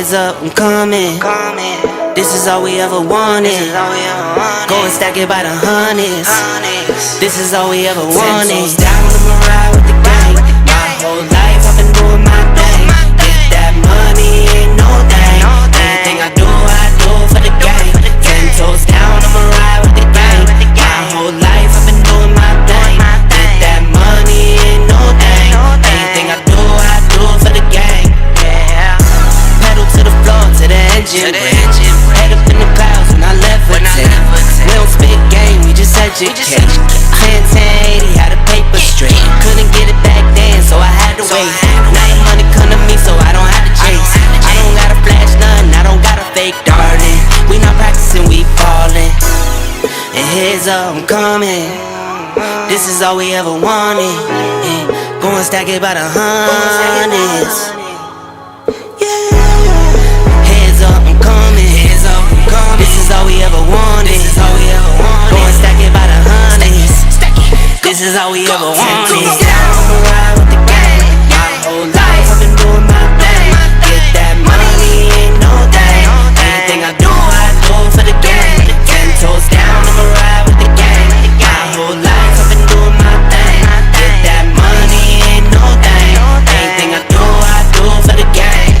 Heads up, I'm coming. This is all we ever wanted. Go and stack it by the hundreds. This is all we ever wanted. 10 toes down, I'ma ride with the gang. My whole life I've been doing my thing. Get that money, ain't no thing. Anything I do for the gang. 10 toes down, I'ma ride with the gang. My whole life I've been doing my thing. Get that money, ain't no thing. Anything I do for the gang. Pedal to the floor, to the engine. Head up in the clouds when I levitate. We don't spit game, we just educate. 10-80, had a paper straight. Couldn't get it back then, so I had to wait. Now the money come to me, so I don't have to chase. I don't gotta flash nothing, I don't gotta fake, darling. We not practicing, we ballin'. And heads up, I'm coming. This is all we ever wanted. Go and stack it by the hundreds. Heads up, I'm coming. This is all we ever wanted. Go and stack it by the hundreds. This is all we ever wanted. I'ma ride with the gang. My whole life I've been doing my thing. Get that money, ain't no thing. Anything I do for the gang. 10 toes down, I'ma ride with the gang. My whole life I've been doing my thing. Get that money, ain't no thing. Anything I do for the gang.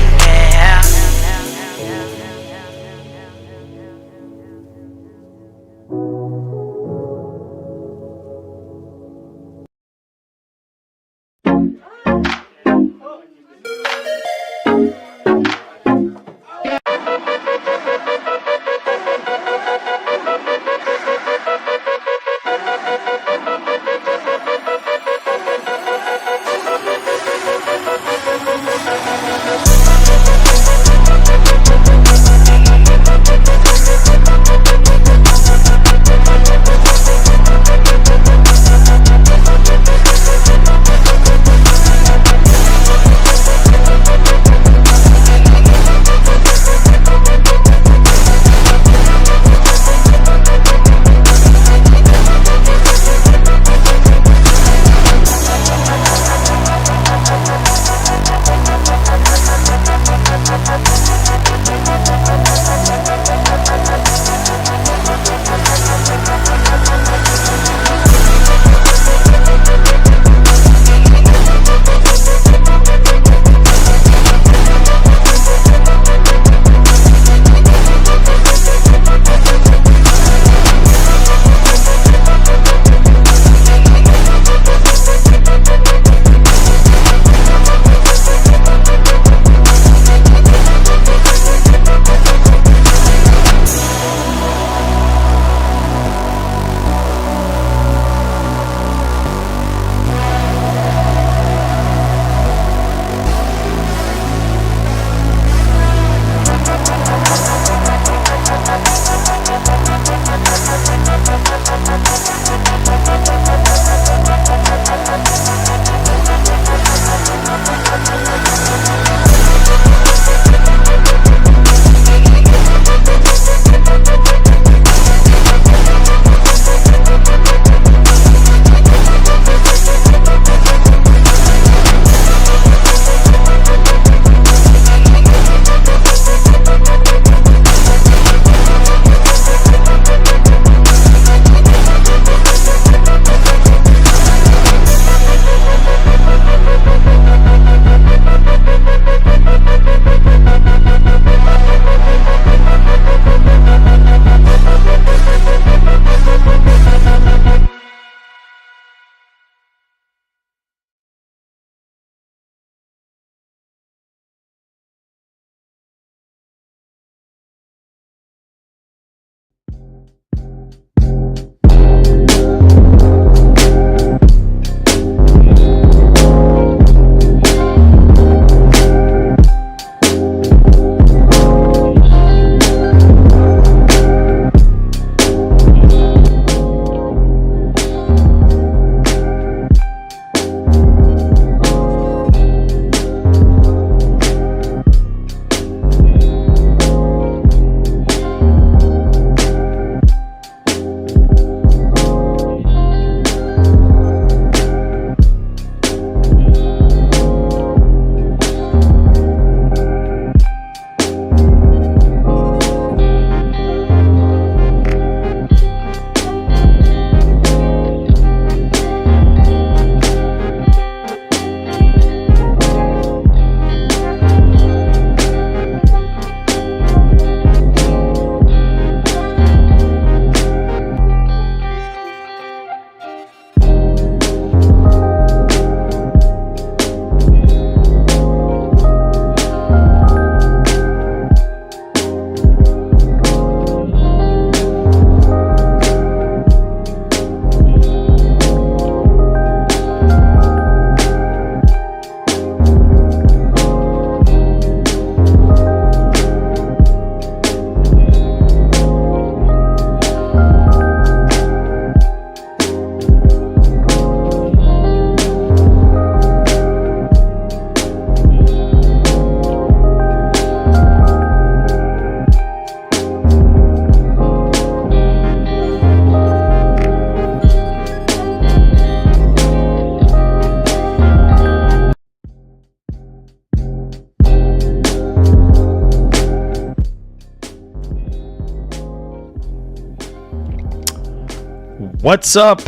What's up,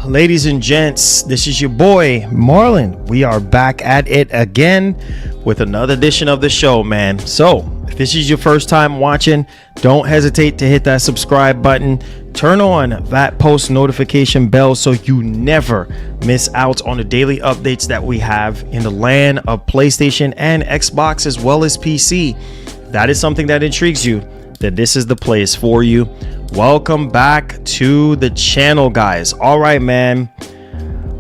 ladies and gents? This is your boy Marlon. We are back at it again with another edition of the show, man. So if this is your first time watching, don't hesitate to hit that subscribe button. Turn on that post notification bell so you never miss out on the daily updates that we have in the land of PlayStation and Xbox as well as PC. If that is something that intrigues you, then this is the place for you. Welcome back to the channel, guys. All right, man.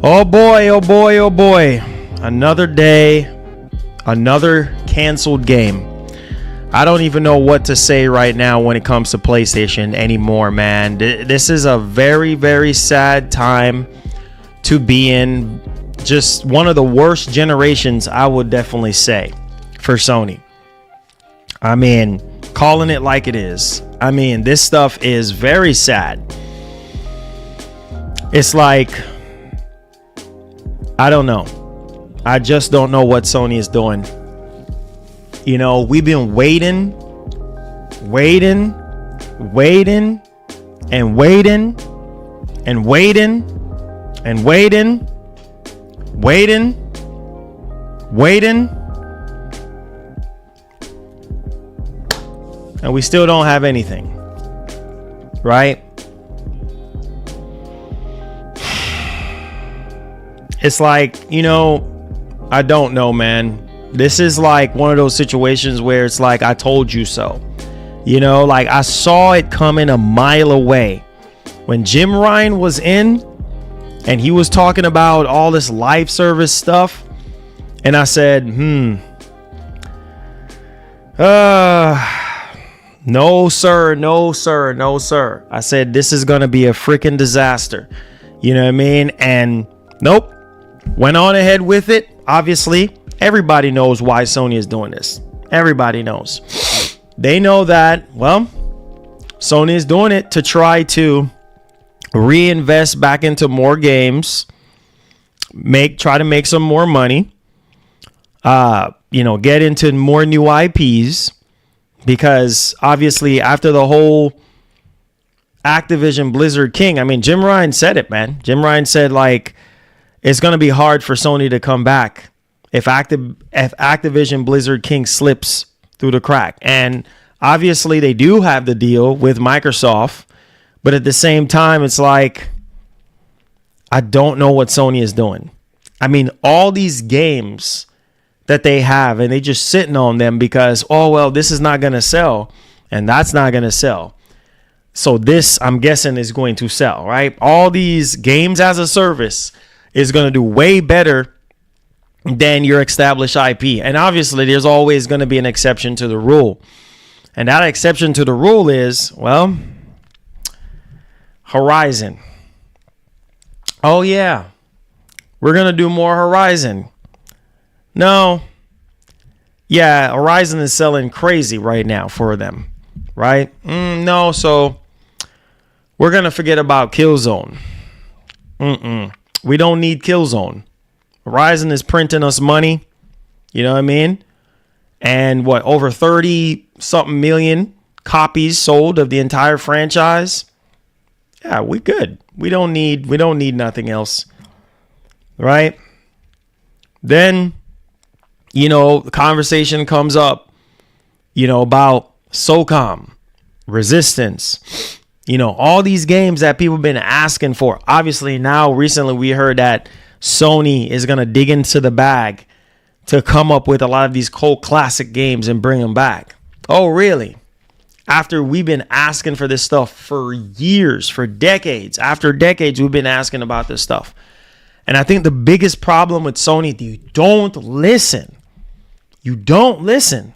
Oh boy, oh boy, oh boy. Another day, another canceled game. I don't even know what to say right now when it comes to PlayStation anymore, man. This is a very, very sad time to be in. Just one of the worst generations, I would definitely say, for Sony. I mean, calling it like it is. I mean, this stuff is very sad. It's like, I don't know. I just don't know what Sony is doing. You know, we've been waiting and waiting and waiting and waiting. And we still don't have anything, right? It's like, you know, I don't know, man. This is like one of those situations where it's like, I told you so. You know, like I saw it coming a mile away. When Jim Ryan was in and he was talking about all this live service stuff, and I said, no, sir, no, sir, no, sir. I said, this is going to be a freaking disaster. You know what I mean? And nope, went on ahead with it. Obviously, everybody knows why Sony is doing this. Everybody knows. They know that, well, Sony is doing it to try to reinvest back into more games, try to make some more money, get into more new IPs. Because obviously after the whole Activision Blizzard King, I mean, Jim Ryan said it, man. Jim Ryan said, like, it's going to be hard for Sony to come back if Activision Blizzard King slips through the crack. And obviously they do have the deal with Microsoft. But at the same time, it's like, I don't know what Sony is doing. I mean, all these games that they have, and they just sitting on them because, oh, well, this is not going to sell and that's not going to sell. So this, I'm guessing, is going to sell, right? All these games as a service is going to do way better than your established IP. And obviously, there's always going to be an exception to the rule. And that exception to the rule is, well, Horizon. Oh, yeah, we're going to do more Horizon. No. Yeah, Horizon is selling crazy right now for them, right? No, so we're going to forget about Killzone. We don't need Killzone. Horizon is printing us money. You know what I mean? And what, over 30-something million copies sold of the entire franchise? Yeah, we good. We don't need nothing else. Right? Then, you know, the conversation comes up, you know, about SOCOM, Resistance, you know, all these games that people have been asking for. Obviously, now recently we heard that Sony is going to dig into the bag to come up with a lot of these cult classic games and bring them back. Oh, really? After we've been asking for this stuff for years, for decades, after decades, we've been asking about this stuff. And I think the biggest problem with Sony, you don't listen. You don't listen.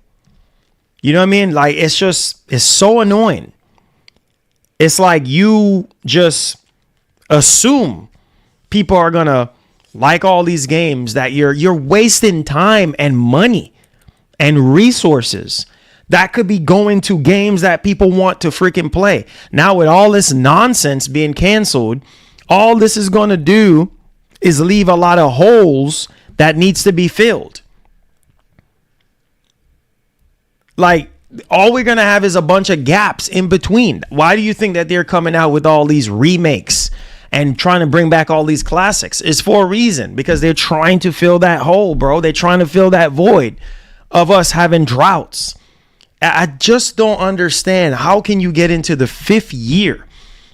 You know what I mean? Like, it's so annoying. It's like you just assume people are going to like all these games, that you're wasting time and money and resources that could be going to games that people want to freaking play. Now, with all this nonsense being canceled, all this is going to do is leave a lot of holes that needs to be filled. Like, all we're going to have is a bunch of gaps in between. Why do you think that they're coming out with all these remakes and trying to bring back all these classics is for a reason, because they're trying to fill that hole, bro. They're trying to fill that void of us having droughts. I just don't understand. How can you get into the 5th year?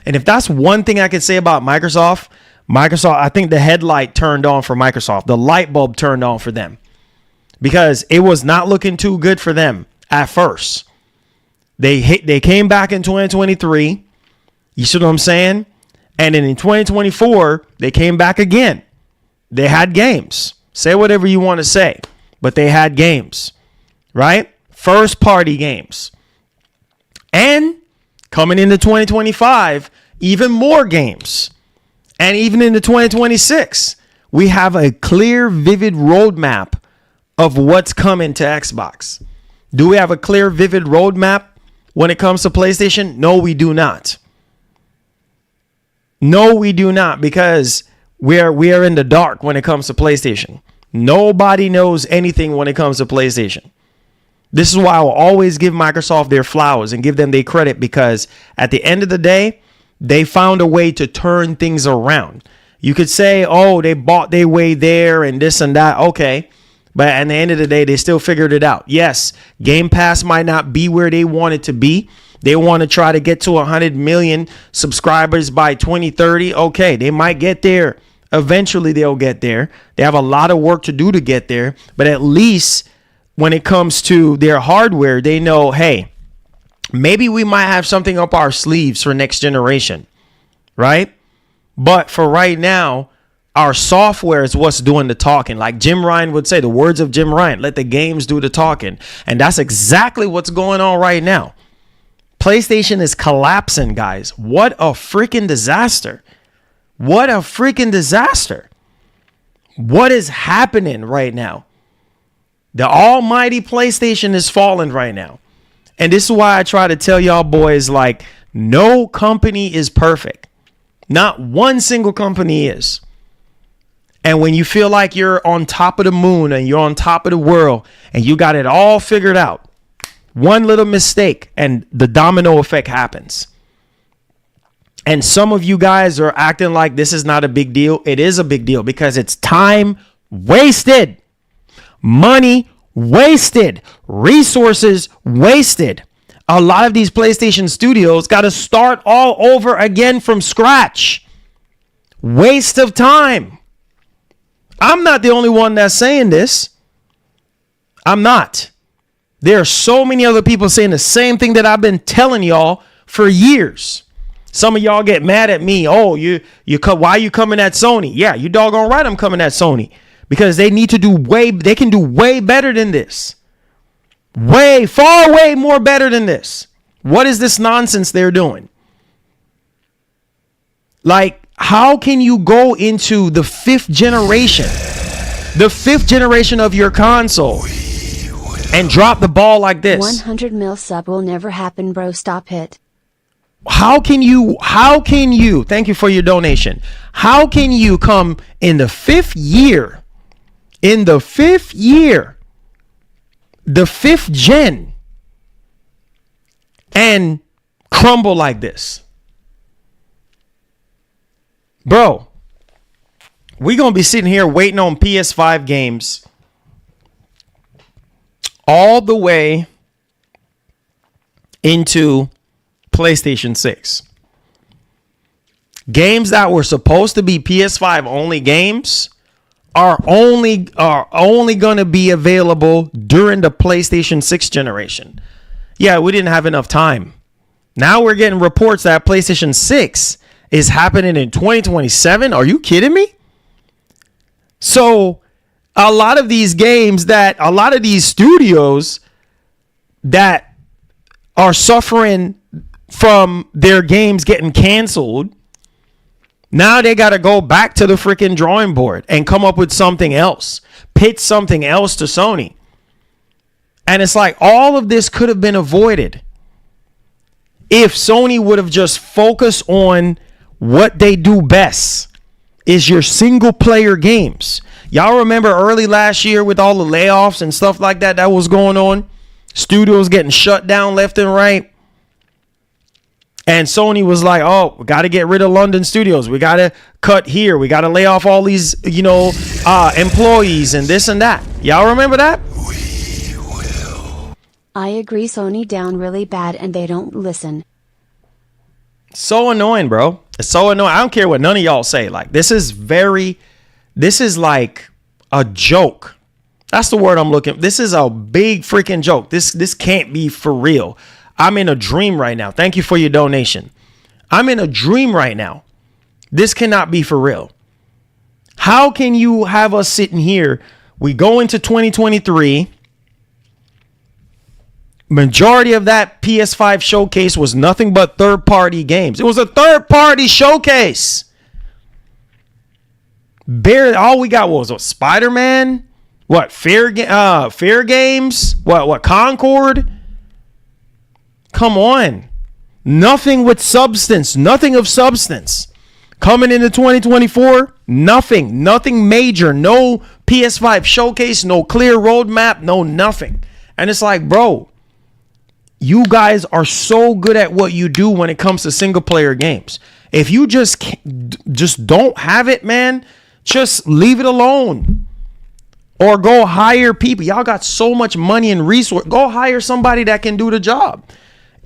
And if that's one thing I could say about Microsoft, I think the headlight turned on for Microsoft. The light bulb turned on for them, because it was not looking too good for them at first. They came back in 2023. You see what I'm saying? And then in 2024, they came back again. They had games. Say whatever you want to say, but they had games, right? First party games. And coming into 2025, even more games. And even into 2026, we have a clear, vivid roadmap of what's coming to Xbox. Do we have a clear, vivid roadmap when it comes to PlayStation? No, we do not. No, we do not, because we are in the dark when it comes to PlayStation. Nobody knows anything when it comes to PlayStation. This is why I will always give Microsoft their flowers and give them their credit, because at the end of the day, they found a way to turn things around. You could say, oh, they bought their way there and this and that. Okay. But at the end of the day, they still figured it out. Yes, Game Pass might not be where they want it to be. They want to try to get to 100 million subscribers by 2030. Okay, they might get there. Eventually, they'll get there. They have a lot of work to do to get there. But at least when it comes to their hardware, they know, hey, maybe we might have something up our sleeves for next generation, right? But for right now, our software is what's doing the talking. Like Jim Ryan would say, the words of Jim Ryan, let the games do the talking. And that's exactly what's going on right now. PlayStation is collapsing, guys. What a freaking disaster. What a freaking disaster. What is happening right now? The almighty PlayStation is falling right now. And this is why I try to tell y'all boys, like, no company is perfect. Not one single company is. And when you feel like you're on top of the moon and you're on top of the world and you got it all figured out, one little mistake and the domino effect happens. And some of you guys are acting like this is not a big deal. It is a big deal, because it's time wasted, money wasted, resources wasted. A lot of these PlayStation studios got to start all over again from scratch. Waste of time. I'm not the only one that's saying this. I'm not. There are so many other people saying the same thing that I've been telling y'all for years. Some of y'all get mad at me. Oh, why are you coming at Sony? Yeah, you doggone right I'm coming at Sony, because they need to they can do way better than this. Far more better than this. What is this nonsense they're doing? Like, how can you go into the 5th generation of your console and drop the ball like this? 100 mil sub will never happen, bro. Stop it. How can you, thank you for your donation. How can you come in the 5th year, the 5th gen, and crumble like this? Bro, we're going to be sitting here waiting on PS5 games all the way into PlayStation 6. Games that were supposed to be PS5 only games are only going to be available during the PlayStation 6 generation. Yeah, we didn't have enough time. Now we're getting reports that PlayStation 6 is happening in 2027. Are you kidding me? So a lot of these studios that are suffering from their games getting canceled, now they got to go back to the freaking drawing board and come up with something else, pitch something else to Sony. And it's like, all of this could have been avoided if Sony would have just focused on what they do best, is your single player games. Y'all remember early last year with all the layoffs and stuff like that was going on? Studios getting shut down left and right. And Sony was like, oh, we got to get rid of London studios. We got to cut here. We got to lay off all these, employees and this and that. Y'all remember that? I agree, Sony down really bad and they don't listen. So annoying, bro. It's so annoying. I don't care what none of y'all say. Like, this is like a joke. That's the word I'm looking. This is a big freaking joke. This can't be for real. I'm in a dream right now. Thank you for your donation. I'm in a dream right now. This cannot be for real. How can you have us sitting here? We go into 2023. Majority of that PS5 showcase was nothing but third-party games. It was a third-party showcase. Barely, all we got was what, Spider-Man? What, Fair Games? What, Concord? Come on. Nothing with substance. Nothing of substance. Coming into 2024, nothing major. No PS5 showcase, no clear roadmap, no nothing. And it's like, bro, you guys are so good at what you do when it comes to single player games. If you just don't have it, man, just leave it alone. Or go hire people. Y'all got so much money and resource. Go hire somebody that can do the job.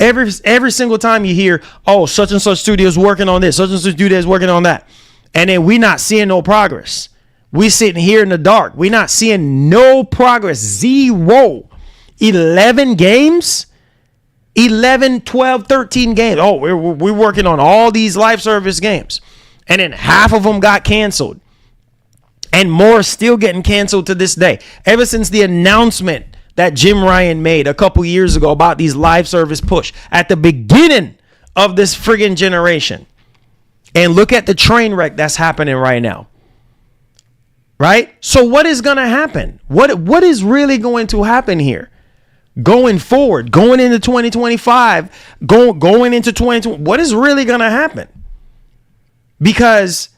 Every single time you hear, oh, such and such studio is working on this, such and such studio is working on that, and then we not seeing no progress. We sitting here in the dark. We not seeing no progress. Zero. 11 games? 11, 12, 13 games. Oh, we're working on all these live service games. And then half of them got canceled. And more still getting canceled to this day. Ever since the announcement that Jim Ryan made a couple years ago about these live service push at the beginning of this friggin' generation. And look at the train wreck that's happening right now. Right? So what is going to happen? What is really going to happen here? Going forward, going into 2025, going into 2020, what is really going to happen? Because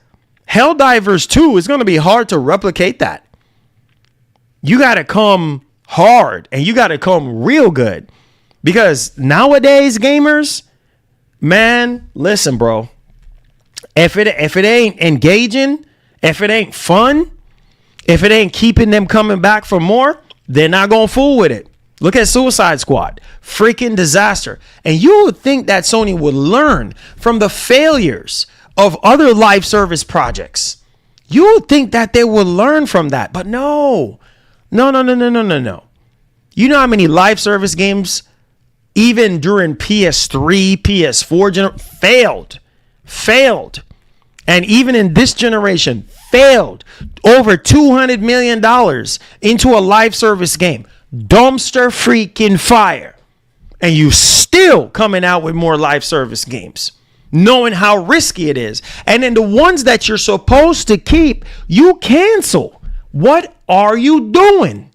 Helldivers 2 is going to be hard to replicate that. You got to come hard and you got to come real good, because nowadays gamers, man, listen, bro, if it ain't engaging, if it ain't fun, if it ain't keeping them coming back for more, they're not gonna fool with it. Look at Suicide Squad, freaking disaster. And you would think that Sony would learn from the failures of other live service projects. You would think that they would learn from that, but no. You know how many live service games, even during PS3, PS4 failed. And even in this generation, failed. Over $200 million into a live service game. Dumpster freaking fire. And you still coming out with more live service games, knowing how risky it is. And then the ones that you're supposed to keep, you cancel. What are you doing?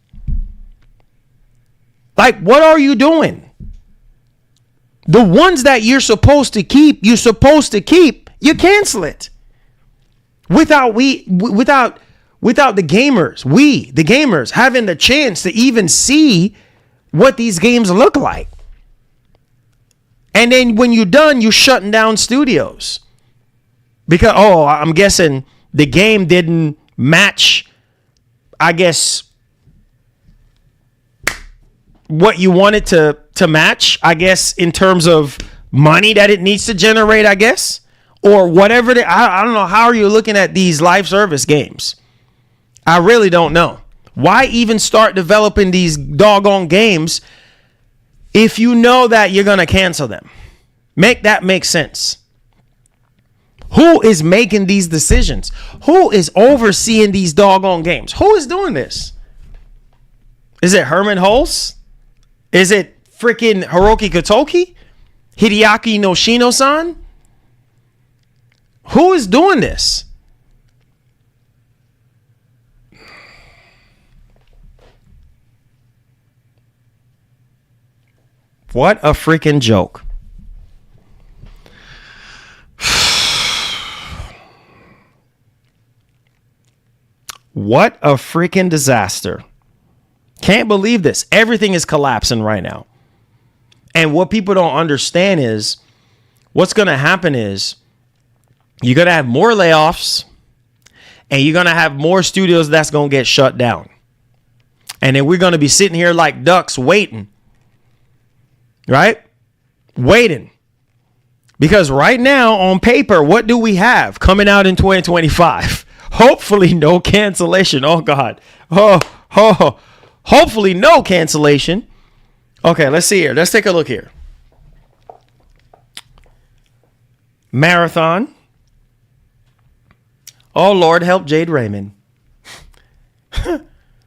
Like, what are you doing? The ones that you're supposed to keep, you cancel it. Without the gamers having the chance to even see what these games look like. And then when you're done, you're shutting down studios. Because, I'm guessing the game didn't match, I guess, what you want it to match, I guess, in terms of money that it needs to generate, I guess, or whatever. I don't know. How are you looking at these live service games? I really don't know. Why even start developing these doggone games if you know that you're going to cancel them? Make that make sense. Who is making these decisions? Who is overseeing these doggone games? Who is doing this? Is it Herman Hulse? Is it freaking Hiroki Kotoki? Hideaki Noshino-san? Who is doing this? What a freaking joke. What a freaking disaster. Can't believe this. Everything is collapsing right now. And what people don't understand is what's going to happen is you're going to have more layoffs and you're going to have more studios that's going to get shut down. And then we're going to be sitting here like ducks waiting. Right? Waiting. Because right now on paper, what do we have coming out in 2025? Hopefully no cancellation. Oh, God. Hopefully no cancellation. Okay, let's see here. Let's take a look here. Marathon. Oh, Lord, help Jade Raymond.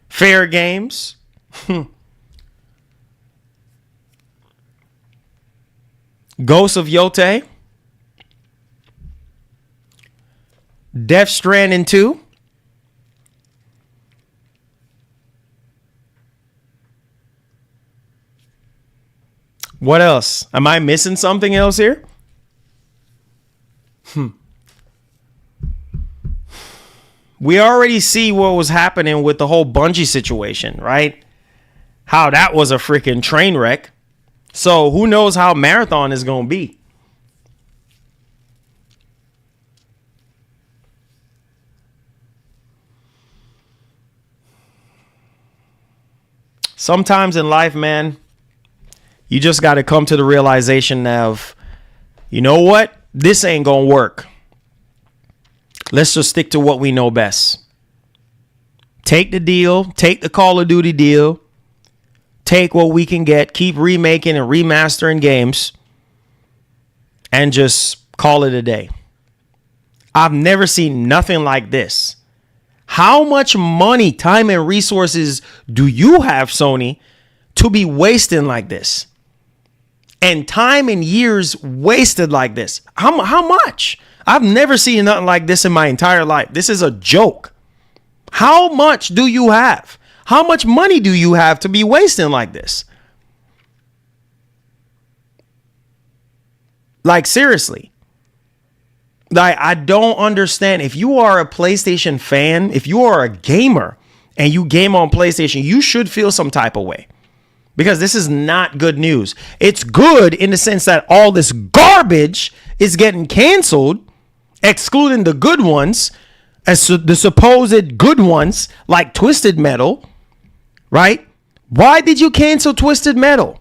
Fair Games. Ghost of Yote. Death Stranding 2. What else? Am I missing something else here? We already see what was happening with the whole Bungie situation, right? How that was a freaking train wreck. So who knows how Marathon is going to be? Sometimes in life, man, you just got to come to the realization of, you know what? This ain't going to work. Let's just stick to what we know best. Take the deal. Take the Call of Duty deal. Take what we can get. Keep remaking and remastering games. And just call it a day. I've never seen nothing like this. How much money, time, and resources do you have, Sony, to be wasting like this? And time and years wasted like this. How much? I've never seen nothing like this in my entire life. This is a joke. How much do you have? How much money do you have to be wasting like this? Like, seriously. Like, I don't understand. If you are a PlayStation fan, if you are a gamer and you game on PlayStation, you should feel some type of way. Because this is not good news. It's good in the sense that all this garbage is getting canceled, excluding the good ones, as the supposed good ones like Twisted Metal, right? Why did you cancel Twisted Metal?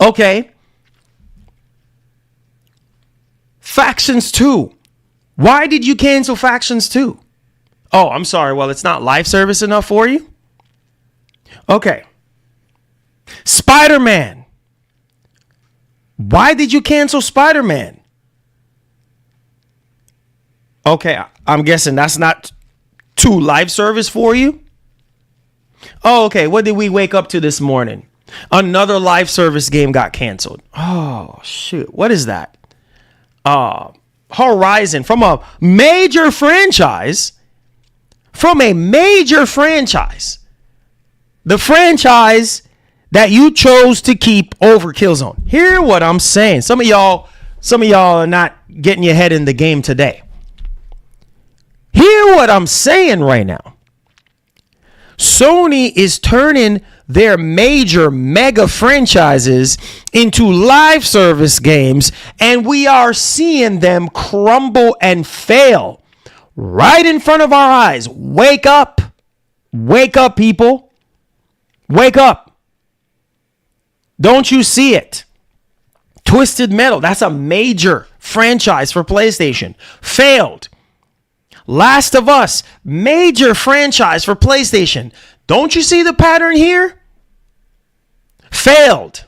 Okay. Factions 2. Why did you cancel Factions 2? Oh, I'm sorry. Well, it's not live service enough for you? Okay. Spider-Man. Why did you cancel Spider-Man? Okay, I'm guessing that's not too live service for you. Oh, okay. What did we wake up to this morning? Another live service game got canceled. Oh, shoot. What is that? Horizon, from a major franchise. The franchise that you chose to keep over Killzone. Hear what I'm saying. Some of y'all are not getting your head in the game today. Hear what I'm saying right now. Sony is turning their major mega franchises into live service games, and we are seeing them crumble and fail right in front of our eyes. Wake up. Wake up, people. Wake up. Don't you see it? Twisted Metal, that's a major franchise for PlayStation. Failed. Last of Us, major franchise for PlayStation. Don't you see the pattern here? Failed.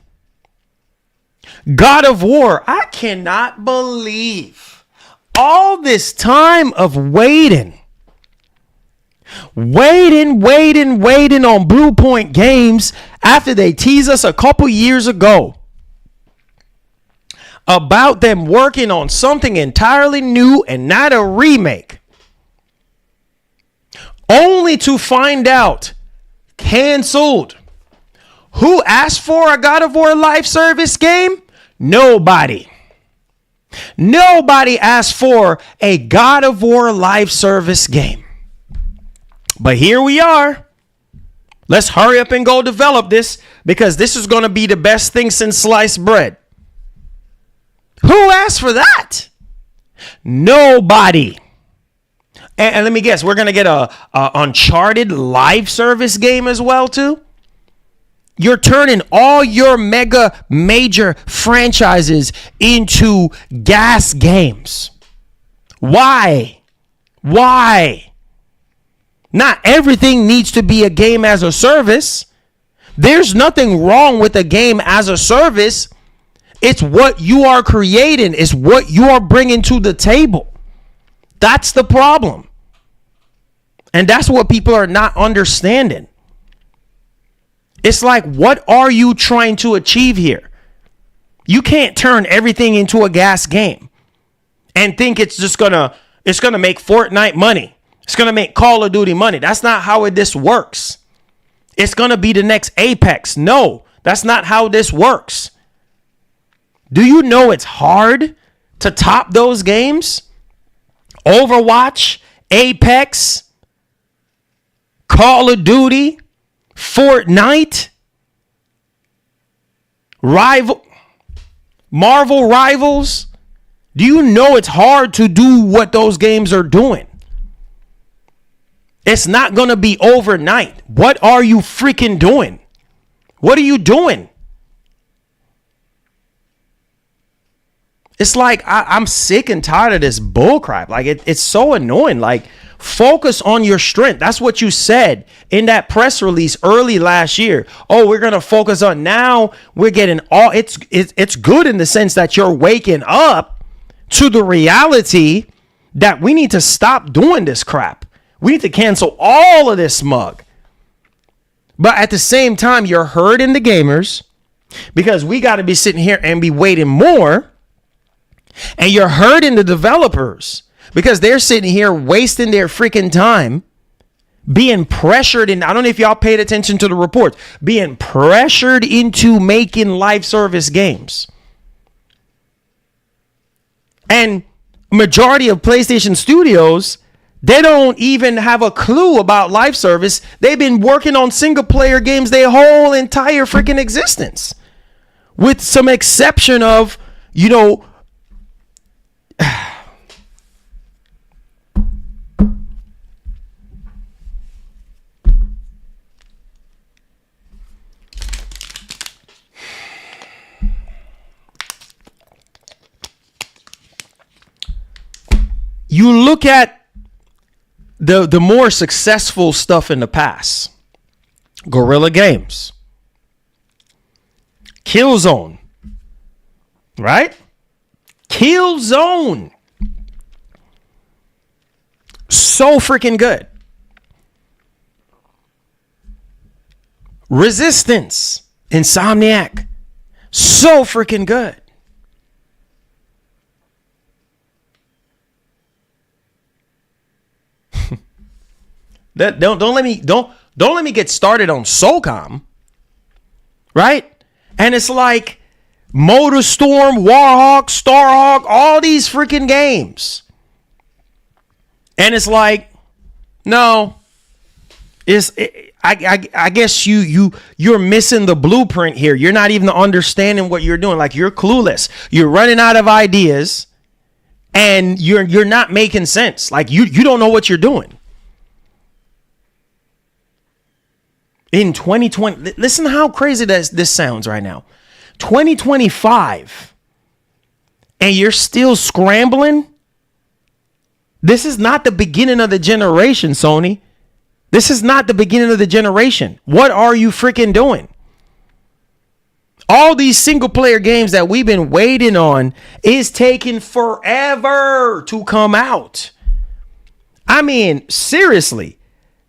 God of War, I cannot believe all this time of waiting on Blue Point Games after they teased us a couple years ago about them working on something entirely new and not a remake. Only to find out canceled. Who asked for a God of War live service game? Nobody. Nobody asked for a God of War live service game. But here we are. Let's hurry up and go develop this, because this is going to be the best thing since sliced bread. Who asked for that? Nobody. And let me guess, we're going to get a Uncharted live service game as well, too? You're turning all your major franchises into GAAS games. Why? Why? Not everything needs to be a game as a service. There's nothing wrong with a game as a service. It's what you are creating. It's what you are bringing to the table. That's the problem. And that's what people are not understanding. It's like, what are you trying to achieve here? You can't turn everything into a GAAS game and think it's just gonna make Fortnite money. It's gonna make Call of Duty money. That's not how this works. It's gonna be the next Apex. No, that's not how this works. Do you know it's hard to top those games? Overwatch, Apex, Call of Duty, Fortnite, Marvel Rivals. Do you know it's hard to do what those games are doing? It's not going to be overnight. What are you freaking doing? What are you doing? It's like I'm sick and tired of this bullcrap. Like it's so annoying. Like, focus on your strength. That's what you said in that press release early last year. Oh, we're gonna focus on now. We're getting all. It's good in the sense that you're waking up to the reality that we need to stop doing this crap. We need to cancel all of this smug. But at the same time, you're hurting the gamers because we got to be sitting here and be waiting more. And you're hurting the developers because they're sitting here wasting their freaking time being pressured. And I don't know if y'all paid attention to the reports, being pressured into making live service games. And majority of PlayStation studios, they don't even have a clue about live service. They've been working on single player games their whole entire freaking existence, with some exception of, you look at the more successful stuff in the past. Guerrilla Games, Killzone, right? Killzone. So freaking good. Resistance, Insomniac. So freaking good. Don't let me get started on SOCOM, right? And it's like MotorStorm, Warhawk, Starhawk, all these freaking games. And it's like, no, I guess you're missing the blueprint here. You're not even understanding what you're doing. Like, you're clueless. You're running out of ideas, and you're not making sense. Like, you don't know what you're doing. In 2020, listen how crazy this sounds right now. 2025, and you're still scrambling? This is not the beginning of the generation, Sony. This is not the beginning of the generation. What are you freaking doing? All these single player games that we've been waiting on is taking forever to come out. I mean, seriously,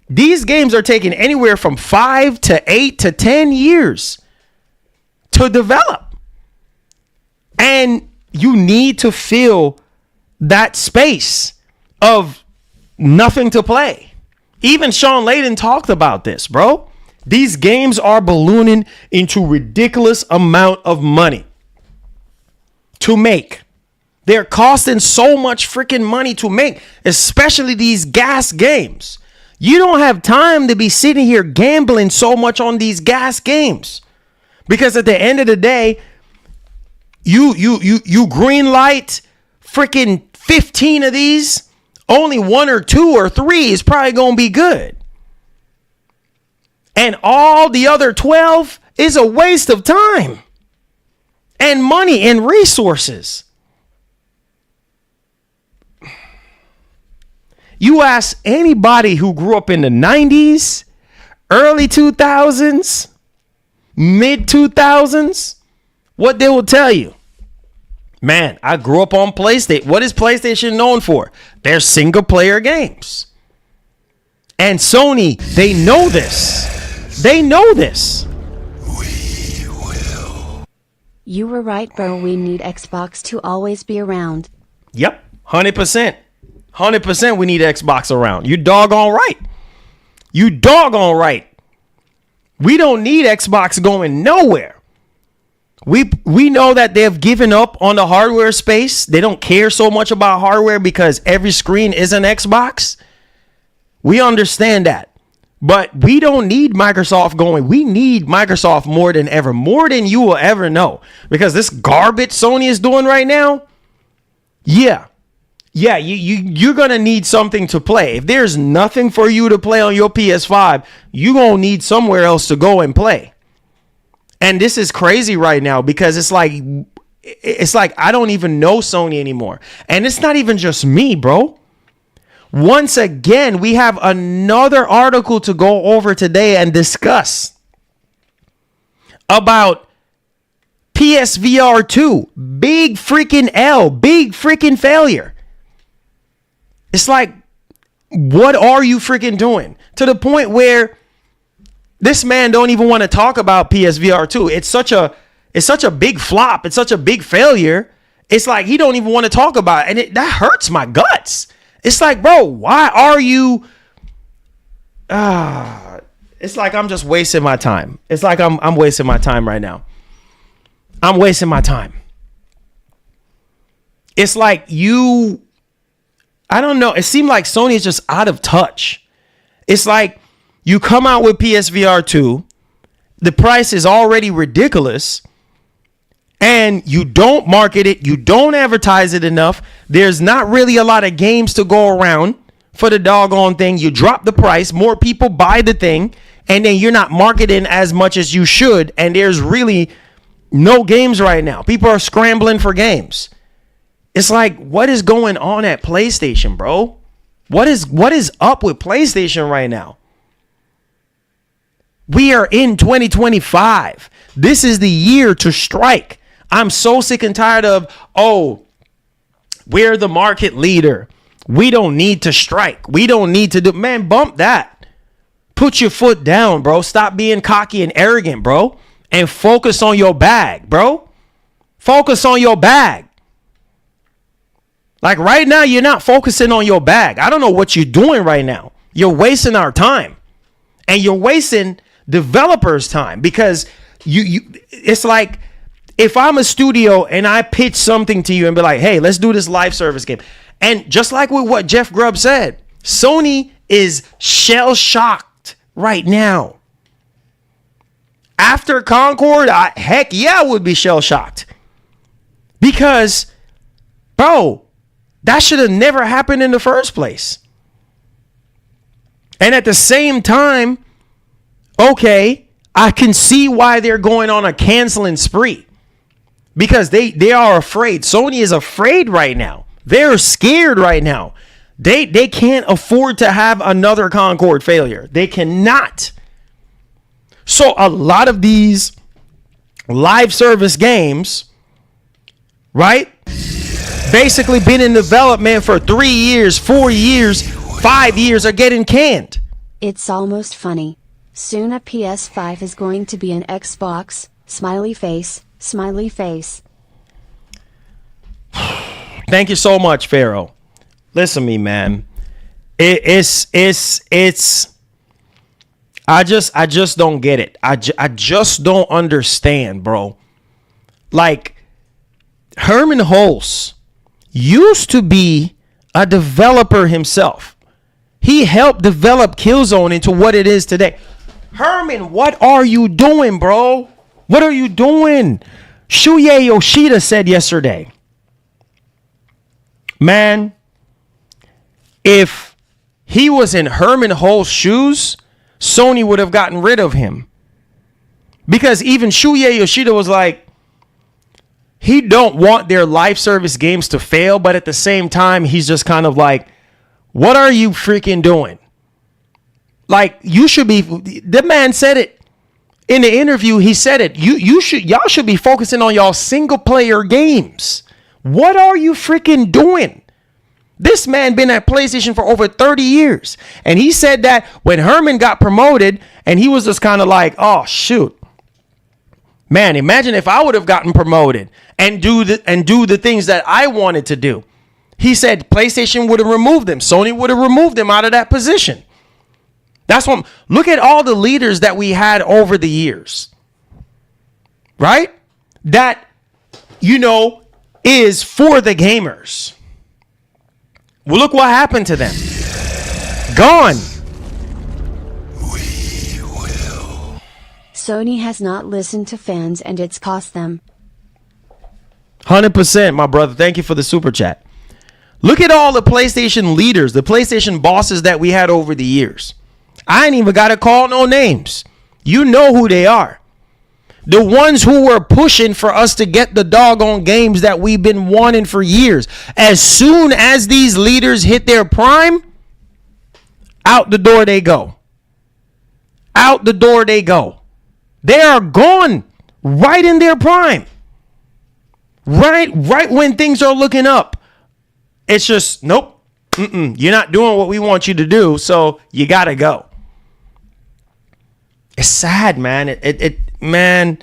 these games are taking anywhere from 5 to 8 to 10 years to develop. And you need to fill that space of nothing to play. Even Sean Layden talked about this, bro. These games are ballooning into ridiculous amount of money to make. They're costing so much freaking money to make, especially these GAAS games. You don't have time to be sitting here gambling so much on these GAAS games, because at the end of the day, You green light freaking 15 of these, only 1 or 2 or 3 is probably going to be good. And all the other 12 is a waste of time and money and resources. You ask anybody who grew up in the 90s, early 2000s, mid 2000s, what they will tell you. Man, I grew up on PlayStation. What is PlayStation known for? Their single player games. And Sony, they know this. They know this. We will. You were right, bro. We need Xbox to always be around. Yep, 100%. 100% we need Xbox around. You doggone right. You doggone right. We don't need Xbox going nowhere. We know that they've given up on the hardware space. They don't care so much about hardware because every screen is an Xbox. We understand that. But we don't need Microsoft going. We need Microsoft more than ever. More than you will ever know. Because this garbage Sony is doing right now. Yeah, you're going to need something to play. If there's nothing for you to play on your PS5, you're going to need somewhere else to go and play. And this is crazy right now because it's like I don't even know Sony anymore. And it's not even just me, bro. Once again, we have another article to go over today and discuss about PSVR 2. Big freaking L. Big freaking failure. It's like, what are you freaking doing? To the point where this man don't even want to talk about PSVR 2. It's such a big flop. It's such a big failure. It's like he don't even want to talk about it. And that hurts my guts. It's like, bro, why are you? It's like I'm just wasting my time. It's like I'm wasting my time right now. I'm wasting my time. It's like I don't know. It seemed like Sony is just out of touch. It's like you come out with PSVR 2, the price is already ridiculous, and you don't market it, you don't advertise it enough. There's not really a lot of games to go around for the doggone thing. You drop the price, more people buy the thing, and then you're not marketing as much as you should, and there's really no games right now. People are scrambling for games. It's like, what is going on at PlayStation, bro? What is up with PlayStation right now? We are in 2025. This is the year to strike. I'm so sick and tired of, we're the market leader. We don't need to strike. We don't need to do, man, bump that. Put your foot down, bro. Stop being cocky and arrogant, bro. And focus on your bag, bro. Focus on your bag. Like right now, you're not focusing on your bag. I don't know what you're doing right now. You're wasting our time. And you're wasting developers' time because it's like if I'm a studio and I pitch something to you and be like, hey, let's do this live service game. And just like with what Jeff Grubb said, Sony is shell-shocked right now. After Concord, heck yeah, I would be shell-shocked. Because, bro, that should have never happened in the first place. And at the same time, okay, I can see why they're going on a canceling spree. Because they are afraid. Sony is afraid right now. They're scared right now. They can't afford to have another Concord failure. They cannot. So a lot of these live service games, right? Basically been in development for 3 years, 4 years, 5 years are getting canned. It's almost funny. Soon a PS5 is going to be an Xbox, smiley face, smiley face. Thank you so much, Pharaoh. Listen to me, man. It's I just don't get it. I just don't understand, bro. Like Herman Hulse used to be a developer himself. He helped develop Killzone into what it is today. Herman, what are you doing, bro? What are you doing? Shuya Yoshida said yesterday, man, if he was in Herman Hulst's shoes, Sony would have gotten rid of him. Because even Shuya Yoshida was like, he don't want their live service games to fail, but at the same time, he's just kind of like, what are you freaking doing? Like, you should be, the man said it in the interview. He said it. Y'all should be focusing on y'all single player games. What are you freaking doing? This man been at PlayStation for over 30 years. And he said that when Herman got promoted and he was just kind of like, oh, shoot. Man, imagine if I would have gotten promoted and do the things that I wanted to do. He said PlayStation would have removed them. Sony would have removed them out of that position. That's what, look at all the leaders that we had over the years. Right? That, is for the gamers. Well, look what happened to them. Gone. We will. Sony has not listened to fans and it's cost them. 100%, my brother. Thank you for the super chat. Look at all the PlayStation leaders, the PlayStation bosses that we had over the years. I ain't even got to call no names. You know who they are. The ones who were pushing for us to get the doggone games that we've been wanting for years. As soon as these leaders hit their prime, out the door they go. Out the door they go. They are gone right in their prime. Right when things are looking up. It's just, nope. You're not doing what we want you to do, so you got to go. It's sad, man. Man.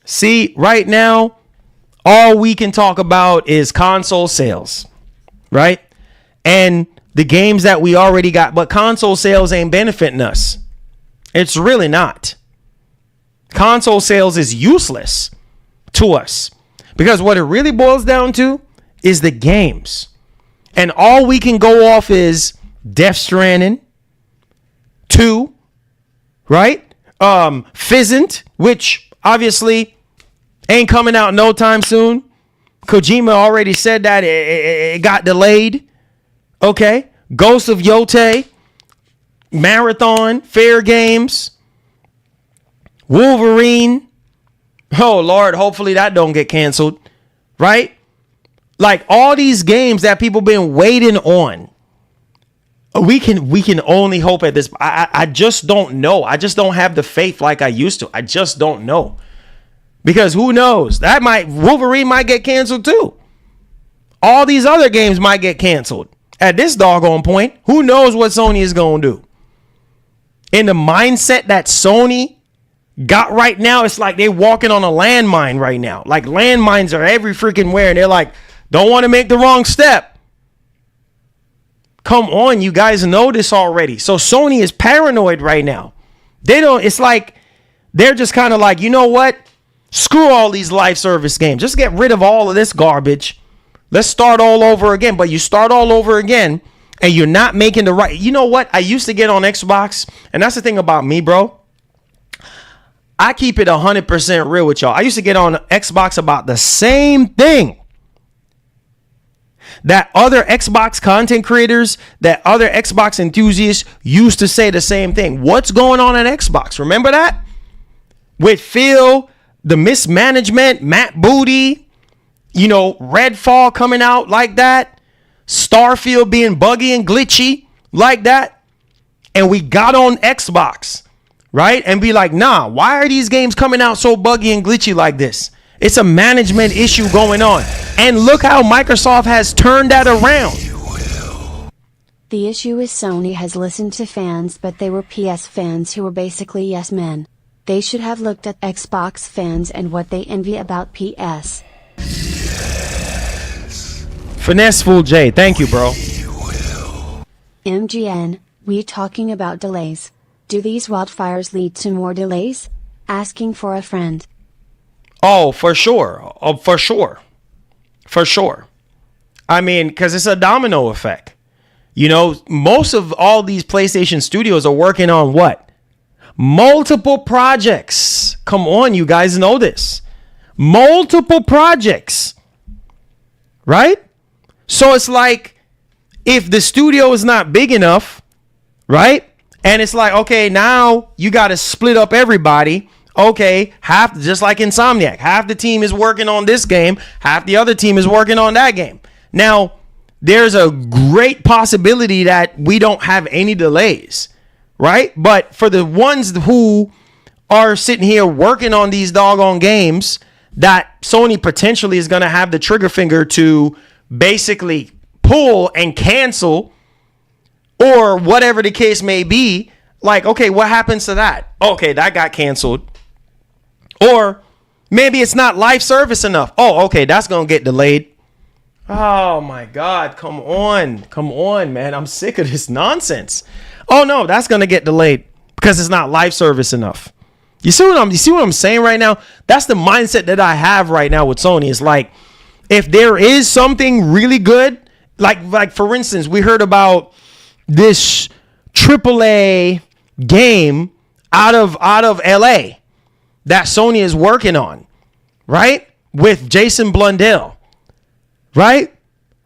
See, right now, all we can talk about is console sales, right? And the games that we already got, but console sales ain't benefiting us. It's really not. Console sales is useless to us because what it really boils down to is the games. And all we can go off is Death Stranding 2, right? Fizzant, which obviously ain't coming out no time soon. Kojima already said that it got delayed. Okay. Ghost of Yotei, Marathon, Fair Games, Wolverine. Oh, Lord, hopefully that don't get canceled, right? Like all these games that people been waiting on. We can only hope at this. I just don't know. I just don't have the faith like I used to. I just don't know. Because who knows? Wolverine might get canceled too. All these other games might get canceled. At this doggone point, who knows what Sony is going to do? In the mindset that Sony got right now, it's like they're walking on a landmine right now. Like landmines are every freaking where. And they're like, don't want to make the wrong step. Come on, you guys know this already. So Sony is paranoid right now. It's like they're just kind of like, you know what? Screw all these live service games. Just get rid of all of this garbage. Let's start all over again. But you start all over again and you're not making the right. You know what? I used to get on Xbox. And that's the thing about me, bro. I keep it 100% real with y'all. I used to get on Xbox about the same thing that other Xbox content creators, that other Xbox enthusiasts used to say the same thing. What's going on at Xbox? Remember that? With Phil, the mismanagement, Matt Booty, Redfall coming out like that, Starfield being buggy and glitchy like that. And we got on Xbox, right? And be like, nah, why are these games coming out so buggy and glitchy like this? It's a management issue going on. And look how Microsoft has turned that around. The issue is Sony has listened to fans, but they were PS fans who were basically yes men. They should have looked at Xbox fans and what they envy about PS. Finesseful J, thank you, bro. MGN, we talking about delays. Do these wildfires lead to more delays? Asking for a friend. Oh, for sure. For sure. I mean, because it's a domino effect. You know, most of all these PlayStation studios are working on what? Multiple projects. Come on, you guys know this. Multiple projects. Right? So it's like, if the studio is not big enough, right? And it's like, okay, now you got to split up everybody. Okay, just like Insomniac, half the team is working on this game, half the other team is working on that game. Now, there's a great possibility that we don't have any delays, right? But for the ones who are sitting here working on these doggone games that Sony potentially is going to have the trigger finger to basically pull and cancel, or whatever the case may be, like, okay, what happens to that? Okay, that got canceled. Or maybe it's not live service enough. Oh, okay, that's going to get delayed. Oh, my God. Come on. Come on, man. I'm sick of this nonsense. Oh, no, that's going to get delayed because it's not live service enough. You see what I'm saying right now? That's the mindset that I have right now with Sony. It's like, if there is something really good, like for instance, we heard about this AAA game out of LA that Sony is working on, right? With Jason Blundell, right?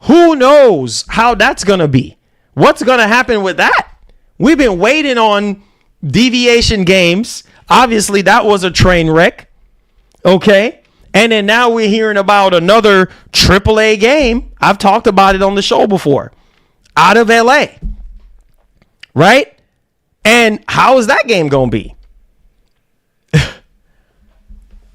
Who knows how that's going to be? What's going to happen with that? We've been waiting on Deviation Games. Obviously, that was a train wreck. Okay. And then now we're hearing about another AAA game. I've talked about it on the show before. Out of LA. Right? And how is that game going to be?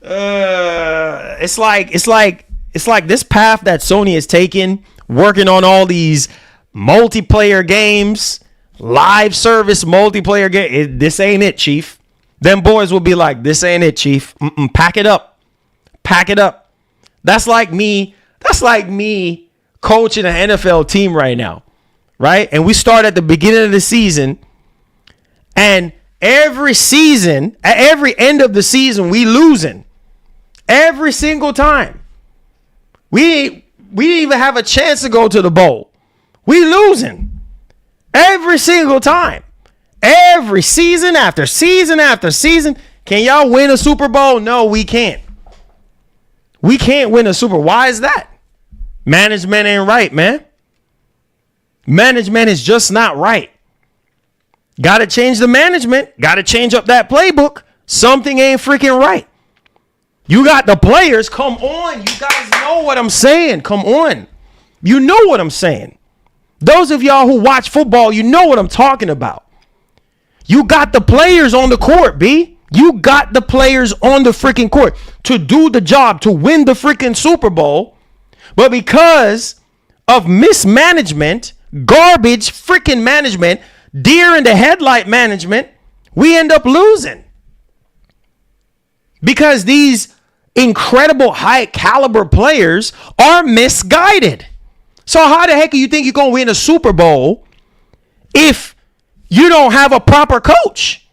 It's like this path that Sony is taking, working on all these multiplayer games, live service multiplayer game. This ain't it, Chief. Them boys will be like, this ain't it, Chief. Pack it up. Pack it up. That's like me coaching an NFL team right now, right? And we start at the beginning of the season, and every season, at every end of the season, we losing. Every single time. We didn't even have a chance to go to the bowl. We losing. Every single time. Every season after season after season. Can y'all win a Super Bowl? No, we can't. We can't win a Super Bowl. Why is that? Management ain't right, man. Management is just not right. Got to change the management. Got to change up that playbook. Something ain't freaking right. You got the players. Come on. You guys know what I'm saying. Come on. You know what I'm saying. Those of y'all who watch football, you know what I'm talking about. You got the players on the court, B. You got the players on the freaking court to do the job, to win the freaking Super Bowl. But because of mismanagement, garbage freaking management, deer in the headlight management, we end up losing. Because these incredible high caliber players are misguided. So how the heck do you think you're going to win a Super Bowl if you don't have a proper coach?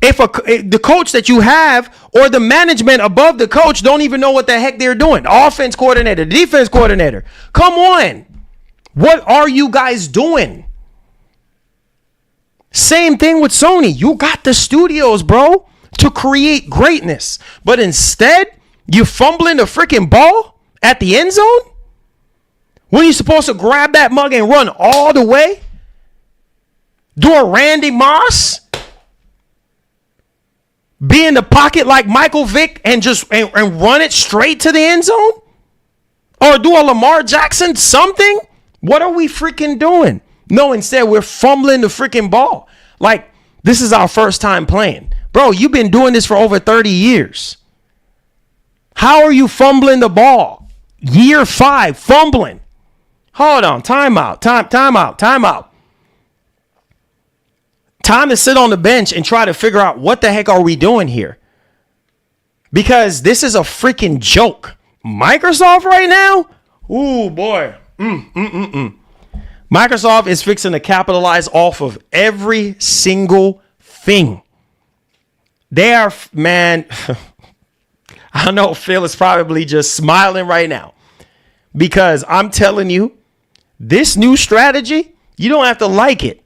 If the coach that you have or the management above the coach don't even know what the heck they're doing. The offense coordinator, the defense coordinator. Come on. What are you guys doing? Same thing with Sony. You got the studios, bro, to create greatness. But instead, you fumbling the freaking ball at the end zone? When you're supposed to grab that mug and run all the way? Do a Randy Moss? Be in the pocket like Michael Vick and just and run it straight to the end zone? Or do a Lamar Jackson something? What are we freaking doing? No, instead we're fumbling the freaking ball. Like, this is our first time playing. Bro, you've been doing this for over 30 years. How are you fumbling the ball? Year 5, fumbling. Hold on, time out. Time to sit on the bench and try to figure out what the heck are we doing here. Because this is a freaking joke. Microsoft right now? Ooh, boy. Microsoft is fixing to capitalize off of every single thing. They are, man, I know Phil is probably just smiling right now. Because I'm telling you, this new strategy You don't have to like it.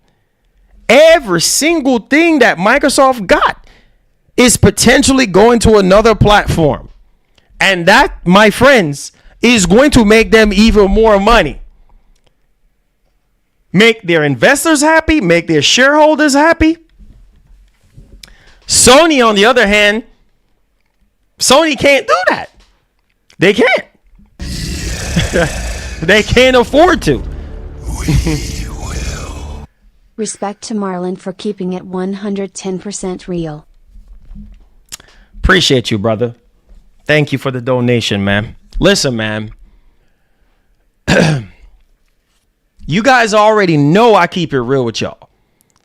Every single thing that Microsoft got is potentially going to another platform. And that, my friends, is going to make them even more money. Make their investors happy, make their shareholders happy. Sony, on the other hand, Sony can't do that. They can't. They can't afford to. We will. Respect to Marlon for keeping it 110% real. Appreciate you, brother. Thank you for the donation, man. Listen, man. You guys already know I keep it real with y'all.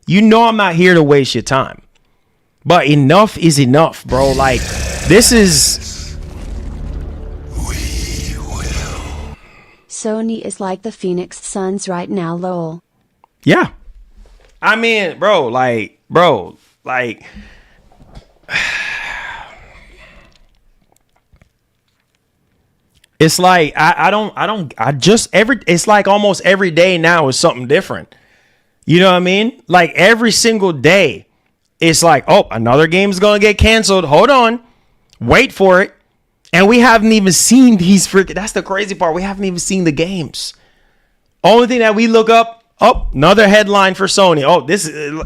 You know I'm not here to waste your time. But enough is enough, bro. Like, this is... We will. Sony is like the Phoenix Suns right now, lol. Yeah. I mean, bro, like... It's like it's like almost every day now is something different. You know what I mean? Like every single day, it's like, oh, another game's gonna get canceled. Hold on, wait for it. And we haven't even seen these freaking. That's the crazy part. We haven't even seen the games. Only thing that we look up, oh, another headline for Sony. Oh,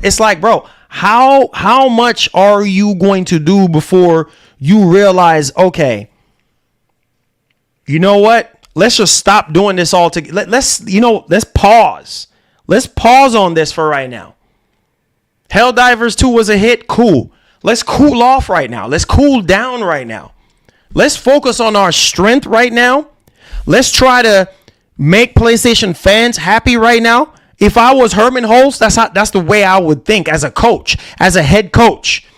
it's like, bro, how much are you going to do before you realize, okay, you know what? Let's just stop doing this all together. Let's pause. Let's pause on this for right now. Helldivers 2 was a hit. Cool. Let's cool off right now. Let's cool down right now. Let's focus on our strength right now. Let's try to make PlayStation fans happy right now. If I was Herman Holtz, that's the way I would think as a coach, as a head coach.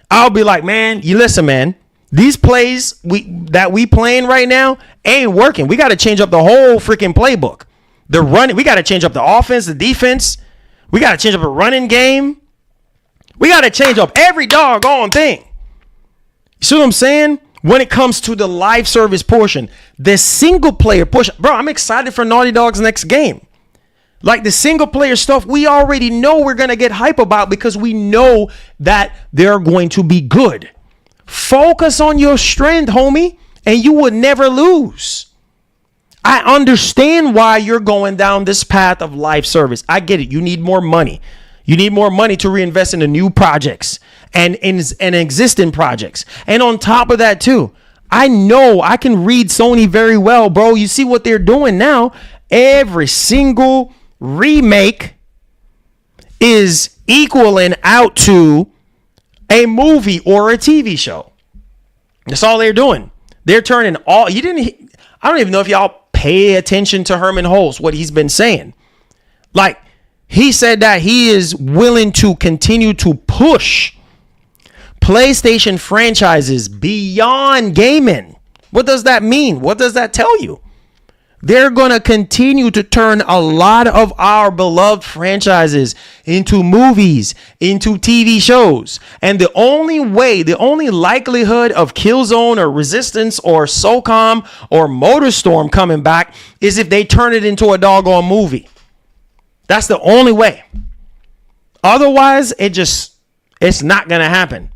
I'll be like, man, you listen, man. These plays that we playing right now ain't working. We got to change up the whole freaking playbook. The running, we got to change up the offense, the defense. We got to change up a running game. We got to change up every doggone thing. You see what I'm saying? When it comes to the live service portion, the single player portion, bro, I'm excited for Naughty Dog's next game. Like the single player stuff, we already know we're going to get hype about because we know that they're going to be good. Focus on your strength, homie, and you would never lose. I understand why you're going down this path of live service. I get it. You need more money. You need more money to reinvest into new projects and in existing projects. And on top of that, too, I know I can read Sony very well, bro. You see what they're doing now? Every single remake is equaling out to a movie or a TV show. That's all they're doing. They're turning all. I don't even know if y'all pay attention to Herman Holtz, what he's been saying. Like, he said that he is willing to continue to push PlayStation franchises beyond gaming. What does that mean? What does that tell you? They're going to continue to turn a lot of our beloved franchises into movies, into TV shows. And the only likelihood of Killzone or Resistance or SOCOM or MotorStorm coming back is if they turn it into a doggone movie. That's the only way. Otherwise, it's not going to happen.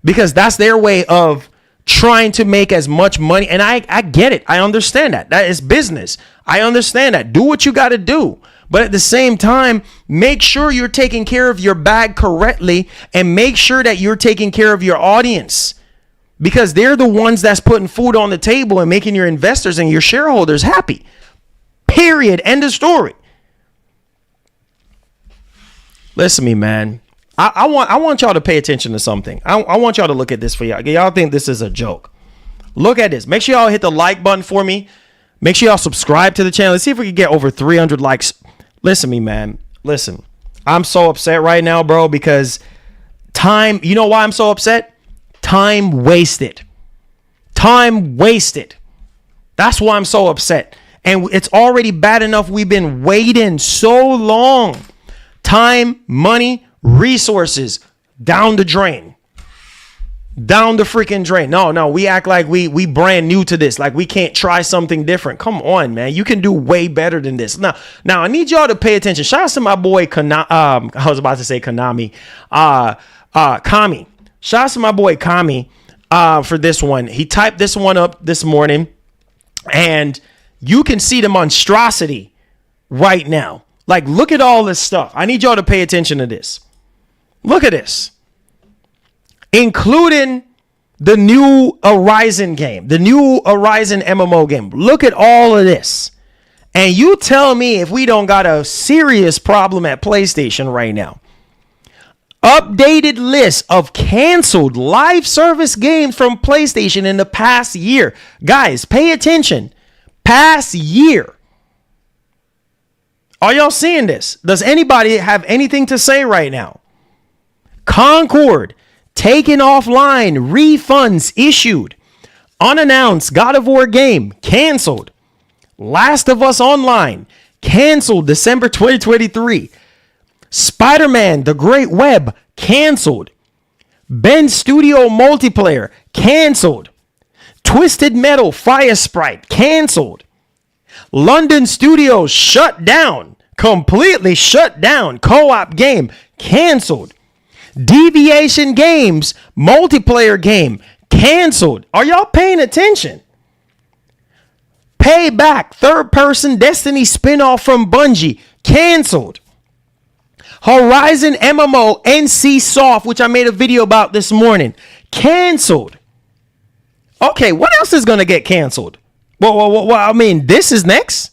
Because that's their way of trying to make as much money. And I get it. I understand that. That is business. I understand that. Do what you got to do. But at the same time, make sure you're taking care of your bag correctly and make sure that you're taking care of your audience. Because they're the ones that's putting food on the table and making your investors and your shareholders happy. Period. End of story. Listen to me, man. I want y'all to pay attention to something. I want y'all to look at this for y'all. Y'all think this is a joke. Look at this. Make sure y'all hit the like button for me. Make sure y'all subscribe to the channel. Let's see if we can get over 300 likes. Listen to me, man. Listen. I'm so upset right now, bro, because time. You know why I'm so upset? Time wasted. Time wasted. That's why I'm so upset. And it's already bad enough we've been waiting so long. Time, money, resources down the drain. down the freaking drain. No, we act like we brand new to this, like we can't try something different. Come on, man, you can do way better than this. Now I need y'all to pay attention. Shout out to my boy I was about to say Konami, Kami. Shout out to my boy Kami for this one. He typed this one up this morning, and you can see the monstrosity right now. Like, look at all this stuff. I need y'all to pay attention to this. Look at this. Including the new Horizon game, the new Horizon MMO game. Look at all of this. And you tell me if we don't got a serious problem at PlayStation right now. Updated list of canceled live service games from PlayStation in the past year. Guys, pay attention. Past year. Are y'all seeing this? Does anybody have anything to say right now? Concord. Taken offline, refunds issued. Unannounced God of War game canceled. Last of Us Online canceled December 2023. Spider-Man The Great Web canceled. Ben Studio Multiplayer canceled. Twisted Metal Fire Sprite canceled. London Studios shut down. Completely shut down. Co-op game canceled. Deviation Games multiplayer game canceled. Are y'all paying attention? Payback third person Destiny spinoff from Bungie canceled. Horizon MMO NC Soft, which I made a video about this morning, canceled. Okay, what else is going to get canceled? Well, I mean, this is next.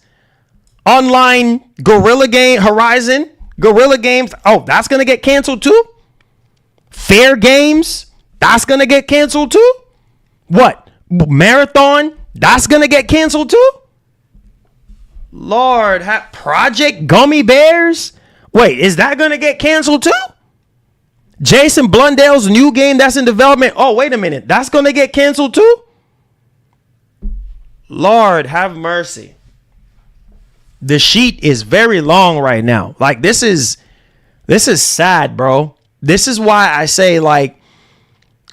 Online Guerrilla Game, Horizon Guerrilla Games. Oh, that's going to get canceled too? Fair Games, that's gonna get canceled too. What? Marathon, that's gonna get canceled too. Lord, Project Gummy Bears. Wait, is that gonna get canceled too? Jason Blundell's new game that's in development. Oh, wait a minute, that's gonna get canceled too. Lord, have mercy. The sheet is very long right now. Like this is sad, bro. This is why I say, like,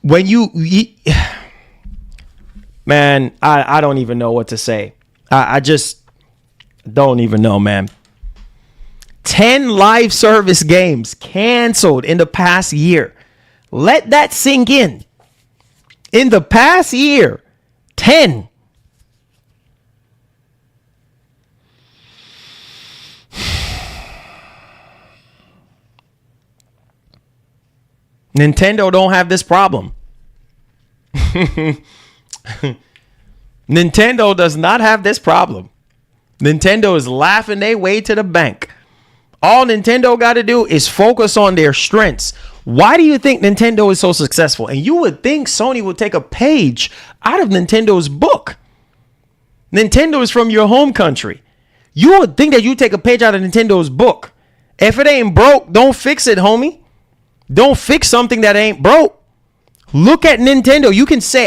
when man, I don't even know what to say. I just don't even know, man. 10 live service games canceled in the past year. Let that sink in. In the past year, 10. Nintendo don't have this problem. Nintendo does not have this problem. Nintendo is laughing their way to the bank. All Nintendo got to do is focus on their strengths. Why do you think Nintendo is so successful? And you would think Sony would take a page out of Nintendo's book. Nintendo is from your home country. You would think that you take a page out of Nintendo's book. If it ain't broke, don't fix it, homie. Don't fix something that ain't broke. Look at Nintendo.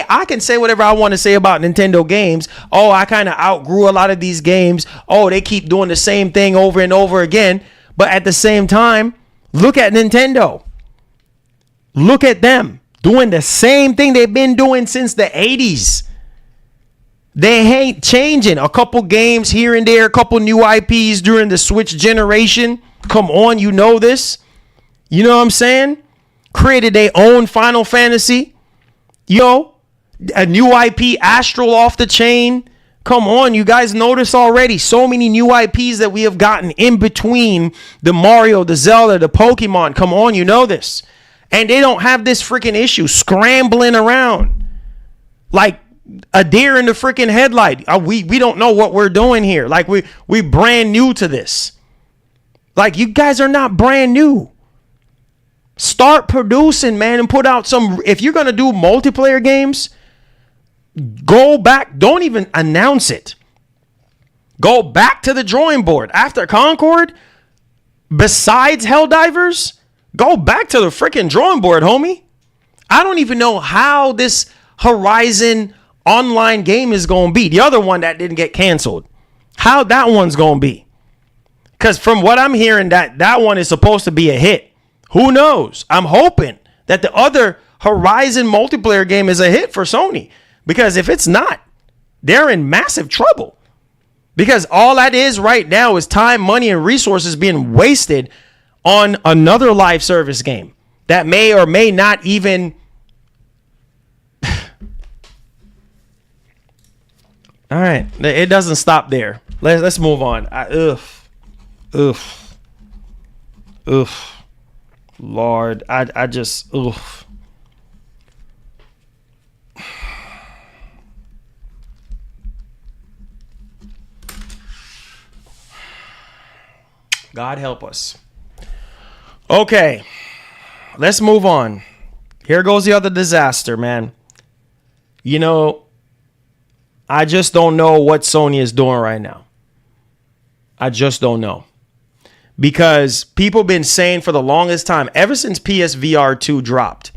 I can say whatever I want to say about Nintendo games. Oh, I kind of outgrew a lot of these games. Oh, they keep doing the same thing over and over again. But at the same time, look at Nintendo. Look at them doing the same thing they've been doing since the 80s. They ain't changing. A couple games here and there, a couple new IPs during the Switch generation. Come on, you know this. You know what I'm saying? Created their own Final Fantasy. A new IP, Astral off the chain. Come on, you guys notice already. So many new IPs that we have gotten in between the Mario, the Zelda, the Pokemon. Come on, you know this. And they don't have this freaking issue scrambling around like a deer in the freaking headlight. We don't know what we're doing here. Like we brand new to this. Like you guys are not brand new. Start producing, man, and put out some. If you're going to do multiplayer games, go back. Don't even announce it. Go back to the drawing board. After Concord, besides Helldivers, go back to the freaking drawing board, homie. I don't even know how this Horizon online game is going to be. The other one that didn't get canceled. How that one's going to be. Because from what I'm hearing, that one is supposed to be a hit. Who knows? I'm hoping that the other Horizon multiplayer game is a hit for Sony. Because if it's not, they're in massive trouble. Because all that is right now is time, money, and resources being wasted on another live service game that may or may not even. All right, it doesn't stop there. Let's move on. Lord, I just God help us. Okay, let's move on. Here goes the other disaster, man. You know, I just don't know what Sony is doing right now. I just don't know. Because people been saying for the longest time, ever since PSVR 2 dropped,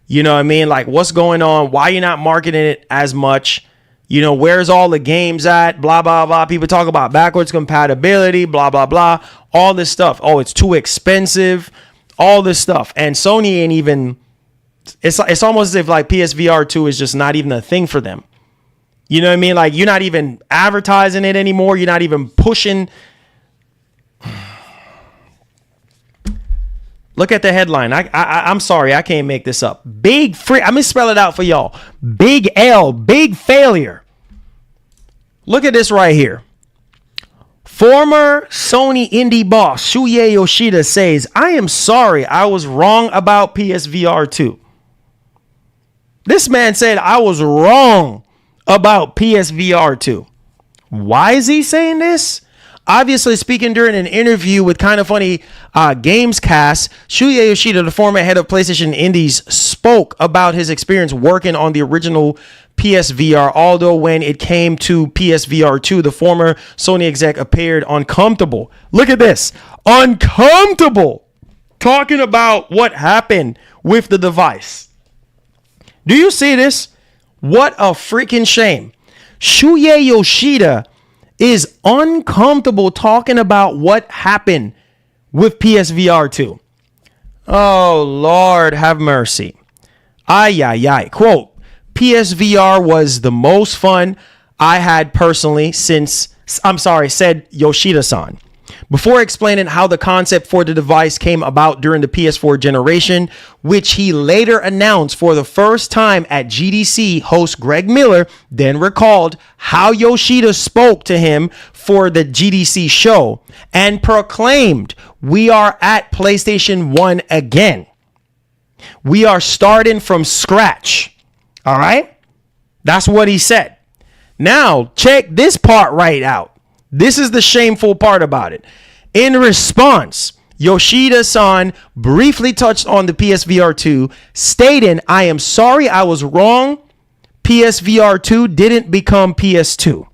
you know what I mean? Like, what's going on? Why you not marketing it as much? You know, where's all the games at? Blah, blah, blah. People talk about backwards compatibility, blah, blah, blah. All this stuff. Oh, it's too expensive. All this stuff. And Sony ain't even... It's almost as if like PSVR 2 is just not even a thing for them. You know what I mean? Like, you're not even advertising it anymore. You're not even pushing... Look at the headline. I'm sorry, I can't make this up. I'm gonna spell it out for y'all. Big L, big failure. Look at this right here. Former Sony indie boss Shuya Yoshida says, "I am sorry, I was wrong about PSVR 2." This man said, "I was wrong about PSVR 2." Why is he saying this? Obviously, speaking during an interview with Kind of Funny Games Cast, Shuya Yoshida, the former head of PlayStation Indies, spoke about his experience working on the original PSVR. Although when it came to PSVR 2, the former Sony exec appeared uncomfortable. Look at this. Uncomfortable. Talking about what happened with the device. Do you see this? What a freaking shame. Shuya Yoshida is uncomfortable talking about what happened with PSVR 2. Oh, Lord, have mercy. Ay, ay, ay. Quote, PSVR was the most fun I had personally since, said Yoshida-san. Before explaining how the concept for the device came about during the PS4 generation, which he later announced for the first time at GDC, host Greg Miller then recalled how Yoshida spoke to him for the GDC show and proclaimed, "We are at PlayStation 1 again. We are starting from scratch." All right? That's what he said. Now, check this part right out. This is the shameful part about it. In response, Yoshida-san briefly touched on the PSVR 2, stating, "I am sorry I was wrong. PSVR 2 didn't become PS2.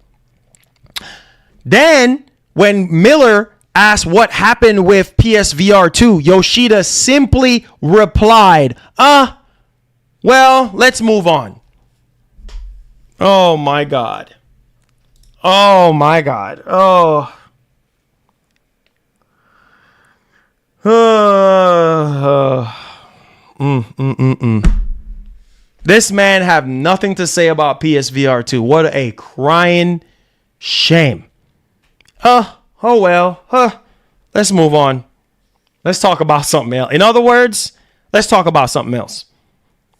Then, when Miller asked what happened with PSVR 2, Yoshida simply replied, well, let's move on." Oh my God. Oh my God. Oh. This man have nothing to say about PSVR 2. What a crying shame. Oh well. Let's move on. Let's talk about something else. In other words, let's talk about something else.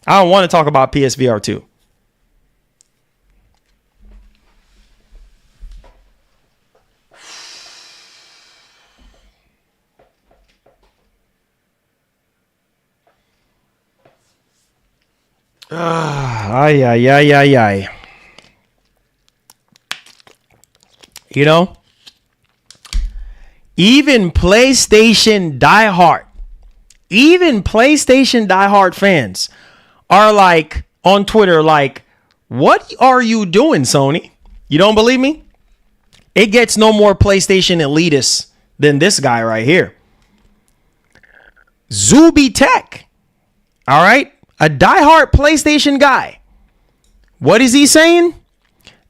I don't want to talk about PSVR 2. Ay, ay, ay, ay, ay. You know, even PlayStation diehard fans are like on Twitter, like, what are you doing, Sony? You don't believe me? It gets no more PlayStation elitist than this guy right here. Zuby Tech. All right. A diehard PlayStation guy. What is he saying?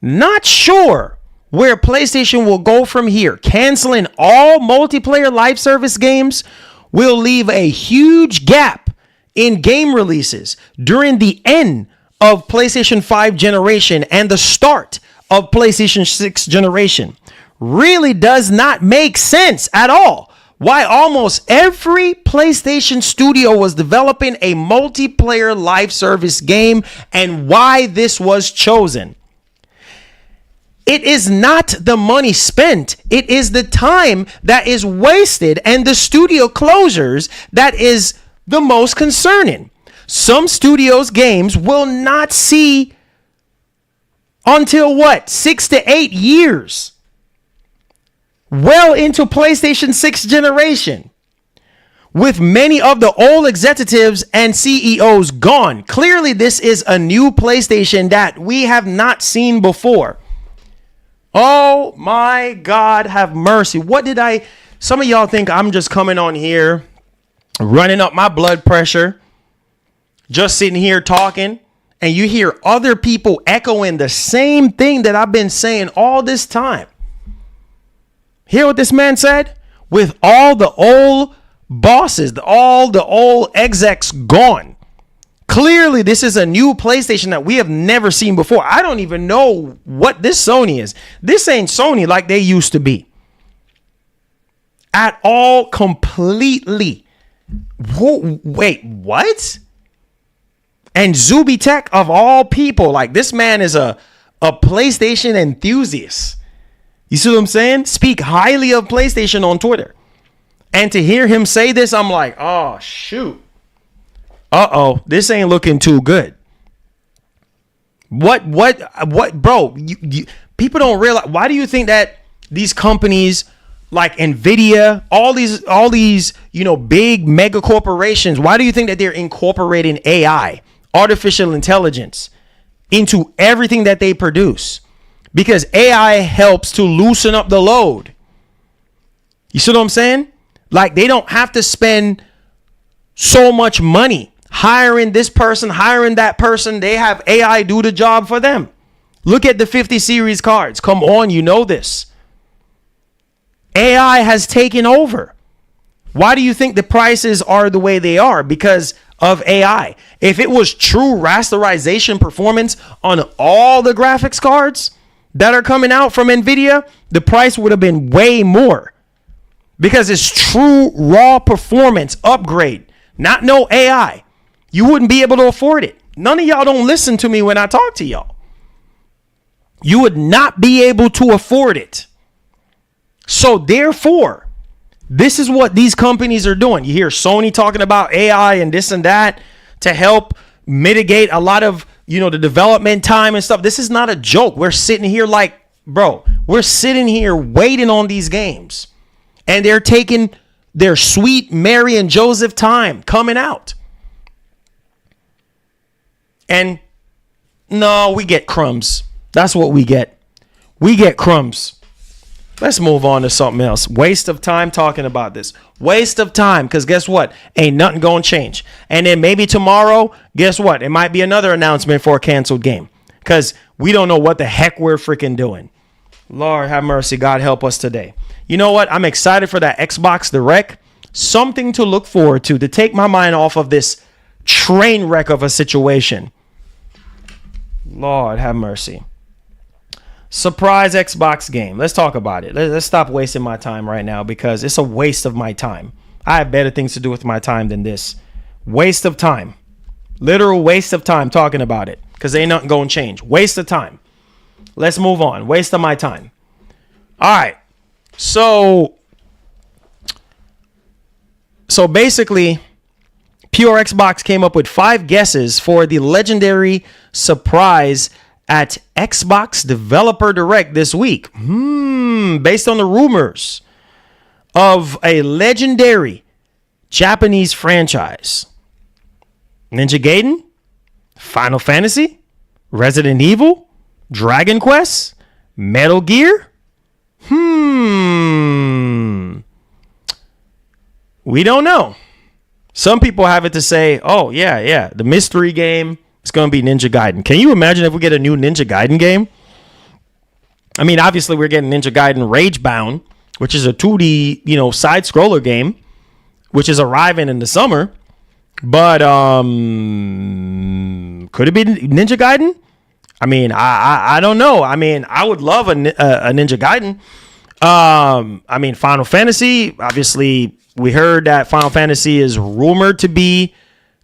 Not sure where PlayStation will go from here. Canceling all multiplayer live service games will leave a huge gap in game releases during the end of PlayStation 5 generation and the start of PlayStation 6 generation really does not make sense at all. Why almost every PlayStation studio was developing a multiplayer live service game and why this was chosen. It is not the money spent. It is the time that is wasted and the studio closures that is the most concerning. Some studios' games will not see until 6 to 8 years. Well into PlayStation 6 generation, with many of the old executives and CEOs gone. Clearly, this is a new PlayStation that we have not seen before. Oh my God, have mercy. Some of y'all think I'm just coming on here, running up my blood pressure, just sitting here talking, and you hear other people echoing the same thing that I've been saying all this time. Hear what this man said? With all the old bosses, all the old execs gone. Clearly, this is a new PlayStation that we have never seen before. I don't even know what this Sony is. This ain't Sony like they used to be. At all, completely. Wait, what? And Zuby Tech, of all people, like this man is a PlayStation enthusiast. You see what I'm saying? Speak highly of PlayStation on Twitter. And to hear him say this, I'm like, oh, shoot. Uh-oh, this ain't looking too good. What, bro? People don't realize. Why do you think that these companies like Nvidia, all these, big mega corporations, why do you think that they're incorporating AI, artificial intelligence, into everything that they produce? Because AI helps to loosen up the load. You see what I'm saying? Like they don't have to spend so much money hiring this person, hiring that person. They have AI do the job for them. Look at the 50 series cards. Come on, you know this. AI has taken over. Why do you think the prices are the way they are? Because of AI. If it was true rasterization performance on all the graphics cards that are coming out from Nvidia, the price would have been way more. Because it's true raw performance upgrade, not no AI. You wouldn't be able to afford it. None of y'all don't listen to me when I talk to y'all. You would not be able to afford it. So therefore, this is what these companies are doing. You hear Sony talking about AI and this and that to help mitigate a lot of, the development time and stuff. This is not a joke. We're sitting here like, bro, we're sitting here waiting on these games. And they're taking their sweet Mary and Joseph time coming out. And no, we get crumbs. That's what we get. We get crumbs. Let's move on to something else. Waste of time talking about this. Waste of time, because guess what? Ain't nothing going to change. And then maybe tomorrow, guess what? It might be another announcement for a canceled game, because we don't know what the heck we're freaking doing. Lord have mercy. God help us today. You know what? I'm excited for that Xbox Direct. Something to look forward to take my mind off of this train wreck of a situation. Lord have mercy. Surprise Xbox game. Let's talk about it. Let's stop wasting my time right now, because it's a waste of my time. I have better things to do with my time than this. Waste of time. Literal waste of time talking about it, because ain't nothing going to change. Waste of time. Let's move on. Waste of my time. All right. So basically, Pure Xbox came up with 5 guesses for the legendary surprise at Xbox Developer Direct this week. Based on the rumors of a legendary Japanese franchise. Ninja Gaiden, Final Fantasy, Resident Evil, Dragon Quest, Metal Gear. We don't know. Some people have it to say, oh, yeah, the mystery game is going to be Ninja Gaiden. Can you imagine if we get a new Ninja Gaiden game? I mean, obviously, we're getting Ninja Gaiden Ragebound, which is a 2D, side-scroller game, which is arriving in the summer. But could it be Ninja Gaiden? I mean, I don't know. I mean, I would love a Ninja Gaiden. I mean, Final Fantasy, obviously, we heard that Final Fantasy is rumored to be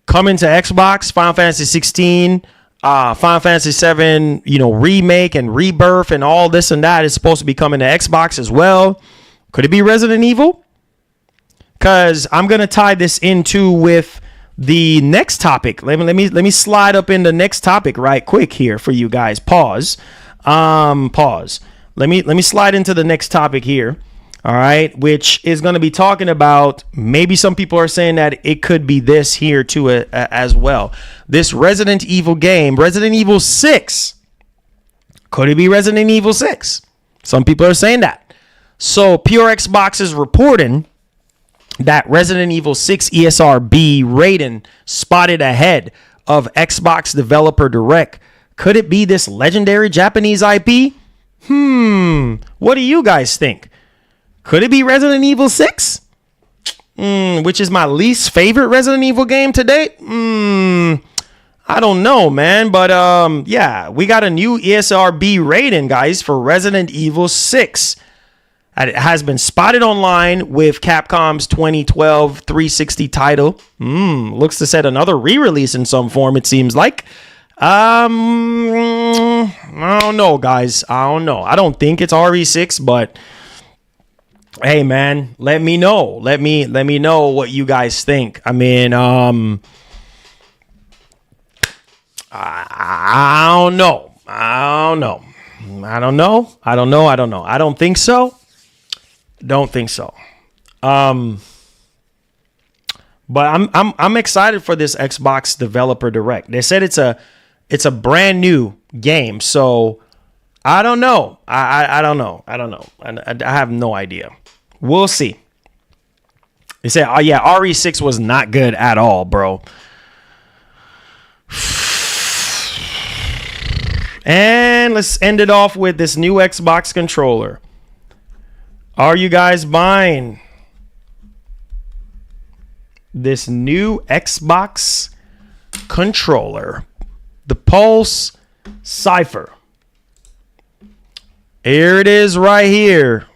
coming to Xbox. Final Fantasy 16, Final Fantasy 7, remake and rebirth and all this and that is supposed to be coming to Xbox as well. Could it be Resident Evil? Because I'm going to tie this into with the next topic. Let me slide up in the next topic right quick here for you guys. Pause. Pause. Let me slide into the next topic here. All right, which is going to be talking about, maybe some people are saying that it could be this here too as well. This Resident Evil game, Resident Evil 6. Could it be Resident Evil 6? Some people are saying that. So Pure Xbox is reporting that Resident Evil 6 ESRB rating spotted ahead of Xbox Developer Direct. Could it be this legendary Japanese IP? What do you guys think? Could it be Resident Evil 6? Which is my least favorite Resident Evil game to date? I don't know, man. But yeah, we got a new ESRB rating, guys, for Resident Evil 6. It has been spotted online with Capcom's 2012 360 title. Looks to set another re-release in some form, it seems like. I don't know, guys. I don't know. I don't think it's RE6, but hey, man, let me know. Let me know what you guys think. I mean, I don't know. I don't think so. Don't think so. But I'm excited for this Xbox Developer Direct. They said it's a brand new game, so I don't know. I don't know. I have no idea. We'll see. They said, oh yeah, RE6 was not good at all, bro. And let's end it off with this new Xbox controller. Are you guys buying this new Xbox controller? The Pulse Cypher. Here it is right here.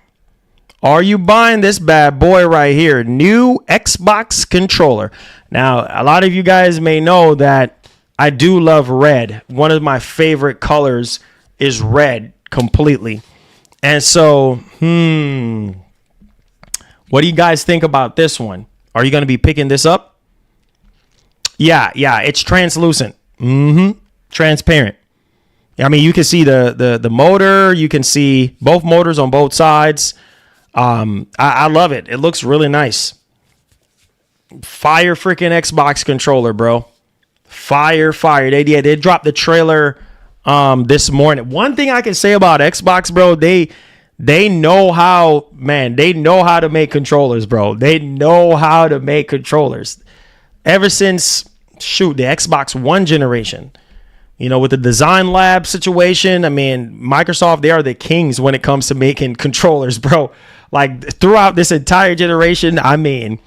Are you buying this bad boy right here? New Xbox controller. Now, a lot of you guys may know that I do love red. One of my favorite colors is red completely. And so, what do you guys think about this one? Are you going to be picking this up? Yeah, it's translucent. Transparent. I mean, you can see the motor. You can see both motors on both sides. I love it. It looks really nice. Fire freaking Xbox controller, bro. Fire. They dropped the trailer this morning. One thing I can say about Xbox, bro, they know how, man, they know how to make controllers, bro. They know how to make controllers. Ever since, the Xbox One generation, with the Design Lab situation, I mean, Microsoft, they are the kings when it comes to making controllers, bro. Like, throughout this entire generation, I mean,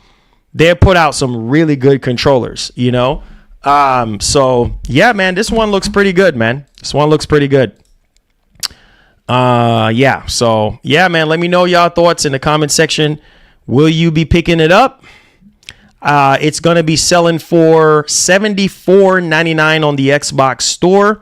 they put out some really good controllers, So, yeah, man, this one looks pretty good, man. Yeah. So, yeah, man, let me know y'all thoughts in the comment section. Will you be picking it up? It's going to be selling for $74.99 on the Xbox store.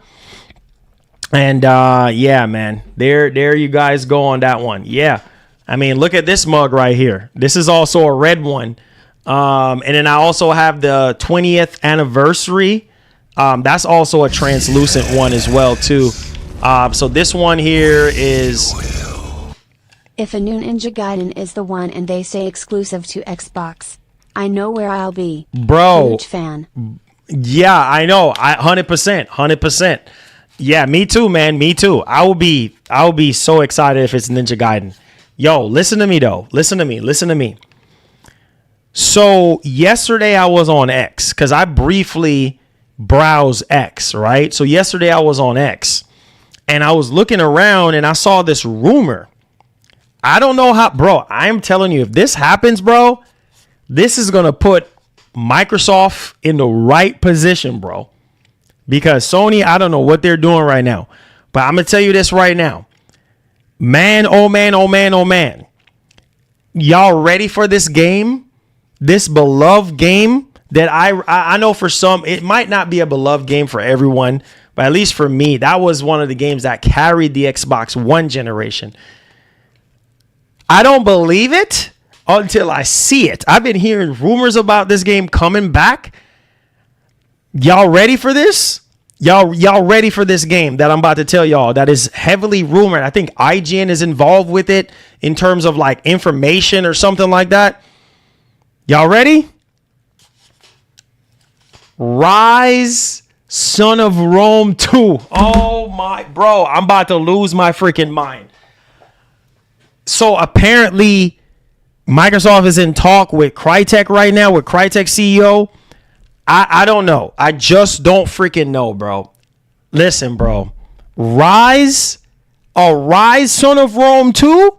And, yeah, man, there you guys go on that one. Yeah. I mean, look at this mug right here. This is also a red one. And then I also have the 20th anniversary. That's also a translucent one as well, too. So this one here is... If a new Ninja Gaiden is the one and they say exclusive to Xbox, I know where I'll be. Bro. Huge fan. Yeah, I know. 100%. Yeah, me too, man. Me too. I will be so excited if it's Ninja Gaiden. Yo, listen to me, though. Listen to me. So yesterday I was on X because I briefly browse X, right? So yesterday I was on X and I was looking around and I saw this rumor. I don't know how, bro. I am telling you, if this happens, bro, this is going to put Microsoft in the right position, bro. Because Sony, I don't know what they're doing right now. But I'm going to tell you this right now. Man, oh man, oh man, oh man. Y'all ready for this game? This beloved game that I know for some, it might not be a beloved game for everyone. But at least for me, that was one of the games that carried the Xbox One generation. I don't believe it until I see it. I've been hearing rumors about this game coming back. Y'all ready for this? Y'all ready for this game that I'm about to tell y'all that is heavily rumored? I think IGN is involved with it in terms of like information or something like that. Y'all ready? Rise Son of Rome 2. Oh my, bro, I'm about to lose my freaking mind. So apparently Microsoft is in talk with Crytek right now, with Crytek CEO. I don't know. I just don't freaking know, bro. Listen, bro. Rise Son of Rome 2?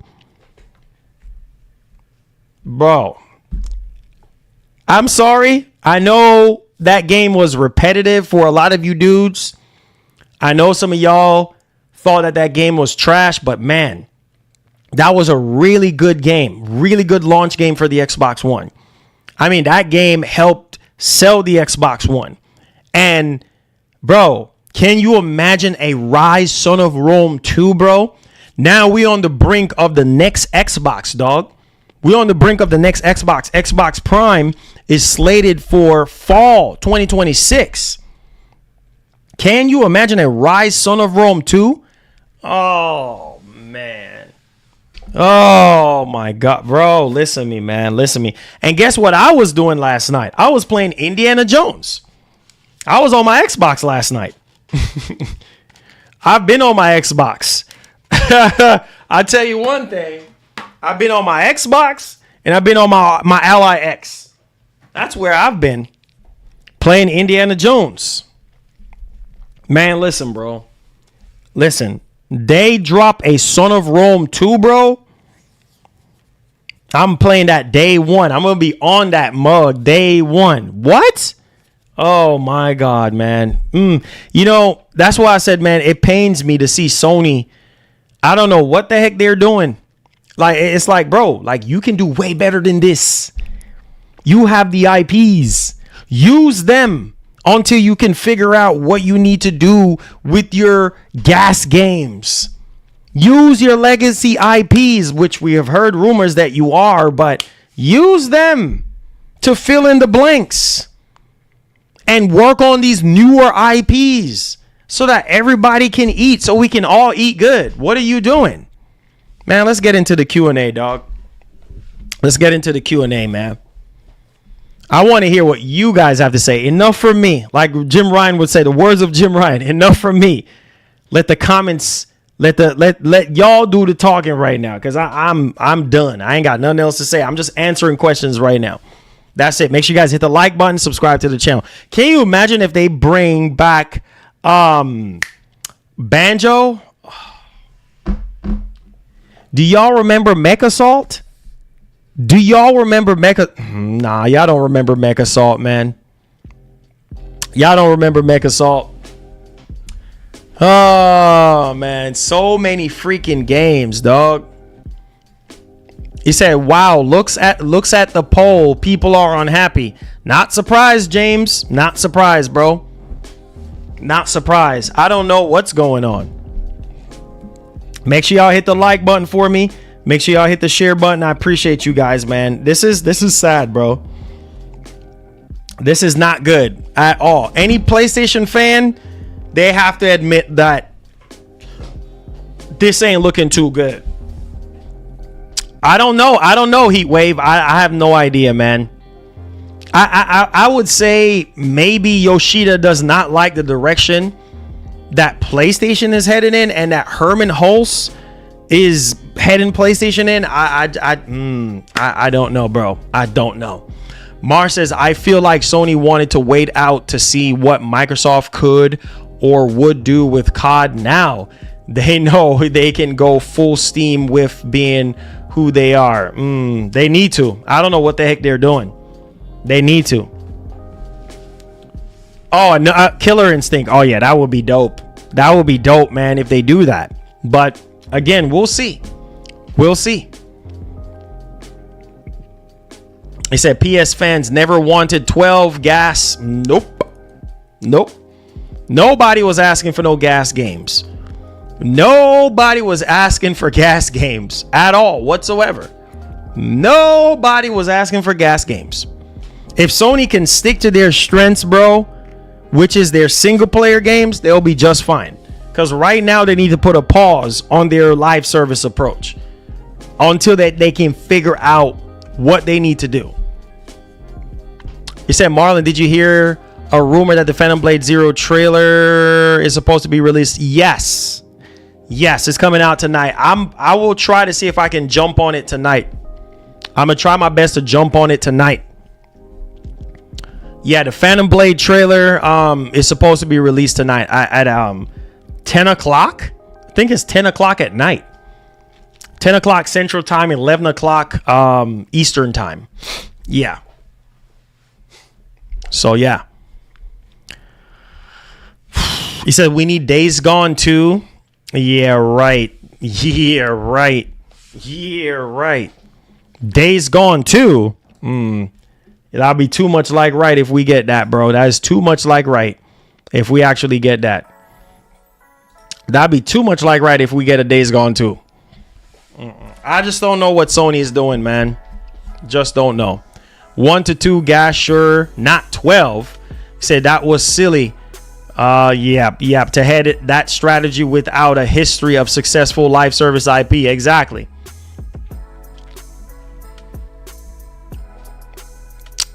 Bro. I'm sorry. I know that game was repetitive for a lot of you dudes. I know some of y'all thought that game was trash, but man, that was a really good game. Really good launch game for the Xbox One. I mean, that game helped sell the Xbox One. And, bro, can you imagine a Rise Son of Rome 2, bro? Now we on the brink of the next Xbox, dog. We on the brink of the next Xbox. Xbox Prime is slated for fall 2026. Can you imagine a Rise Son of Rome 2? Oh, man. Oh, my God. Bro, listen to me, man. Listen to me. And guess what I was doing last night? I was playing Indiana Jones. I was on my Xbox last night. I've been on my Xbox. I'll tell you one thing. I've been on my Xbox and I've been on my Ally X. That's where I've been playing Indiana Jones. Man, listen, bro. Listen. They drop a Son of Rome 2, bro. I'm playing that day one. I'm going to be on that mug day one. What? Oh, my God, man. You know, that's why I said, man, it pains me to see Sony. I don't know what the heck they're doing. Like, it's like, bro, like, you can do way better than this. You have the IPs. Use them until you can figure out what you need to do with your GAAS games. Use your legacy IPs, which we have heard rumors that you are, but use them to fill in the blanks and work on these newer IPs so that everybody can eat, so we can all eat good. What are you doing? Man, let's get into the Q&A, dog. Let's get into the Q&A, man. I want to hear what you guys have to say. Enough for me. Like Jim Ryan would say, the words of Jim Ryan. Enough for me. Let the comments, let y'all do the talking right now, because I'm done. I ain't got nothing else to say. I'm just answering questions right now. That's it. Make sure you guys hit the like button, subscribe to the channel. Can you imagine if they bring back Banjo? Do y'all remember Mech Assault? Do y'all remember Nah, y'all don't remember Mech Assault, man. Y'all don't remember Mech Assault. Oh, man. So many freaking games, dog. He said, wow, looks at the poll. People are unhappy. Not surprised, James. Not surprised, bro. Not surprised. I don't know what's going on. Make sure y'all hit the like button for me. Make sure y'all hit the share button. I appreciate you guys, man. This is sad, bro. This is not good at all. Any PlayStation fan, they have to admit that this ain't looking too good. I don't know, Heatwave. I have no idea, man. I would say maybe Yoshida does not like the direction that PlayStation is headed in, and that Herman Hulse is heading PlayStation in. I don't know, bro. I don't know. Mar says, I feel like Sony wanted to wait out to see what Microsoft could or would do with COD. Now they know they can go full steam with being who they are. They need to. I don't know what the heck they're doing. They need to. Oh, no, Killer Instinct. Oh yeah, that would be dope. That would be dope, man, if they do that. But again, we'll see. We'll see. He said PS fans never wanted 12 gas. Nope. Nobody was asking for no gas games. Nobody was asking for gas games at all whatsoever. Nobody was asking for gas games. If Sony can stick to their strengths, bro, which is their single player games, they'll be just fine. Because right now they need to put a pause on their live service approach until they can figure out what they need to do. He said, Marlon, did you hear a rumor that the Phantom Blade Zero trailer is supposed to be released? Yes, it's coming out tonight. I will try to see if I can jump on it tonight. I'm gonna try my best to jump on it tonight. Yeah, the Phantom Blade trailer is supposed to be released tonight at 10 o'clock. I think it's 10 o'clock at night. 10 o'clock Central Time, 11 o'clock Eastern Time. Yeah. So, yeah. He said, we need Days Gone too. Yeah, right. Days Gone too. That'll be too much like right if we get that, bro. That is too much like right if we actually get that. That'd be too much like right if we get a Days Gone too. I just don't know what Sony is doing, man. Just don't know. 1 to 2 gas, sure, not 12. He said that was silly. Yeah, to head it, that strategy without a history of successful live service IP. Exactly.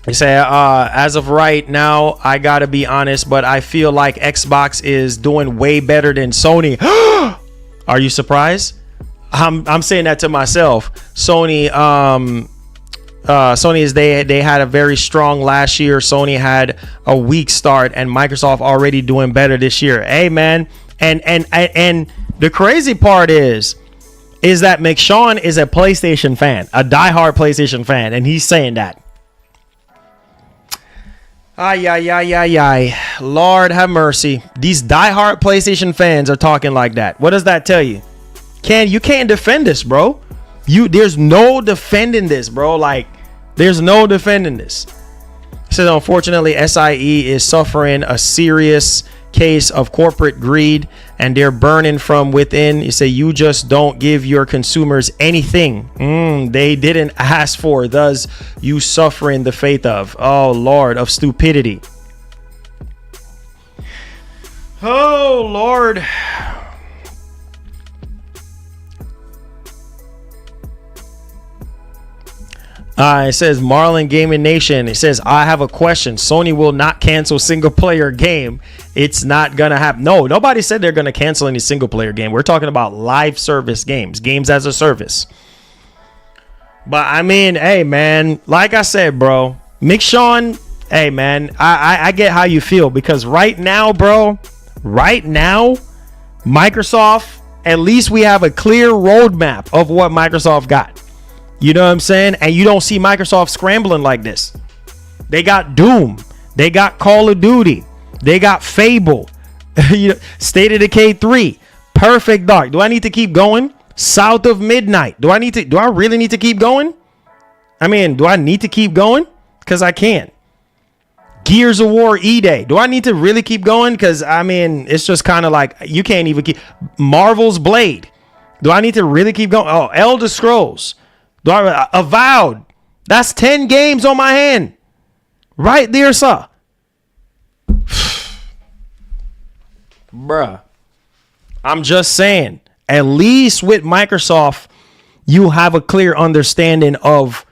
He said, as of right now, I gotta be honest, but I feel like Xbox is doing way better than Sony. Are you surprised? I'm saying that to myself. Sony is they had a very strong last year. Sony had a weak start, and Microsoft already doing better this year. Hey, man, and the crazy part is that McShawn is a PlayStation fan, a diehard PlayStation fan, and he's saying that. Ay. Lord have mercy. These diehard PlayStation fans are talking like that. What does that tell you? You can't defend this, bro. There's no defending this, bro. Like, there's no defending this. He says, unfortunately, SIE is suffering a serious case of corporate greed, and they're burning from within. You say you just don't give your consumers anything they didn't ask for, thus you suffering the fate of, oh Lord, of stupidity. Oh Lord. It says Marlon Gaming Nation. It says, I have a question. Sony will not cancel single player game. It's not gonna happen. No, nobody said they're gonna cancel any single player game. We're talking about live service games as a service. But I mean, hey man, like I said, bro, McShawn, hey man, I get how you feel, because right now, Microsoft, at least we have a clear roadmap of what Microsoft got. You know what I'm saying? And you don't see Microsoft scrambling like this. They got Doom. They got Call of Duty. They got Fable. State of Decay 3. Perfect Dark. Do I need to keep going? South of Midnight. Do I really need to keep going? I mean, do I need to keep going? Because I can. Gears of War E-Day. Do I need to really keep going? Because, I mean, it's just kind of like you can't even keep. Marvel's Blade. Do I need to really keep going? Oh, Elder Scrolls. Avowed. That's 10 games on my hand. Right there, sir. Bruh. I'm just saying. At least with Microsoft, you have a clear understanding of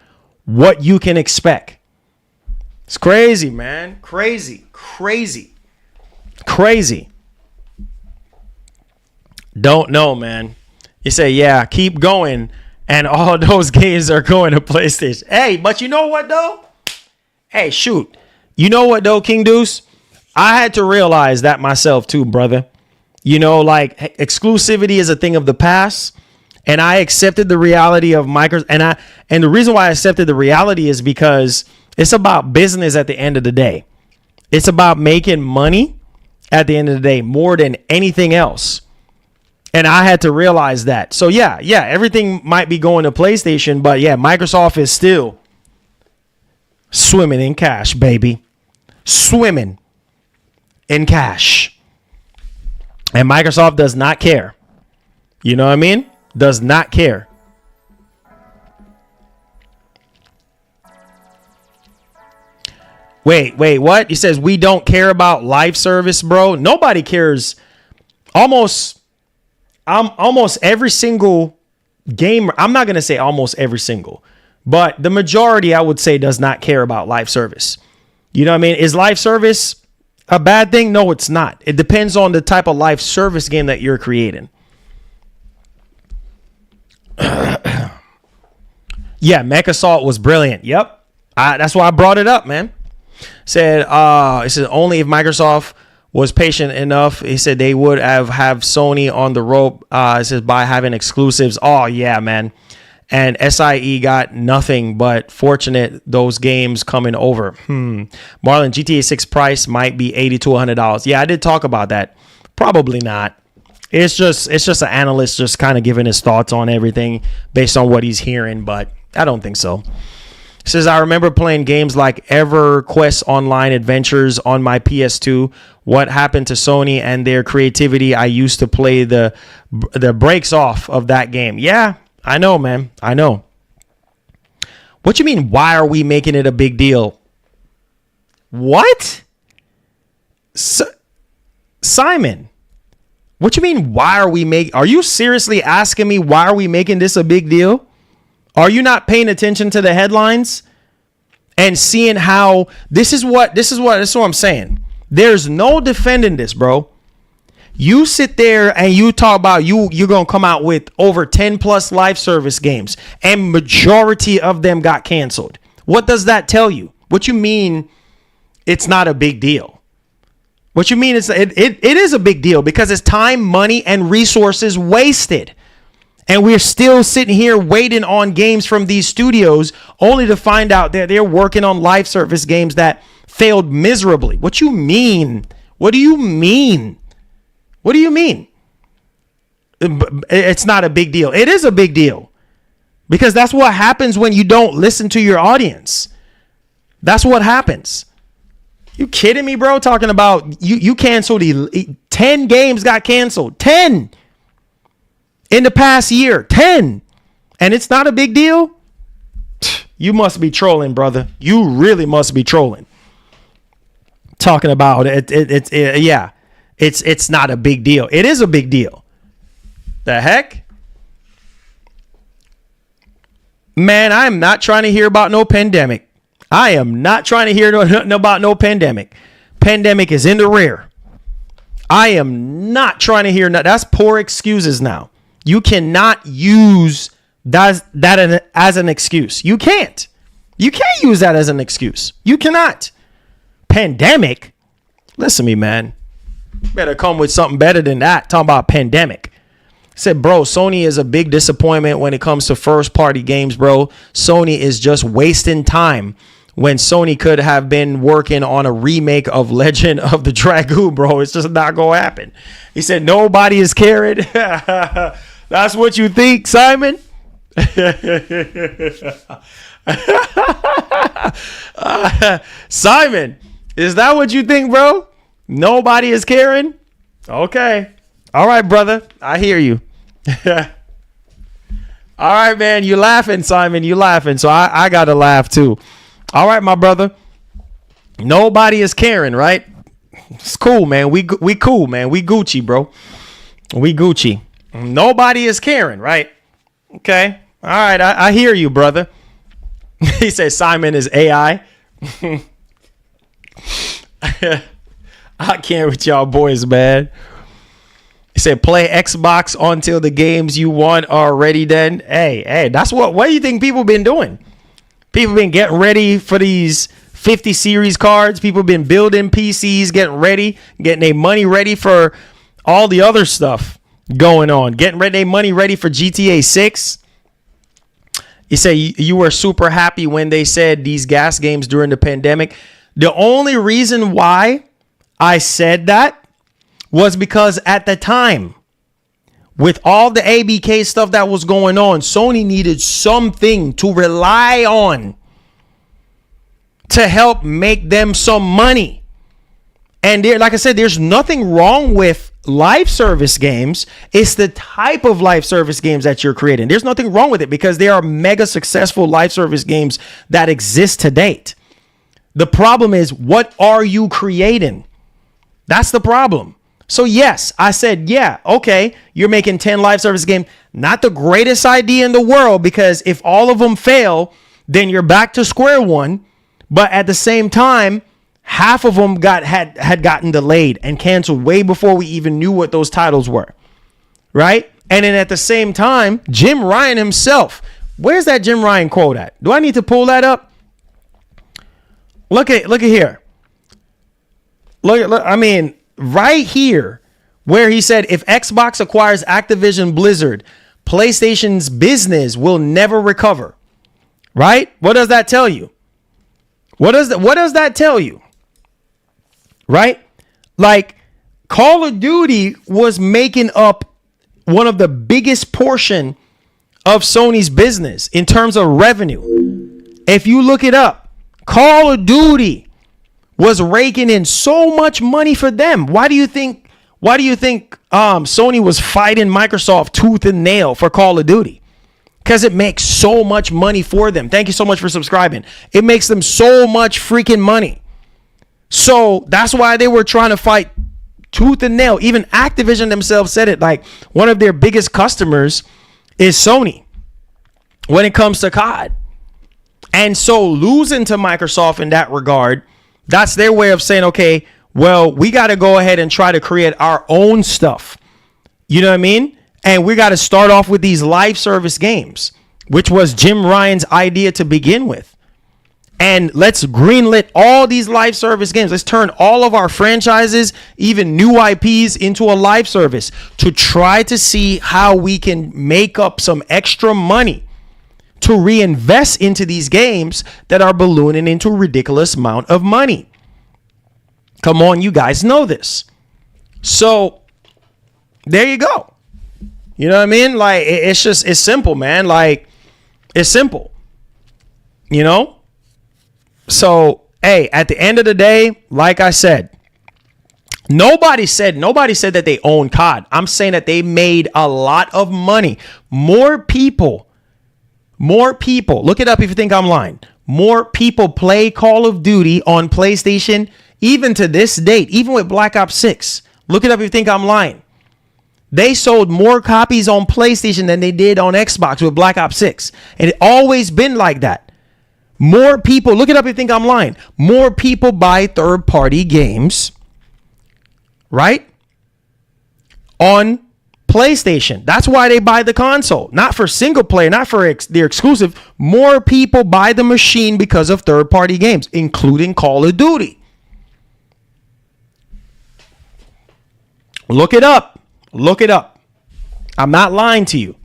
what you can expect. It's crazy, man. Crazy. Don't know, man. You say, yeah, keep going. And all those games are going to PlayStation. Hey, but you know what, though? Hey, shoot. You know what, though, King Deuce? I had to realize that myself, too, brother. You know, like, exclusivity is a thing of the past. And I accepted the reality of Microsoft. And the reason why I accepted the reality is because it's about business at the end of the day. It's about making money at the end of the day more than anything else. And I had to realize that. So yeah, everything might be going to PlayStation, but yeah, Microsoft is still swimming in cash, baby. Swimming in cash. And Microsoft does not care. You know what I mean? Does not care. Wait, what? He says we don't care about live service, bro. Nobody cares. Almost every single gamer. I'm not going to say almost every single, but the majority, I would say, does not care about live service. You know what I mean? Is live service a bad thing? No, it's not. It depends on the type of live service game that you're creating. Yeah, Mechassault was brilliant. Yep. That's why I brought it up, man. It said only if Microsoft was patient enough, he said they would have Sony on the rope. It says by having exclusives. Oh yeah, man. And SIE got nothing but fortunate those games coming over. Marlon, GTA 6 price might be $80 to $100. Yeah, I did talk about that. Probably not. It's just an analyst just kind of giving his thoughts on everything based on what he's hearing, but I don't think so. It says, I remember playing games like EverQuest Online Adventures on my PS2. What happened to Sony and their creativity? I used to play the breaks off of that game. Yeah, I know, man. I know. What you mean, why are we making it a big deal? What? Simon, what you mean, why are we are you seriously asking me why are we making this a big deal? Are you not paying attention to the headlines and seeing how this is what I'm saying. There's no defending this, bro. You sit there and you talk about you're going to come out with over 10 plus live service games and majority of them got canceled. What does that tell you? What you mean it's not a big deal? What you mean it is a big deal because it's time, money, and resources wasted. And we're still sitting here waiting on games from these studios only to find out that they're working on live service games that failed miserably. What you mean? What do you mean? What do you mean? It's not a big deal. It is a big deal because that's what happens when you don't listen to your audience. That's what happens. You kidding me, bro? Talking about you canceled 10 games got canceled. 10 in the past year. 10. And it's not a big deal? You must be trolling, brother. You really must be trolling. Talking about yeah. It's not a big deal. It is a big deal. The heck? Man, I'm not trying to hear about no pandemic. I am not trying to hear about no pandemic. Pandemic is in the rear. I am not trying to hear. That's poor excuses now. You cannot use that as an excuse. You can't. You can't use that as an excuse. You cannot. Pandemic? Listen to me, man. Better come with something better than that. Talking about pandemic. I said, bro, Sony is a big disappointment when it comes to first party games, bro. Sony is just wasting time when Sony could have been working on a remake of Legend of the Dragoon, bro. It's just not going to happen. He said, nobody is caring. That's what you think, Simon? Simon, is that what you think, bro? Nobody is caring? Okay. All right, brother. I hear you. All right, man. You laughing, Simon. You laughing. So I got to laugh too. All right, my brother. Nobody is caring, right? It's cool, man. We cool, man. We Gucci, bro. We Gucci. Nobody is caring, right? Okay. All right. I hear you, brother. He says Simon is AI. I can't with y'all boys, man. He said play Xbox until the games you want are ready then. Hey, that's what do you think people been doing? People been getting ready for these 50 series cards. People been building PCs, getting ready, getting their money ready for all the other stuff going on. Getting their money ready for GTA 6. You say you were super happy when they said these gas games during the pandemic. The only reason why I said that was because at the time, with all the ABK stuff that was going on, Sony needed something to rely on to help make them some money. And there, like I said, there's nothing wrong with live service games. It's the type of live service games that you're creating. There's nothing wrong with it because there are mega successful live service games that exist to date. The problem is, what are you creating? That's the problem. So yes, I said, yeah, okay, you're making 10 live service games. Not the greatest idea in the world, because if all of them fail, then you're back to square one. But at the same time, half of them had gotten delayed and canceled way before we even knew what those titles were, right? And then at the same time, Jim Ryan himself, where's that Jim Ryan quote at? Do I need to pull that up? Look at here. Look, I mean, right here, where he said, if Xbox acquires Activision Blizzard, PlayStation's business will never recover. Right? What does that tell you? What does that tell you? Right? Like, Call of Duty was making up one of the biggest portion of Sony's business in terms of revenue. If you look it up, Call of Duty was raking in so much money for them. Why do you think Sony was fighting Microsoft tooth and nail for Call of Duty? Because it makes so much money for them. Thank you so much for subscribing. It makes them so much freaking money. So that's why they were trying to fight tooth and nail. Even Activision themselves said it. Like, one of their biggest customers is Sony when it comes to COD. And so losing to Microsoft in that regard, that's their way of saying, okay, well, we got to go ahead and try to create our own stuff. You know what I mean? And we got to start off with these live service games, which was Jim Ryan's idea to begin with. And let's greenlit all these live service games. Let's turn all of our franchises, even new IPs, into a live service to try to see how we can make up some extra money to reinvest into these games that are ballooning into a ridiculous amount of money. Come on, you guys know this. So there you go. You know what I mean? Like, it's simple, man. Like, it's simple, you know? So, hey, at the end of the day, like I said, nobody said that they own COD. I'm saying that they made a lot of money. More people, look it up if you think I'm lying. More people play Call of Duty on PlayStation, even to this date, even with Black Ops 6. Look it up if you think I'm lying. They sold more copies on PlayStation than they did on Xbox with Black Ops 6. And it always been like that. More people, look it up if you think I'm lying. More people buy third-party games, right? On PlayStation. That's why they buy the console. Not for single player, not for their exclusive. More people buy the machine because of third-party games, including Call of Duty. Look it up. Look it up. I'm not lying to you.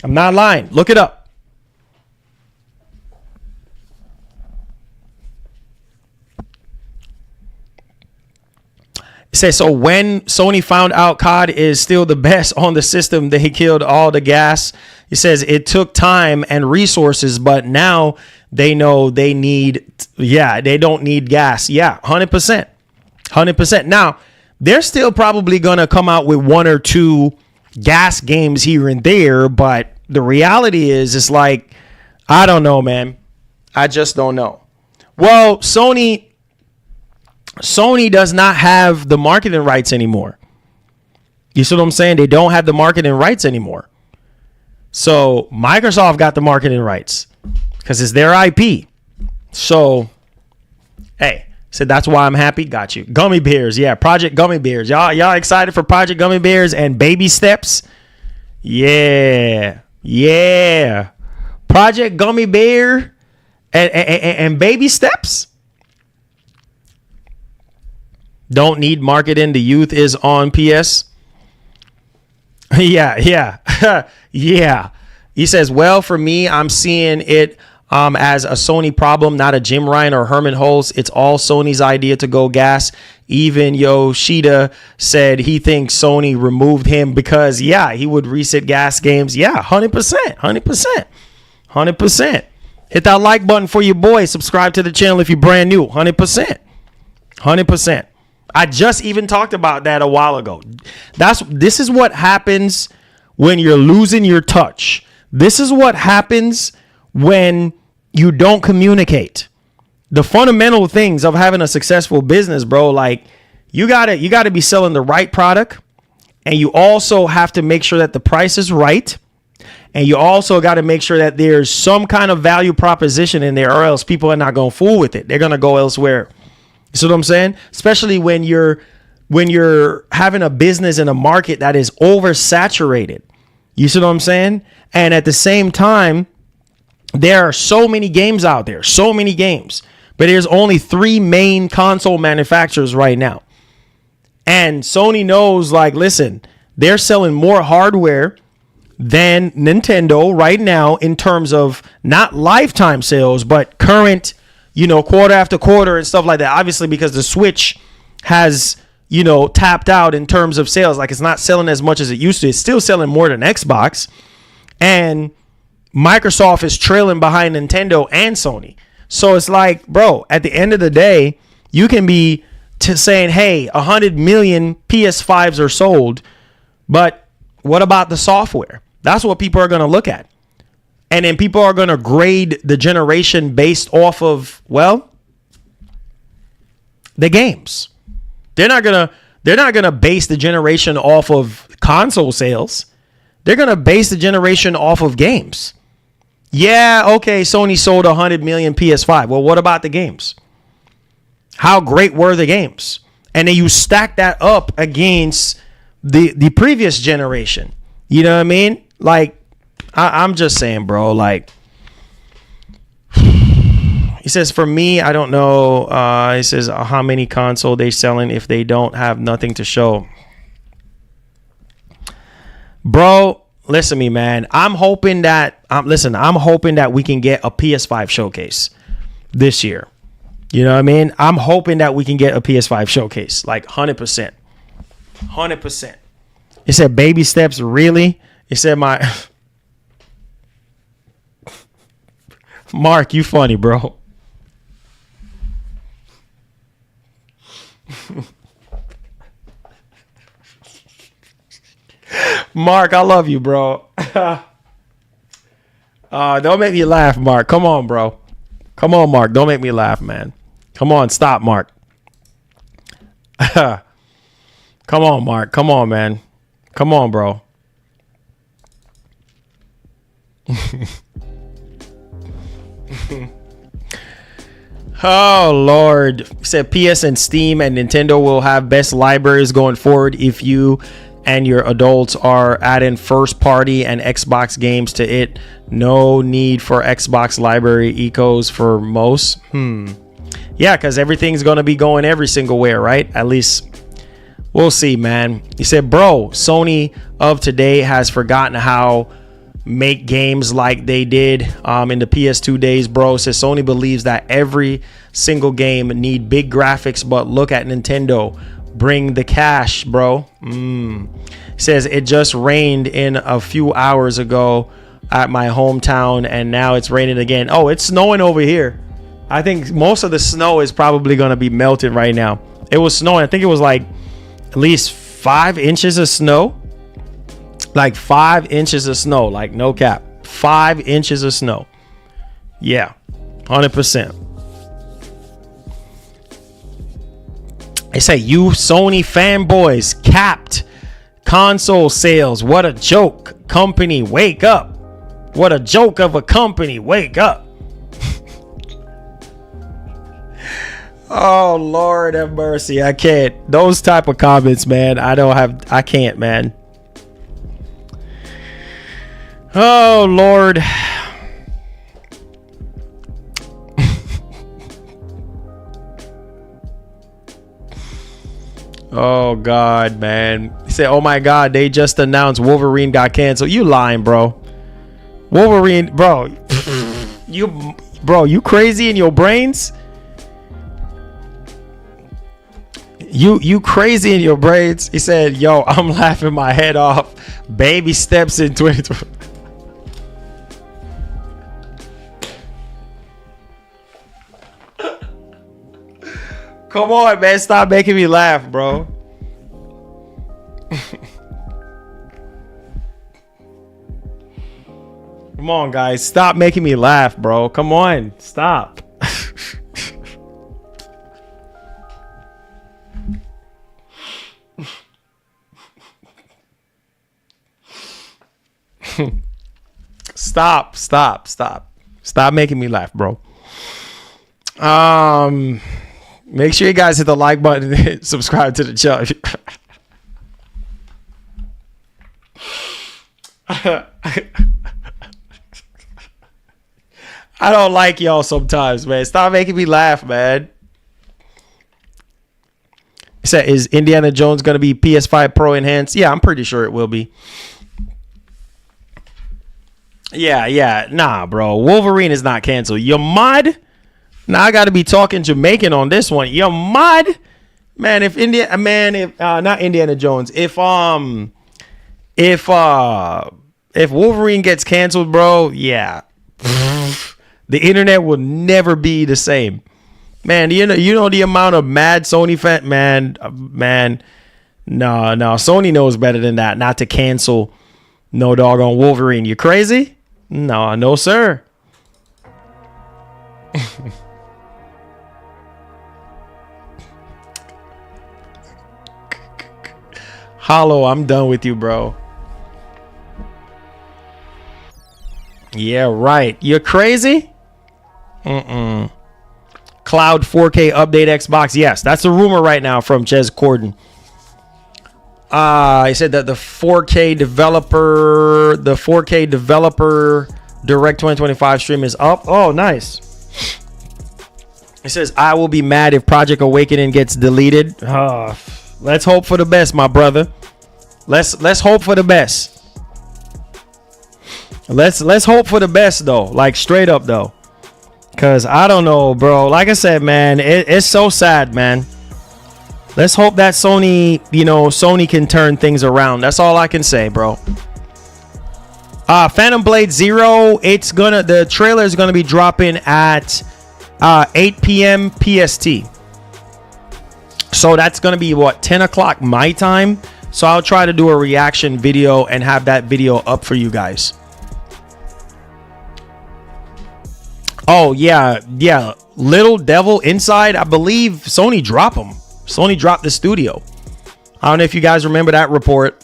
I'm not lying. Look it up. It says, so when Sony found out COD is still the best on the system, they killed all the gas. It says it took time and resources, but now they know they need, they don't need gas. Yeah, 100%. 100%. Now, they're still probably going to come out with one or two gas games here and there, but the reality is, it's like, I don't know, man. I just don't know. Well, Sony does not have the marketing rights anymore. You see what I'm saying? They don't have the marketing rights anymore. So Microsoft got the marketing rights because it's their IP. So, hey, so that's why I'm happy. Got you. Gummy bears. Yeah. Project Gummy Bears. Y'all excited for Project Gummy Bears and Baby Steps? Yeah. Yeah. Project Gummy Bear and Baby Steps. Don't need marketing. The youth is on PS. Yeah. Yeah. He says, well, for me, I'm seeing it as a Sony problem, not a Jim Ryan or Herman Hulse. It's all Sony's idea to go gas. Even Yoshida said he thinks Sony removed him because, yeah, he would reset gas games. Yeah, 100%. Hit that like button for your boy. Subscribe to the channel if you're brand new. 100%. I just even talked about that a while ago. This is what happens when you're losing your touch. This is what happens when you don't communicate. The fundamental things of having a successful business, bro, like you gotta be selling the right product, and you also have to make sure that the price is right, and you also got to make sure that there's some kind of value proposition in there, or else people are not gonna fool with it. They're gonna go elsewhere. You see what I'm saying? Especially when you're having a business in a market that is oversaturated. You see what I'm saying? And at the same time, there are so many games out there, but there's only 3 main console manufacturers right now. And Sony knows, like, listen, they're selling more hardware than Nintendo right now in terms of not lifetime sales, but current, quarter after quarter and stuff like that. Obviously, because the Switch has, tapped out in terms of sales. Like, it's not selling as much as it used to. It's still selling more than Xbox. And Microsoft is trailing behind Nintendo and Sony. So it's like, bro, at the end of the day, you can be saying, hey, 100 million PS5s are sold, but what about the software? That's what people are going to look at. And then people are going to grade the generation based off of, well, the games. They're not going to base the generation off of console sales. They're going to base the generation off of games. Yeah, okay, Sony sold 100 million PS5. Well, what about the games? How great were the games? And then you stack that up against the previous generation. You know what I mean? Like, I'm just saying, bro, like, he says, for me, I don't know. He says, how many console they selling if they don't have nothing to show? Bro, listen to me, man. I'm hoping that we can get a PS5 showcase this year. You know what I mean? I'm hoping that we can get a PS5 showcase, like 100%. 100%. It said baby steps, really? It said my Mark, you funny, bro. Mark, I love you, bro. Don't make me laugh, Mark. Come on, bro. Come on, Mark. Don't make me laugh, man. Come on, stop, Mark. Come on, Mark. Come on, man. Come on, bro. Oh, Lord. He said PS and Steam and Nintendo will have best libraries going forward if you and your adults are adding first party and Xbox games to it. No need for Xbox library ecos for most. Yeah, because everything's going to be going every single where, right? At least we'll see, man. He said, bro, Sony of today has forgotten how make games like they did in the PS2 days, bro. Says Sony believes that every single game need big graphics, but look at Nintendo. Bring the cash, bro. Says it just rained in a few hours ago at my hometown, and now it's raining again. Oh, it's snowing over here. I think most of the snow is probably going to be melted right now. It was snowing. I think it was like at least 5 inches of snow. Like 5 inches of snow, like no cap. 5 inches of snow. Yeah, 100%. They say you Sony fanboys capped console sales. What a joke. Company, wake up. What a joke of a company. Wake up. Oh, Lord have mercy. I can't. Those type of comments, man. I can't, man. Oh, Lord. Oh, God, man. He said, oh, my God, they just announced Wolverine got canceled. You lying, bro. Wolverine, bro. Bro, you crazy in your brains? You crazy in your brains? He said, yo, I'm laughing my head off. Baby steps in 2020. Come on, man. Stop making me laugh, bro. Come on, guys. Stop making me laugh, bro. Come on. Stop. Stop making me laugh, bro. Make sure you guys hit the like button and subscribe to the channel. I don't like y'all sometimes, man. Stop making me laugh, man. So is Indiana Jones going to be PS5 Pro enhanced? Yeah, I'm pretty sure it will be. Yeah. Nah, bro. Wolverine is not canceled. You mud? Now I got to be talking Jamaican on this one. You mud? Man, if not Indiana Jones. If Wolverine gets canceled, bro, yeah. The internet will never be the same. Man, you know the amount of mad Sony fan, man. No, Sony knows better than that. Not to cancel no doggone Wolverine. You crazy? No, sir. Hollow, I'm done with you, bro. Yeah, right. You're crazy? Cloud 4K update Xbox. Yes, that's a rumor right now from Ches Corden. He said that the 4K developer Direct 2025 stream is up. Oh, nice. It says, I will be mad if Project Awakening gets deleted. Let's hope for the best, my brother. Let's hope for the best. Let's hope for the best, though. Like, straight up, though. Because I don't know, bro. Like I said, man, it's so sad, man. Let's hope that Sony can turn things around. That's all I can say, bro. Phantom Blade Zero, the trailer is gonna be dropping at 8 p.m. PST. So that's gonna be what, 10 o'clock my time. So I'll try to do a reaction video and have that video up for you guys. Oh yeah. Little Devil Inside, I believe Sony dropped him. Sony dropped the studio. I don't know if you guys remember that report.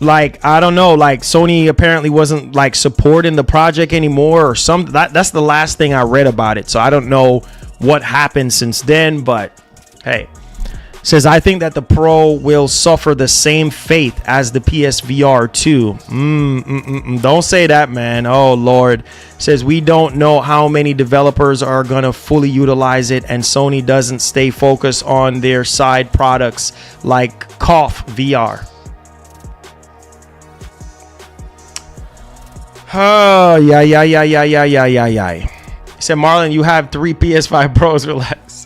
Like, I don't know, like Sony apparently wasn't like supporting the project anymore or something. That's the last thing I read about it. So I don't know what happened since then, but hey. Says, I think that the Pro will suffer the same fate as the PSVR 2. Don't say that, man. Oh, Lord. Says, we don't know how many developers are going to fully utilize it, and Sony doesn't stay focused on their side products like Cough VR. Oh, yeah. He said, Marlon, you have 3 PS5 Pros. Relax.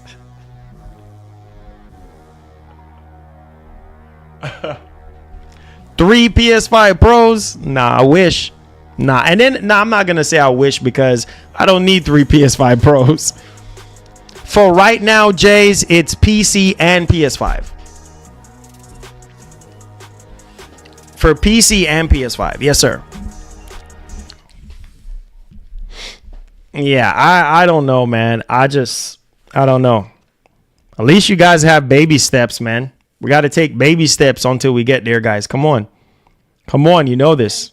3 PS5 Pros? Nah, I wish. I'm not gonna say I wish because I don't need 3 PS5 Pros. For right now, Jays, it's PC and PS5. For PC and PS5, yes, sir. Yeah, I don't know, man. I don't know. At least you guys have baby steps, man. We got to take baby steps until we get there, guys. Come on. You know this.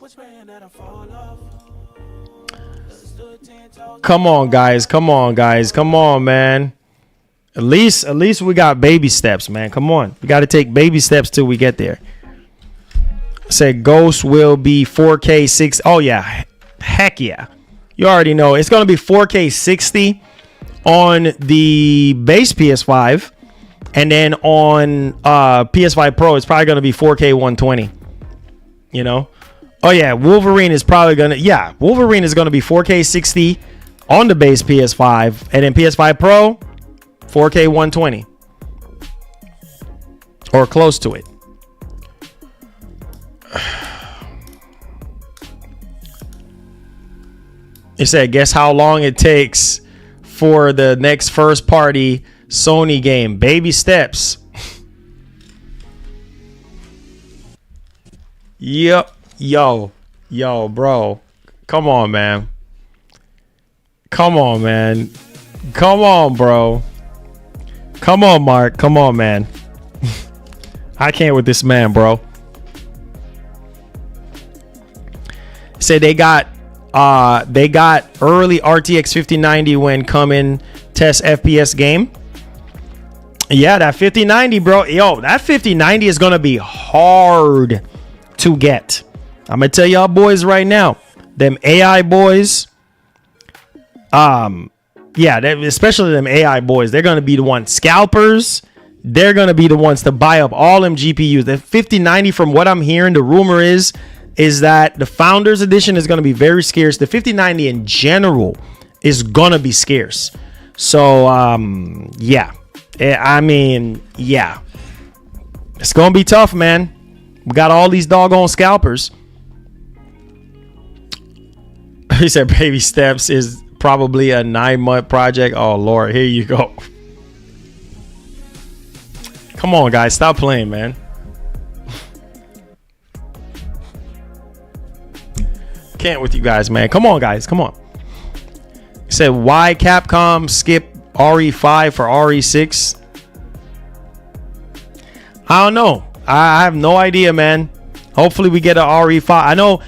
Come on, guys. Come on, man. At least we got baby steps, man. Come on. We got to take baby steps till we get there. Said Ghost will be 4K 6. Oh, yeah. Heck yeah. You already know. It's going to be 4K 60 on the base PS5. And then on PS5 Pro, it's probably going to be 4K 120. You know? Oh yeah, Wolverine is probably gonna. Yeah, Wolverine is gonna be 4K 60 on the base PS5, and then PS5 Pro, 4K 120 or close to it. It said, guess how long it takes for the next first party Sony game? Baby steps. Yep. Yo, bro. Come on, man. Come on, man. Come on, bro. Come on, Mark. Come on, man. I can't with this man, bro. Say they got early RTX 5090 when coming test FPS game. Yeah, that 5090, bro. Yo, that 5090 is gonna be hard to get. I'm gonna tell y'all boys right now, them AI boys, especially them AI boys, they're gonna be the ones scalpers. They're gonna be the ones to buy up all them GPUs. The 5090, from what I'm hearing, the rumor is that the Founders Edition is gonna be very scarce. The 5090 in general is gonna be scarce. So yeah, I mean, yeah, it's gonna be tough, man. We got all these doggone scalpers. He said baby steps is probably a 9-month project. Oh Lord, here you go. Come on, guys, stop playing, man. Can't with you guys, man. Come on, guys, come on. He said, why Capcom skip RE5 for RE6? I don't know. I have no idea, man. Hopefully we get an RE5. I know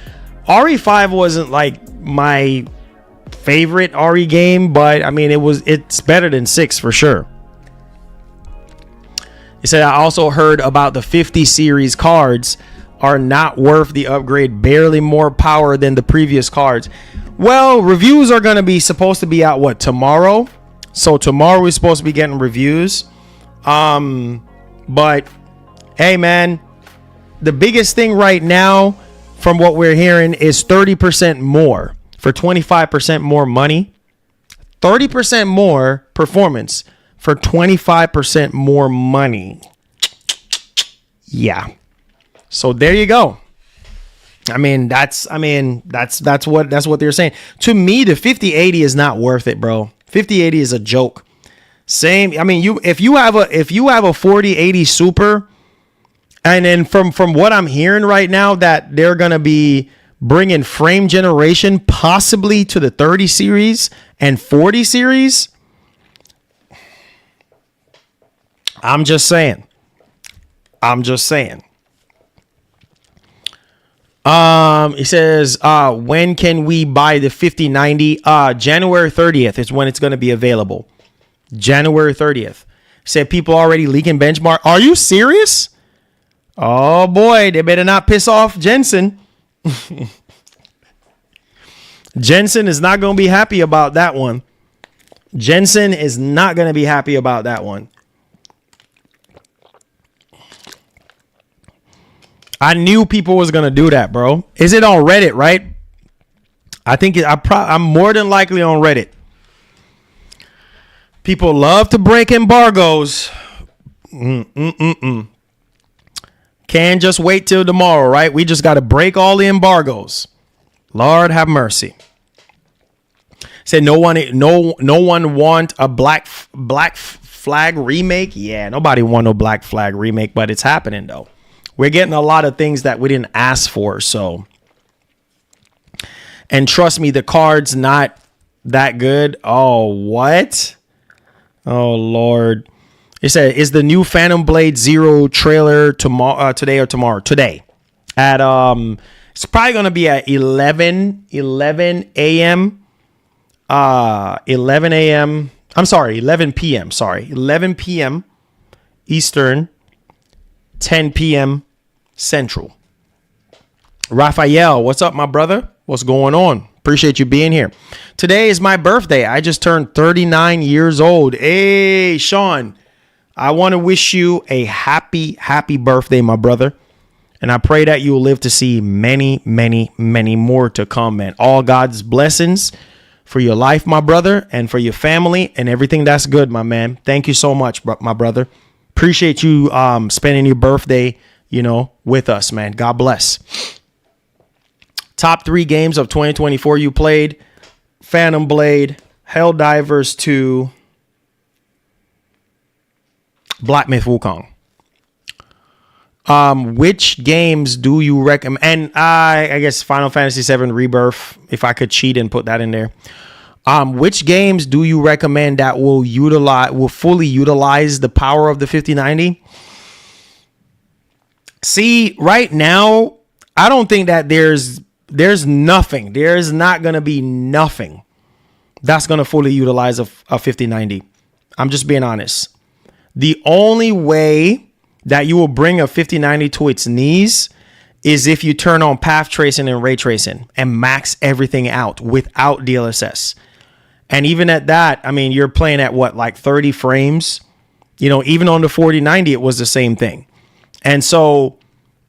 RE5 wasn't like my favorite RE game, but I mean it's better than 6 for sure. He said, I also heard about the 50 series cards are not worth the upgrade, barely more power than the previous cards. Well, reviews are going to be supposed to be out tomorrow. So tomorrow we're supposed to be getting reviews. But hey, man, the biggest thing right now from what we're hearing is 30% more for 25% more money, 30% more performance for 25% more money. Yeah. So there you go. I mean, that's what they're saying. To me, the 5080 is not worth it, bro. 5080 is a joke. Same. I mean, if you have a 4080 Super, and then from what I'm hearing right now, that they're gonna be bringing frame generation possibly to the 30 series and 40 series. I'm just saying. He says, when can we buy the 5090? January 30th is when it's going to be available. January 30th. Said people already leaking benchmark. Are you serious? Oh boy, they better not piss off Jensen. Jensen is not going to be happy about that one. Jensen is not going to be happy about that one. I knew people was going to do that, bro. Is it on Reddit, right? I think I'm more than likely on Reddit. People love to break embargoes. Can't just wait till tomorrow, right? We just got to break all the embargoes. Lord have mercy. Said no one want a Black Flag remake. Yeah, nobody want no Black Flag remake, but it's happening though. We're getting a lot of things that we didn't ask for. So, and trust me, the card's not that good. Oh, what? Oh Lord. It said, is the new Phantom Blade Zero trailer tomorrow, today or tomorrow? Today. At it's probably gonna be at 11 a.m. 11 a.m. I'm sorry, 11 p.m. Sorry, 11 p.m. Eastern, 10 p.m. Central. Raphael, what's up, my brother? What's going on? Appreciate you being here. Today is my birthday. I just turned 39 years old. Hey, Sean, I want to wish you a happy birthday, my brother. And I pray that you will live to see many, many, many more to come, man. All God's blessings for your life, my brother, and for your family and everything that's good, my man. Thank you so much, my brother. Appreciate you spending your birthday, with us, man. God bless. Top 3 games of 2024 you played: Phantom Blade, Helldivers 2, Black Myth Wukong. Which games do you recommend? And I guess Final Fantasy VII Rebirth, if I could cheat and put that in there. Which games do you recommend that will fully utilize the power of the 5090? See, right now, I don't think that there's nothing. There's not going to be nothing that's going to fully utilize a 5090. I'm just being honest. The only way that you will bring a 5090 to its knees is if you turn on path tracing and ray tracing and max everything out without DLSS. And even at that, I mean, you're playing at what, like 30 frames? Even on the 4090, it was the same thing. And so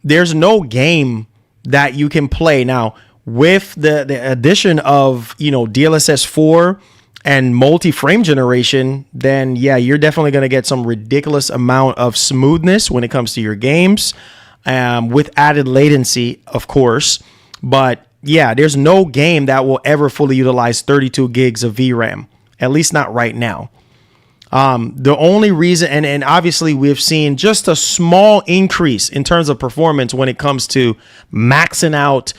there's no game that you can play now with the addition of, DLSS 4 and multi-frame generation. Then, yeah, you're definitely going to get some ridiculous amount of smoothness when it comes to your games, with added latency, of course. But yeah, there's no game that will ever fully utilize 32 gigs of VRAM, at least not right now. The only reason, and obviously we've seen just a small increase in terms of performance when it comes to maxing out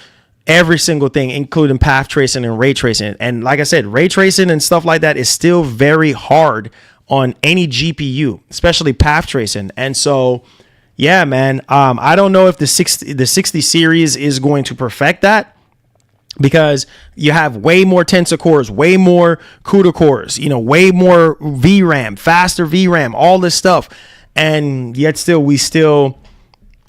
every single thing, including path tracing and ray tracing. And like I said, ray tracing and stuff like that is still very hard on any GPU, especially path tracing. And so, yeah, man, I don't know if the 60 series is going to perfect that, because you have way more tensor cores, way more CUDA cores, way more VRAM, faster VRAM, all this stuff. And yet still,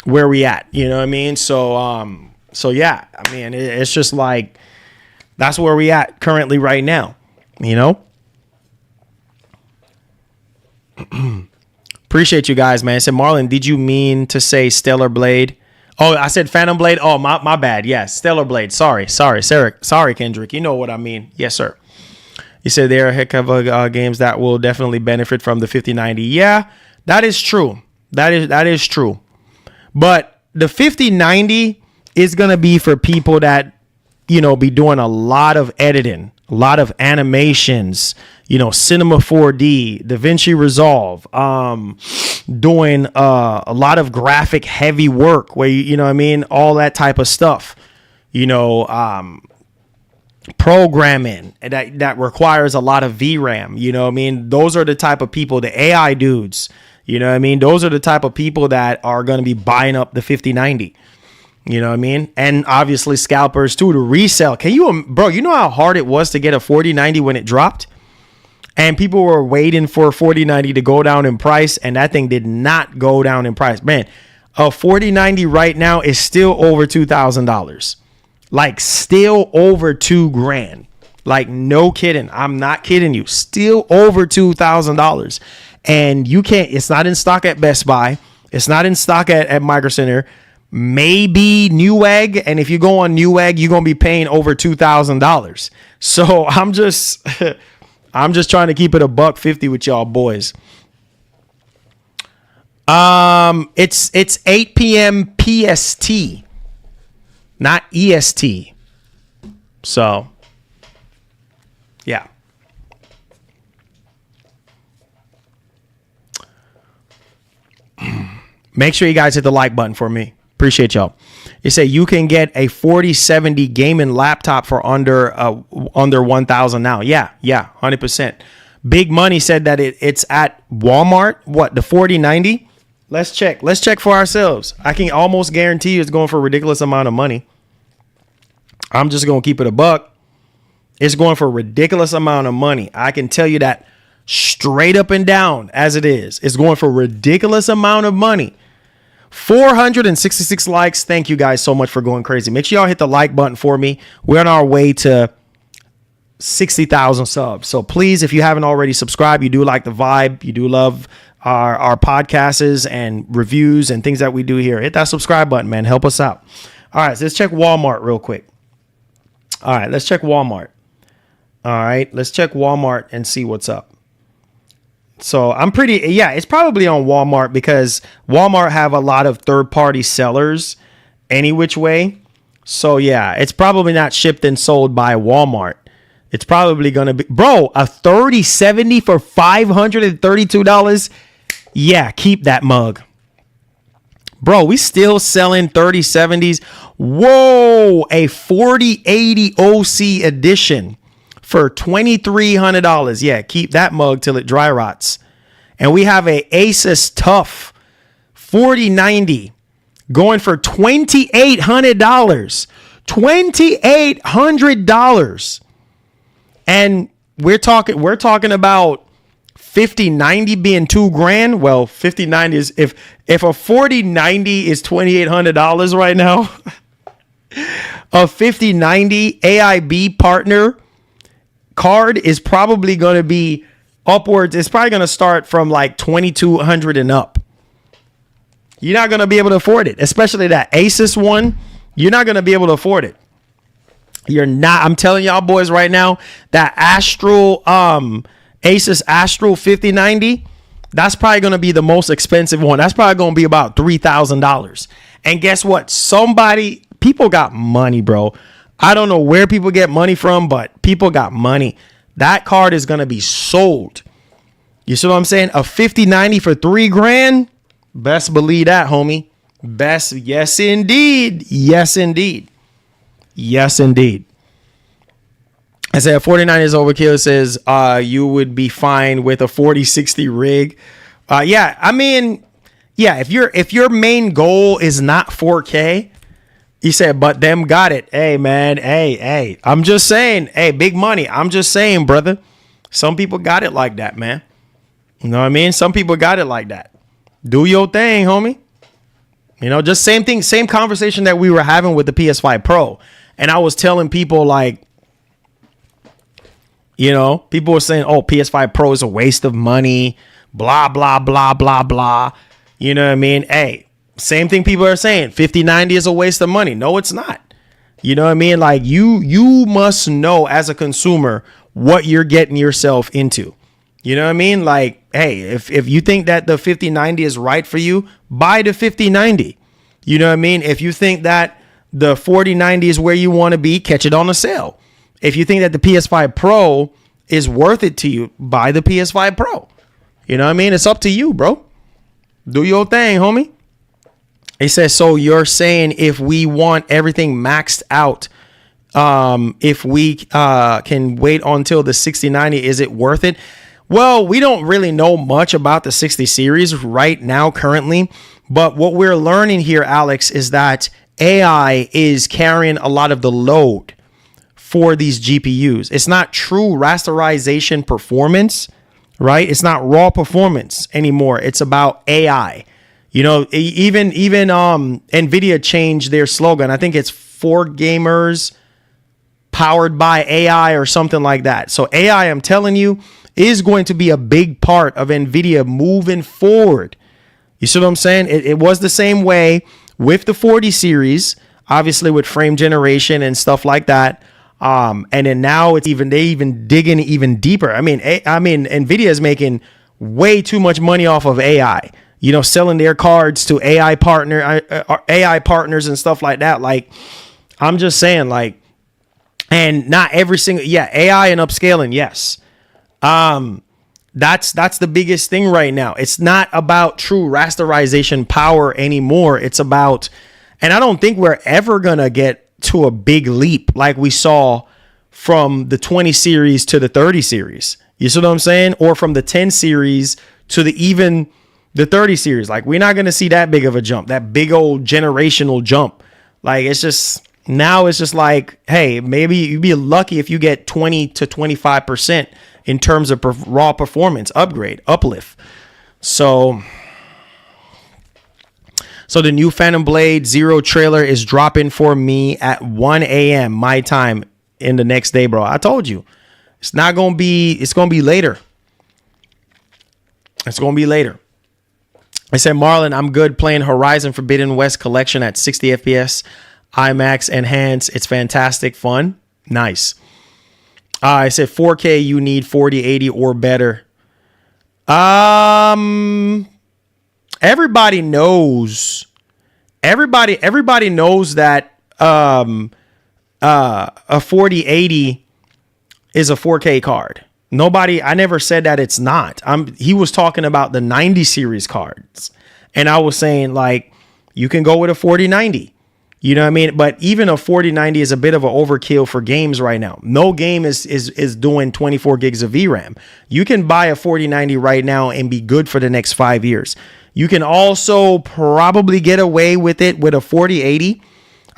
where we at, you know what I mean? So yeah, I mean, it's just like, that's where we at currently right now, Appreciate you guys, man. I said, Marlon, did you mean to say Stellar Blade? Oh, I said Phantom Blade. Oh, my bad. Yes, Stellar Blade. Sorry, Kendrick. You know what I mean. Yes, sir. You said there are a heck of games that will definitely benefit from the 5090. Yeah, that is true. That is true. But the 5090 is gonna be for people that be doing a lot of editing, a lot of animations, Cinema 4D, DaVinci Resolve, doing a lot of graphic heavy work where all that type of stuff, programming that requires a lot of VRAM. Those are the type of people, the AI dudes, those are the type of people that are going to be buying up the 5090. And obviously scalpers too, to resell. Bro, you know how hard it was to get a 4090 when it dropped? And people were waiting for a 4090 to go down in price, and that thing did not go down in price. Man, a 4090 right now is still over $2,000. Like, still over $2,000. Like, no kidding. I'm not kidding you. Still over $2,000. And you can't, it's not in stock at Best Buy. It's not in stock at Micro Center. Maybe Newegg, and if you go on Newegg, you're gonna be paying over $2,000. So I'm just trying to keep it $150 with y'all boys. It's 8 p.m. PST, not EST. So yeah. Make sure you guys hit the like button for me. Appreciate y'all. It say you can get a 4070 gaming laptop for under 1,000 now. Yeah, 100%. Big Money said that it's at Walmart. What, the 4090? Let's check. Let's check for ourselves. I can almost guarantee you it's going for a ridiculous amount of money. I'm just going to keep it $1. It's going for a ridiculous amount of money. I can tell you that straight up and down as it is. It's going for a ridiculous amount of money. 466 likes. Thank you guys so much for going crazy. Make sure y'all hit the like button for me. We're on our way to 60,000 subs. So please, if you haven't already subscribed, you do like the vibe, you do love our podcasts and reviews and things that we do here. Hit that subscribe button, man. Help us out. All right, so let's check Walmart real quick. All right, let's check Walmart. All right, let's check Walmart and see what's up. So it's probably on Walmart because Walmart have a lot of third-party sellers any which way. So yeah, it's probably not shipped and sold by Walmart. It's probably going to be, bro, a 3070 for $532. Yeah, keep that mug. Bro, we still selling 3070s. Whoa, a 4080 OC edition for $2,300. Yeah, keep that mug till it dry rots. And we have a Asus TUF 4090 going for $2,800. $2,800. And we're talking about 5090 being $2,000. Well, 5090 is if a 4090 is $2,800 right now, a 5090 AIB partner card is probably going to be upwards. It's probably going to start from like $2,200 and up. You're not going to be able to afford it, especially that Asus one. You're not going to be able to afford it. You're not. I'm telling y'all boys right now, that Asus Astral 5090, that's probably going to be the most expensive one. That's probably going to be about $3,000. And guess what? People got money, bro. I don't know where people get money from, but people got money. That card is going to be sold. You see what I'm saying? A 5090 for $3,000. Best believe that, homie. Best. Yes, indeed. Yes, indeed. Yes, indeed. I said 49 is overkill. It says you would be fine with a 4060 rig. Yeah, I mean, yeah, if your main goal is not 4K, he said, but them got it. Hey, man. Hey. I'm just saying. Hey, big money. I'm just saying, brother. Some people got it like that, man. You know what I mean? Some people got it like that. Do your thing, homie. You know, just same thing, same conversation that we were having with the PS5 Pro. And I was telling people, like, you know, people were saying, oh, PS5 Pro is a waste of money, blah, blah, blah, blah, blah. You know what I mean? Hey, same thing people are saying. 5090 is a waste of money. No, it's not. You know what I mean? Like, you must know as a consumer what you're getting yourself into. You know what I mean? Like, hey, if you think that the 5090 is right for you, buy the 5090. You know what I mean? If you think that the 4090 is where you want to be, catch it on a sale. If you think that the PS5 Pro is worth it to you, buy the PS5 Pro. You know what I mean? It's up to you, bro. Do your thing, homie. It says, so you're saying if we want everything maxed out, if we can wait until the 6090, is it worth it? Well, we don't really know much about the 60 series right now currently, but what we're learning here, Alex, is that AI is carrying a lot of the load for these GPUs. It's not true rasterization performance, right? It's not raw performance anymore. It's about AI. You know, even Nvidia changed their slogan. I think it's for gamers powered by AI or something like that. So AI, I'm telling you, is going to be a big part of Nvidia moving forward. You see what I'm saying? It was the same way with the 40 series, obviously with frame generation and stuff like that. And then now they even digging even deeper. I mean, Nvidia is making way too much money off of AI. You know, selling their cards to AI partners and stuff like that. Like, I'm just saying, like, and not every single AI and upscaling, yes. That's the biggest thing right now. It's not about true rasterization power anymore. It's about, and I don't think we're ever gonna get to a big leap like we saw from the 20 series to the 30 series. You see what I'm saying? Or from the 10 series to the 30 series. Like, we're not going to see that big of a jump, that big old generational jump. Like, it's just, now it's just like, hey, maybe you'd be lucky if you get 20 to 25% in terms of raw performance uplift. So the new Phantom Blade Zero trailer is dropping for me at 1 a.m. my time in the next day, bro. I told you. It's going to be later. It's going to be later. I said, Marlon, I'm good playing Horizon Forbidden West Collection at 60 FPS, IMAX enhanced. It's fantastic fun. Nice. I said 4K, you need 4080 or better. Everybody knows. Everybody knows that a 4080 is a 4K card. I never said that it's not. He was talking about the 90 series cards. And I was saying, like, you can go with a 4090. You know what I mean? But even a 4090 is a bit of an overkill for games right now. No game is doing 24 gigs of VRAM. You can buy a 4090 right now and be good for the next 5 years. You can also probably get away with it with a 4080.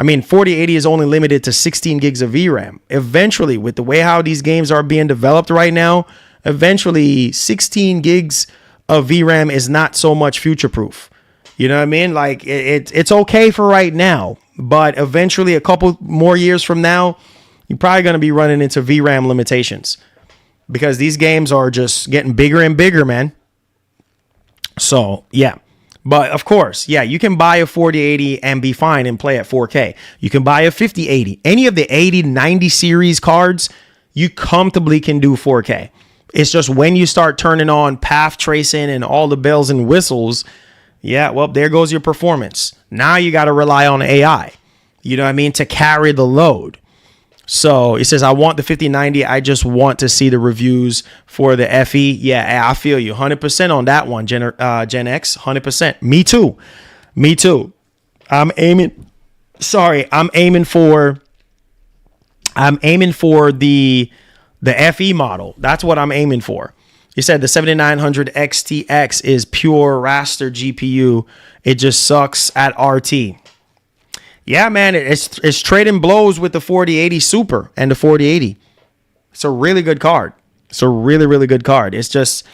I mean, 4080 is only limited to 16 gigs of VRAM. Eventually, with the way how these games are being developed right now, eventually 16 gigs of VRAM is not so much future-proof. You know what I mean? Like, it's okay for right now, but eventually a couple more years from now, you're probably going to be running into VRAM limitations because these games are just getting bigger and bigger, man. So, yeah. But of course, yeah, you can buy a 4080 and be fine and play at 4K. You can buy a 5080. Any of the 80, 90 series cards, you comfortably can do 4K. It's just when you start turning on path tracing and all the bells and whistles, yeah, well, there goes your performance. Now you got to rely on AI, you know what I mean, to carry the load. So it says, I want the 5090. I just want to see the reviews for the FE. Yeah, I feel you 100% on that one, Gen X, 100%. Me too. I'm aiming for the FE model. That's what I'm aiming for. You said the 7900 XTX is pure raster GPU. It just sucks at RT. Yeah, man, it's trading blows with the 4080 Super and the 4080. It's a really good card. It's a really, really good card. It's just,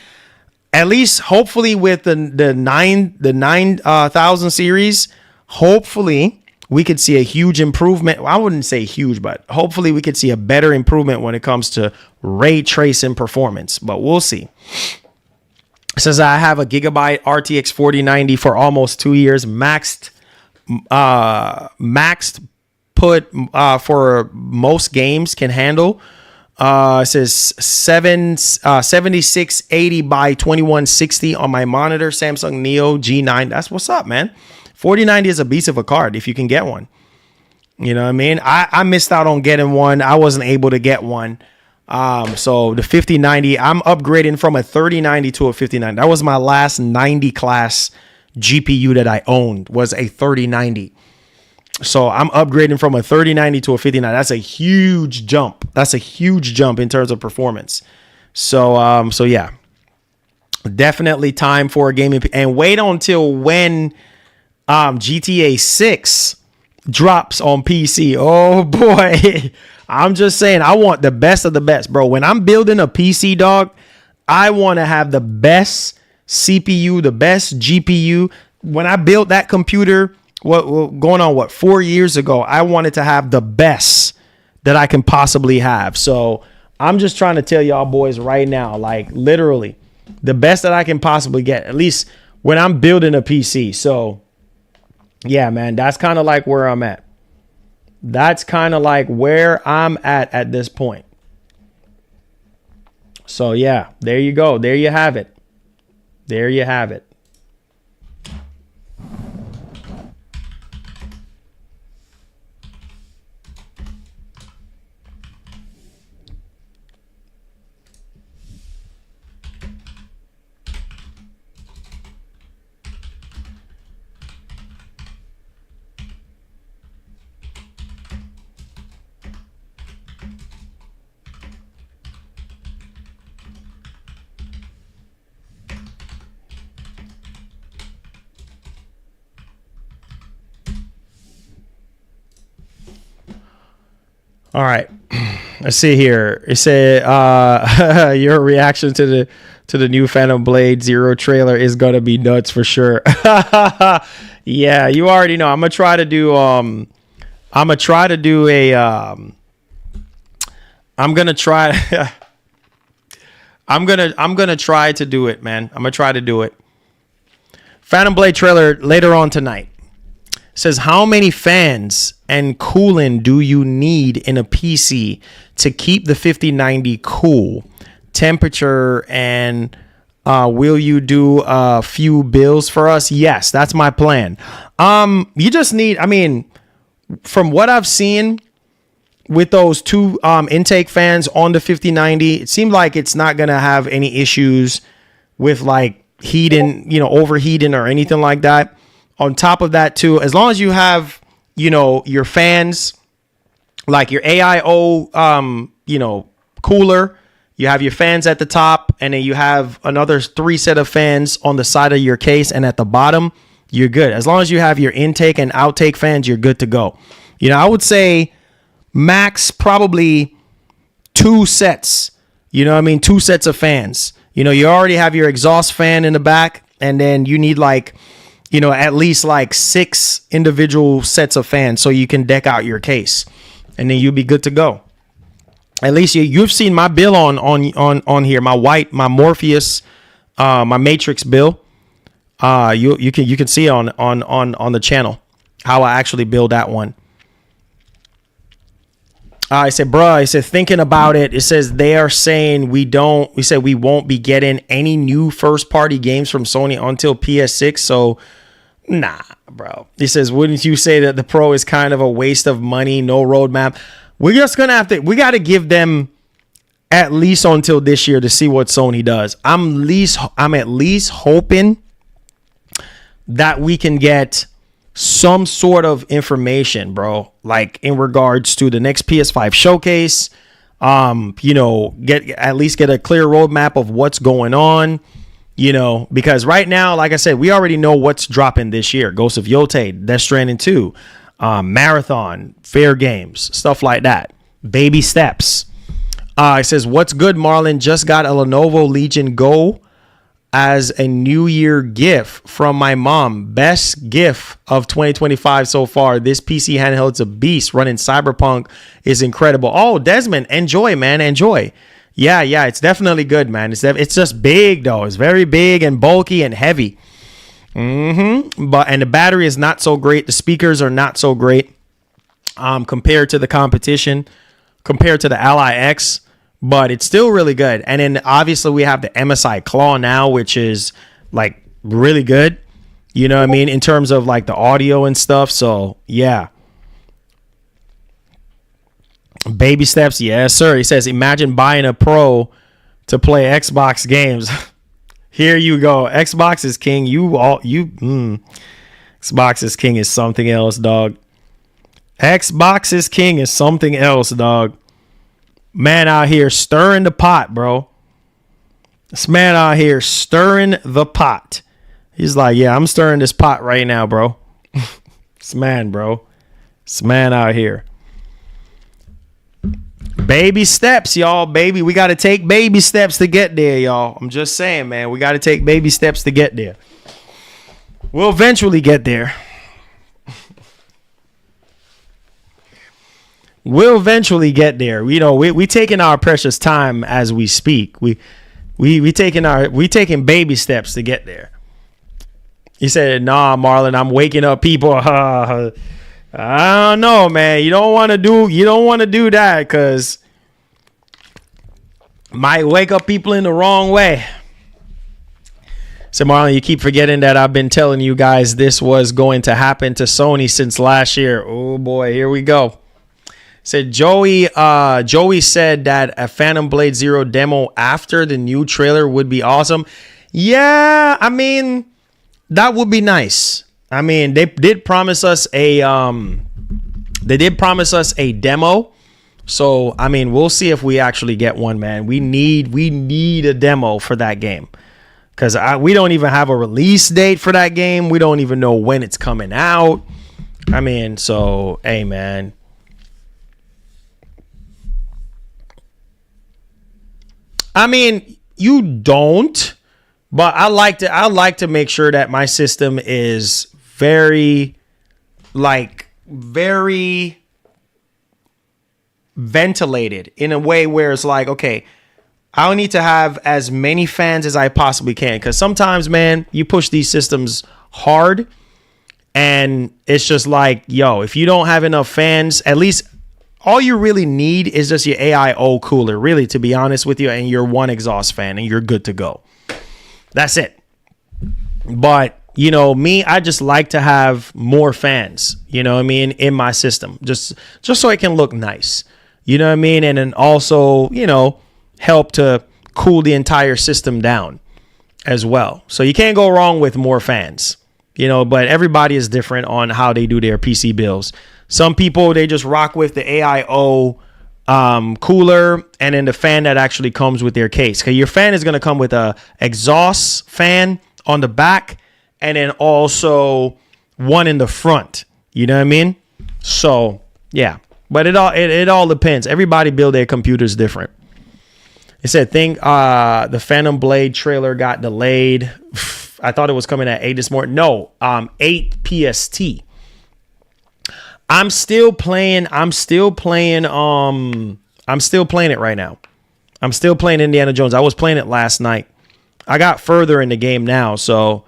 at least hopefully with the 9000 series, hopefully we could see a huge improvement. Well, I wouldn't say huge, but hopefully we could see a better improvement when it comes to ray tracing performance. But we'll see. It says I have a Gigabyte RTX 4090 for almost 2 years, maxed put for most games can handle. It says 7680 by 2160 on my monitor, Samsung Neo G9. That's what's up, man. 4090 is a beast of a card if you can get one. You know what I mean? I missed out on getting one. I wasn't able to get one. So the 5090, I'm upgrading from a 3090 to a 5090. That was my last 90 class GPU that I owned, was a 3090. So I'm upgrading from a 3090 to a 5090. That's a huge jump. That's a huge jump in terms of performance. So yeah, definitely time for a gaming. And wait until when GTA 6 drops on PC. Oh boy. I'm just saying, I want the best of the best, bro. When I'm building a PC, dog, I want to have the best CPU, the best GPU. When I built that computer, going on 4 years ago, I wanted to have the best that I can possibly have. So I'm just trying to tell y'all boys right now, like literally the best that I can possibly get, at least when I'm building a PC. So yeah, man, that's kind of like where I'm at. That's kind of like where I'm at this point. So yeah, there you go. There you have it. There you have it. All right, let's see here. It said your reaction to the new Phantom Blade Zero trailer is gonna be nuts for sure. Yeah, you already know. I'm gonna try to do a. I'm gonna try. I'm gonna try to do it, man. I'm gonna try to do it. Phantom Blade trailer later on tonight. Says, how many fans and cooling do you need in a PC to keep the 5090 cool temperature? And will you do a few builds for us? Yes, that's my plan. You just need, I mean, from what I've seen with those two intake fans on the 5090, it seemed like it's not going to have any issues with like heating, overheating or anything like that. On top of that too, as long as you have, your fans, like your AIO, cooler, you have your fans at the top, and then you have another 3 set of fans on the side of your case and at the bottom, you're good. As long as you have your intake and outtake fans, you're good to go. I would say max probably 2 sets, 2 sets of fans. You already have your exhaust fan in the back, and then you need like, at least like 6 individual sets of fans so you can deck out your case, and then you'll be good to go. At least you've seen my bill on here, my Morpheus, my Matrix bill. You can see on the channel how I actually build that one. I said, thinking about it, it says they are saying we won't be getting any new first party games from Sony until PS6. So nah, bro. He says, wouldn't you say that the Pro is kind of a waste of money? No roadmap. We're just going to we got to give them at least until this year to see what Sony does. I'm at least hoping that we can get some sort of information, bro, like in regards to the next PS5 showcase, get a clear roadmap of what's going on. Because right now, like I said, we already know what's dropping this year. Ghost of Yotei, Death Stranding 2, Marathon, Fair Games, stuff like that. Baby steps. It says, what's good, Marlon? Just got a Lenovo Legion Go as a New Year gift from my mom. Best gift of 2025 so far. This PC handheld's a beast. Running Cyberpunk is incredible. Oh, Desmond, enjoy, man. Enjoy. Yeah, it's definitely good, man. It's just big, though. It's very big and bulky and heavy. And the battery is not so great. The speakers are not so great compared to the competition, compared to the Ally X, but it's still really good. And then obviously we have the MSI Claw now, which is like really good. You know what I mean? In terms of like the audio and stuff. So yeah. Baby steps, yes, sir. He says, imagine buying a Pro to play Xbox games. Here you go. Xbox is king. Xbox is king is something else, dog. Xbox is king is something else, dog. Man out here stirring the pot, bro. This man out here stirring the pot. He's like, yeah, I'm stirring this pot right now, bro. This man, bro. This man out here. Baby steps, y'all. Baby, we got to take baby steps to get there, y'all. I'm just saying, man. We got to take baby steps to get there. We'll eventually get there. We'll eventually get there. We taking our precious time as we speak. We taking baby steps to get there. He said, "Nah, Marlon, I'm waking up people." I don't know, man. You don't want to do that because might wake up people in the wrong way. So Marlon, you keep forgetting that I've been telling you guys this was going to happen to Sony since last year. Oh boy, here we go. Said Joey said that a Phantom Blade Zero demo after the new trailer would be awesome. Yeah, I mean, that would be nice. I mean, they did promise us a demo. So, I mean, we'll see if we actually get one, man. We need a demo for that game. Cuz we don't even have a release date for that game. We don't even know when it's coming out. I mean, so, hey, man. I mean, you don't, but I like to make sure that my system is very ventilated in a way where it's like, okay, I need to have as many fans as I possibly can, because sometimes, man, you push these systems hard and it's just like, yo, if you don't have enough fans, at least all you really need is just your AIO cooler, really, to be honest with you, and your one exhaust fan, and you're good to go. That's it. But, you know, me, I just like to have more fans, you know what I mean, in my system, just so it can look nice, you know what I mean, and then also, you know, help to cool the entire system down as well. So you can't go wrong with more fans, you know, but everybody is different on how they do their PC builds. Some people, they just rock with the AIO cooler and then the fan that actually comes with their case. Okay, your fan is going to come with a exhaust fan on the back and then also one in the front. You know what I mean? So yeah, but it all depends. Everybody build their computers different. It said the Phantom Blade trailer got delayed. I thought it was coming at 8 this morning. No, 8 PST. I'm still playing it right now. I'm still playing Indiana Jones. I was playing it last night. I got further in the game now, so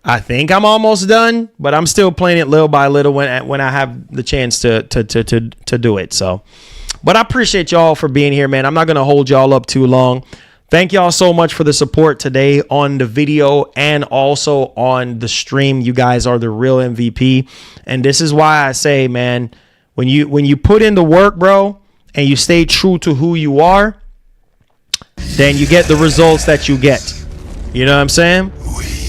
I think I'm almost done, but I'm still playing it little by little when I have the chance to do it. So, but I appreciate y'all for being here, man. I'm not going to hold y'all up too long. Thank y'all so much for the support today on the video and also on the stream. You guys are the real MVP. And this is why I say, man, when you put in the work, bro, and you stay true to who you are, then you get the results that you get. You know what I'm saying?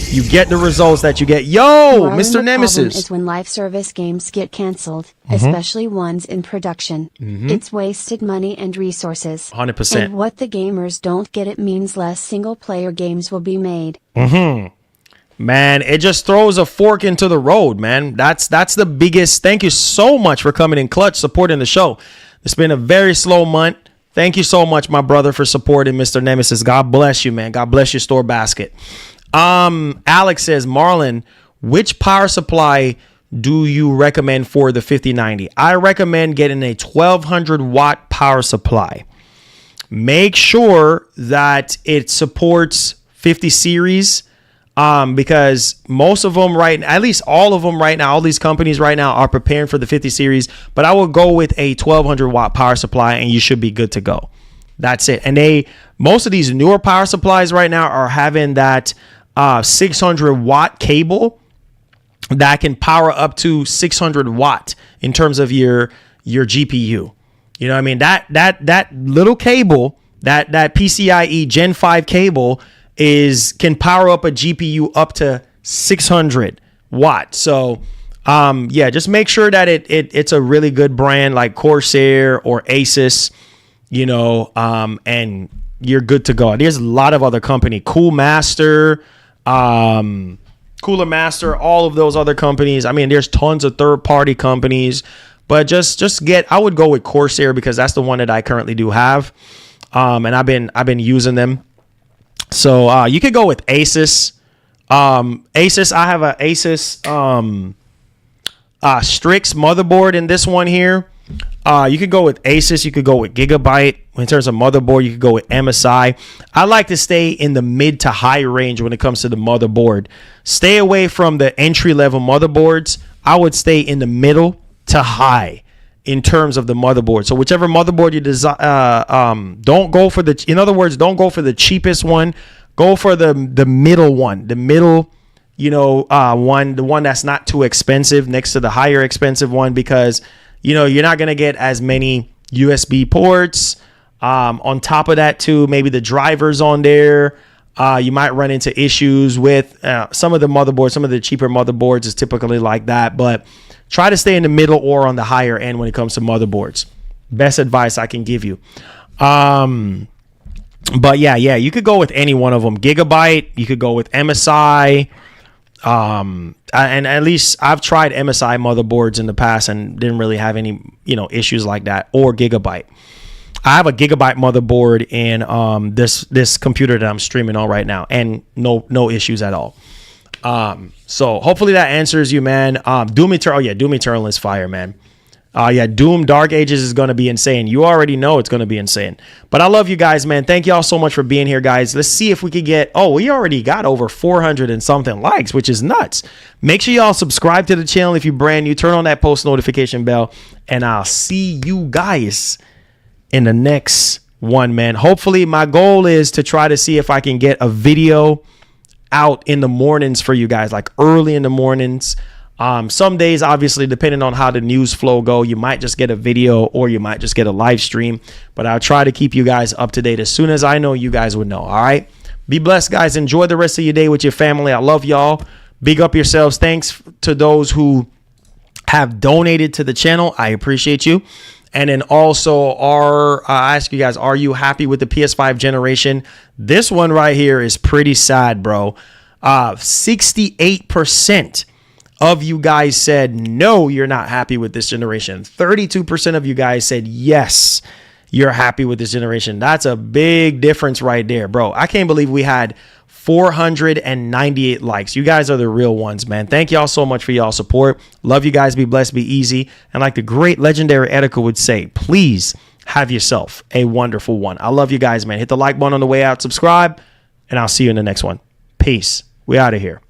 You get the results that you get. Yo, Mr. Nemesis. The problem is when live service games get canceled, especially ones in production. It's wasted money and resources. 100%. And what the gamers don't get, it means less single-player games will be made. Man, it just throws a fork into the road, man. That's the biggest. Thank you so much for coming in clutch, supporting the show. It's been a very slow month. Thank you so much, my brother, for supporting Mr. Nemesis. God bless you, man. God bless your store basket. Alex says, Marlon, which power supply do you recommend for the 5090? I recommend getting a 1200 watt power supply. Make sure that it supports 50 series, because most of them at least all of them right now, all these companies right now are preparing for the 50 series, but I will go with a 1200 watt power supply and you should be good to go. That's it. And most of these newer power supplies right now are having that 600 watt cable that can power up to 600 watt in terms of your GPU. You know what I mean? That little cable, that PCIe Gen 5 cable can power up a GPU up to 600 watt. So yeah, just make sure that it's a really good brand like Corsair or Asus, you know, and you're good to go. There's a lot of other company, Cooler Master, all of those other companies. I mean, there's tons of third-party companies, but I would go with Corsair because that's the one that I currently do have, and I've been using them. So you could go with Asus. Asus, I have a Asus Strix motherboard in this one here. You could go with Asus. You could go with Gigabyte. In terms of motherboard, you could go with MSI. I like to stay in the mid to high range when it comes to the motherboard. Stay away from the entry-level motherboards. I would stay in the middle to high in terms of the motherboard. So whichever motherboard you desire, don't go for don't go for the cheapest one. Go for the middle one. The middle, the one that's not too expensive next to the higher expensive one, because you're not going to get as many USB ports. On top of that, too, maybe the drivers on there, you might run into issues with some of the motherboards. Some of the cheaper motherboards is typically like that. But try to stay in the middle or on the higher end when it comes to motherboards. Best advice I can give you. But yeah, you could go with any one of them. Gigabyte, you could go with MSI. And at least I've tried MSI motherboards in the past and didn't really have any, issues like that, or Gigabyte. I have a Gigabyte motherboard in this computer that I'm streaming on right now, and no issues at all. So hopefully that answers you, man. Doom Eternal, Doom Eternal is fire, man. Yeah, Doom Dark Ages is going to be insane. You already know it's going to be insane. But I love you guys, man. Thank y'all so much for being here, guys. Let's see if we could get... Oh, we already got over 400 and something likes, which is nuts. Make sure y'all subscribe to the channel if you're brand new. Turn on that post notification bell. And I'll see you guys in the next one, man. Hopefully, my goal is to try to see if I can get a video out in the mornings for you guys, like early in the mornings. Some days, obviously, depending on how the news flow go, you might just get a video or you might just get a live stream. But I'll try to keep you guys up to date as soon as I know you guys would know. All right. Be blessed, guys. Enjoy the rest of your day with your family. I love y'all. Big up yourselves. Thanks to those who have donated to the channel. I appreciate you. And then also, I ask you guys, are you happy with the PS5 generation? This one right here is pretty sad, bro. 68% of you guys said no, you're not happy with this generation. 32% of you guys said yes, you're happy with this generation. That's a big difference right there, bro. I can't believe we had 498 likes. You guys are the real ones, man. Thank y'all so much for y'all support. Love you guys. Be blessed, be easy. And like the great legendary Etika would say, please have yourself a wonderful one. I love you guys, man. Hit the like button on the way out, subscribe, and I'll see you in the next one. Peace. We out of here.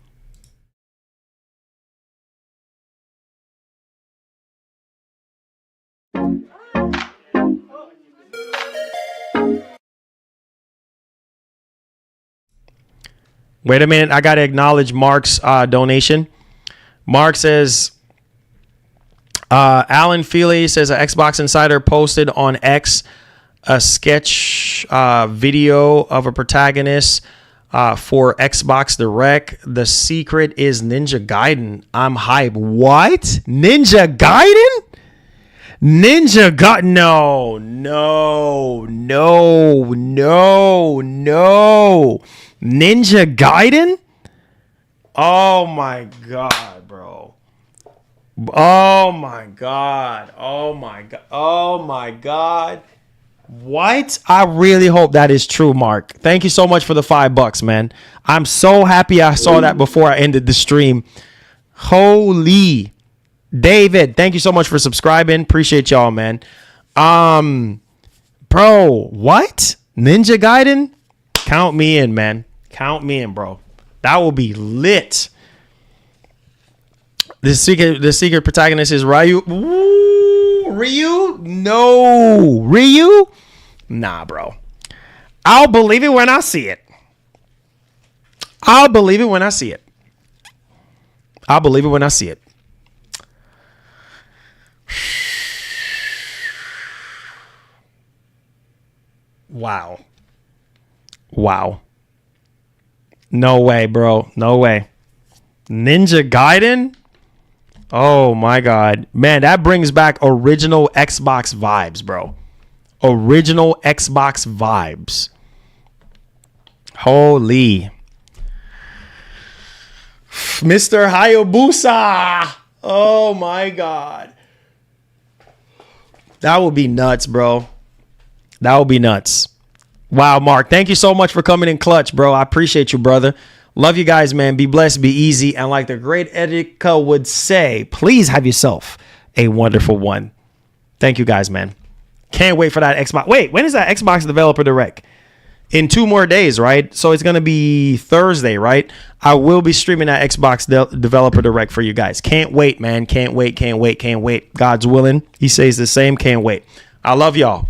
Wait a minute. I got to acknowledge Mark's donation. Mark says, Alan Feely says, an Xbox Insider posted on X a sketch video of a protagonist for Xbox Direct. The secret is Ninja Gaiden. I'm hype. What? Ninja Gaiden? Ninja Gaiden? No. Ninja Gaiden? Oh my God, bro. Oh my God. What? I really hope that is true, Mark. Thank you so much for the $5, man. I'm so happy I saw that before I ended the stream. Holy David, thank you so much for subscribing. Appreciate y'all, man. Bro, what? Ninja Gaiden? Count me in, man. Count me in, bro. That will be lit. The secret protagonist is Ryu. Ooh, Ryu? No. Ryu? Nah, bro. I'll believe it when I see it. I'll believe it when I see it. Wow. No way, bro. No way. Ninja Gaiden? Oh my God. Man, that brings back original Xbox vibes, bro. Original Xbox vibes. Holy. Mr. Hayabusa. Oh my God. That would be nuts, bro. That would be nuts. Wow, Mark. Thank you so much for coming in clutch, bro. I appreciate you, brother. Love you guys, man. Be blessed, be easy. And like the great Etika would say, please have yourself a wonderful one. Thank you guys, man. Can't wait for that Xbox. Wait, when is that Xbox Developer Direct? In 2 more days, right? So it's going to be Thursday, right? I will be streaming that Xbox Developer Direct for you guys. Can't wait, man. Can't wait. God's willing. He says the same. Can't wait. I love y'all.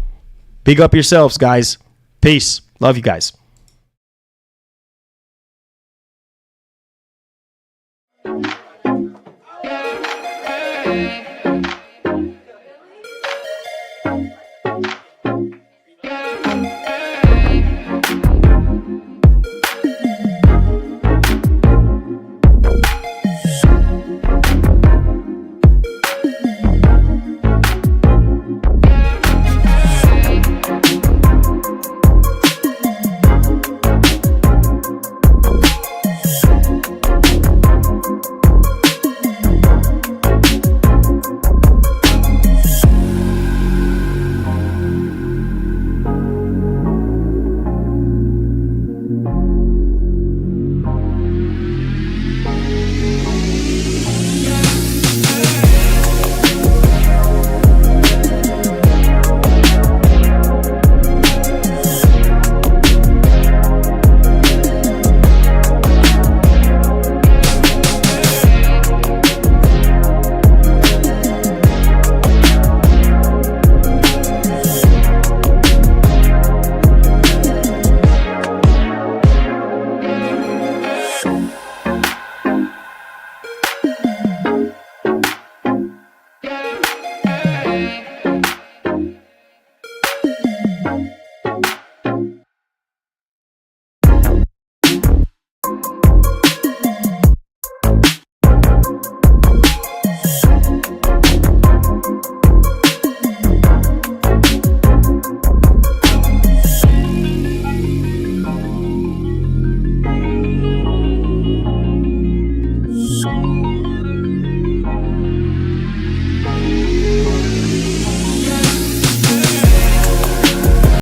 Big up yourselves, guys. Peace. Love you guys.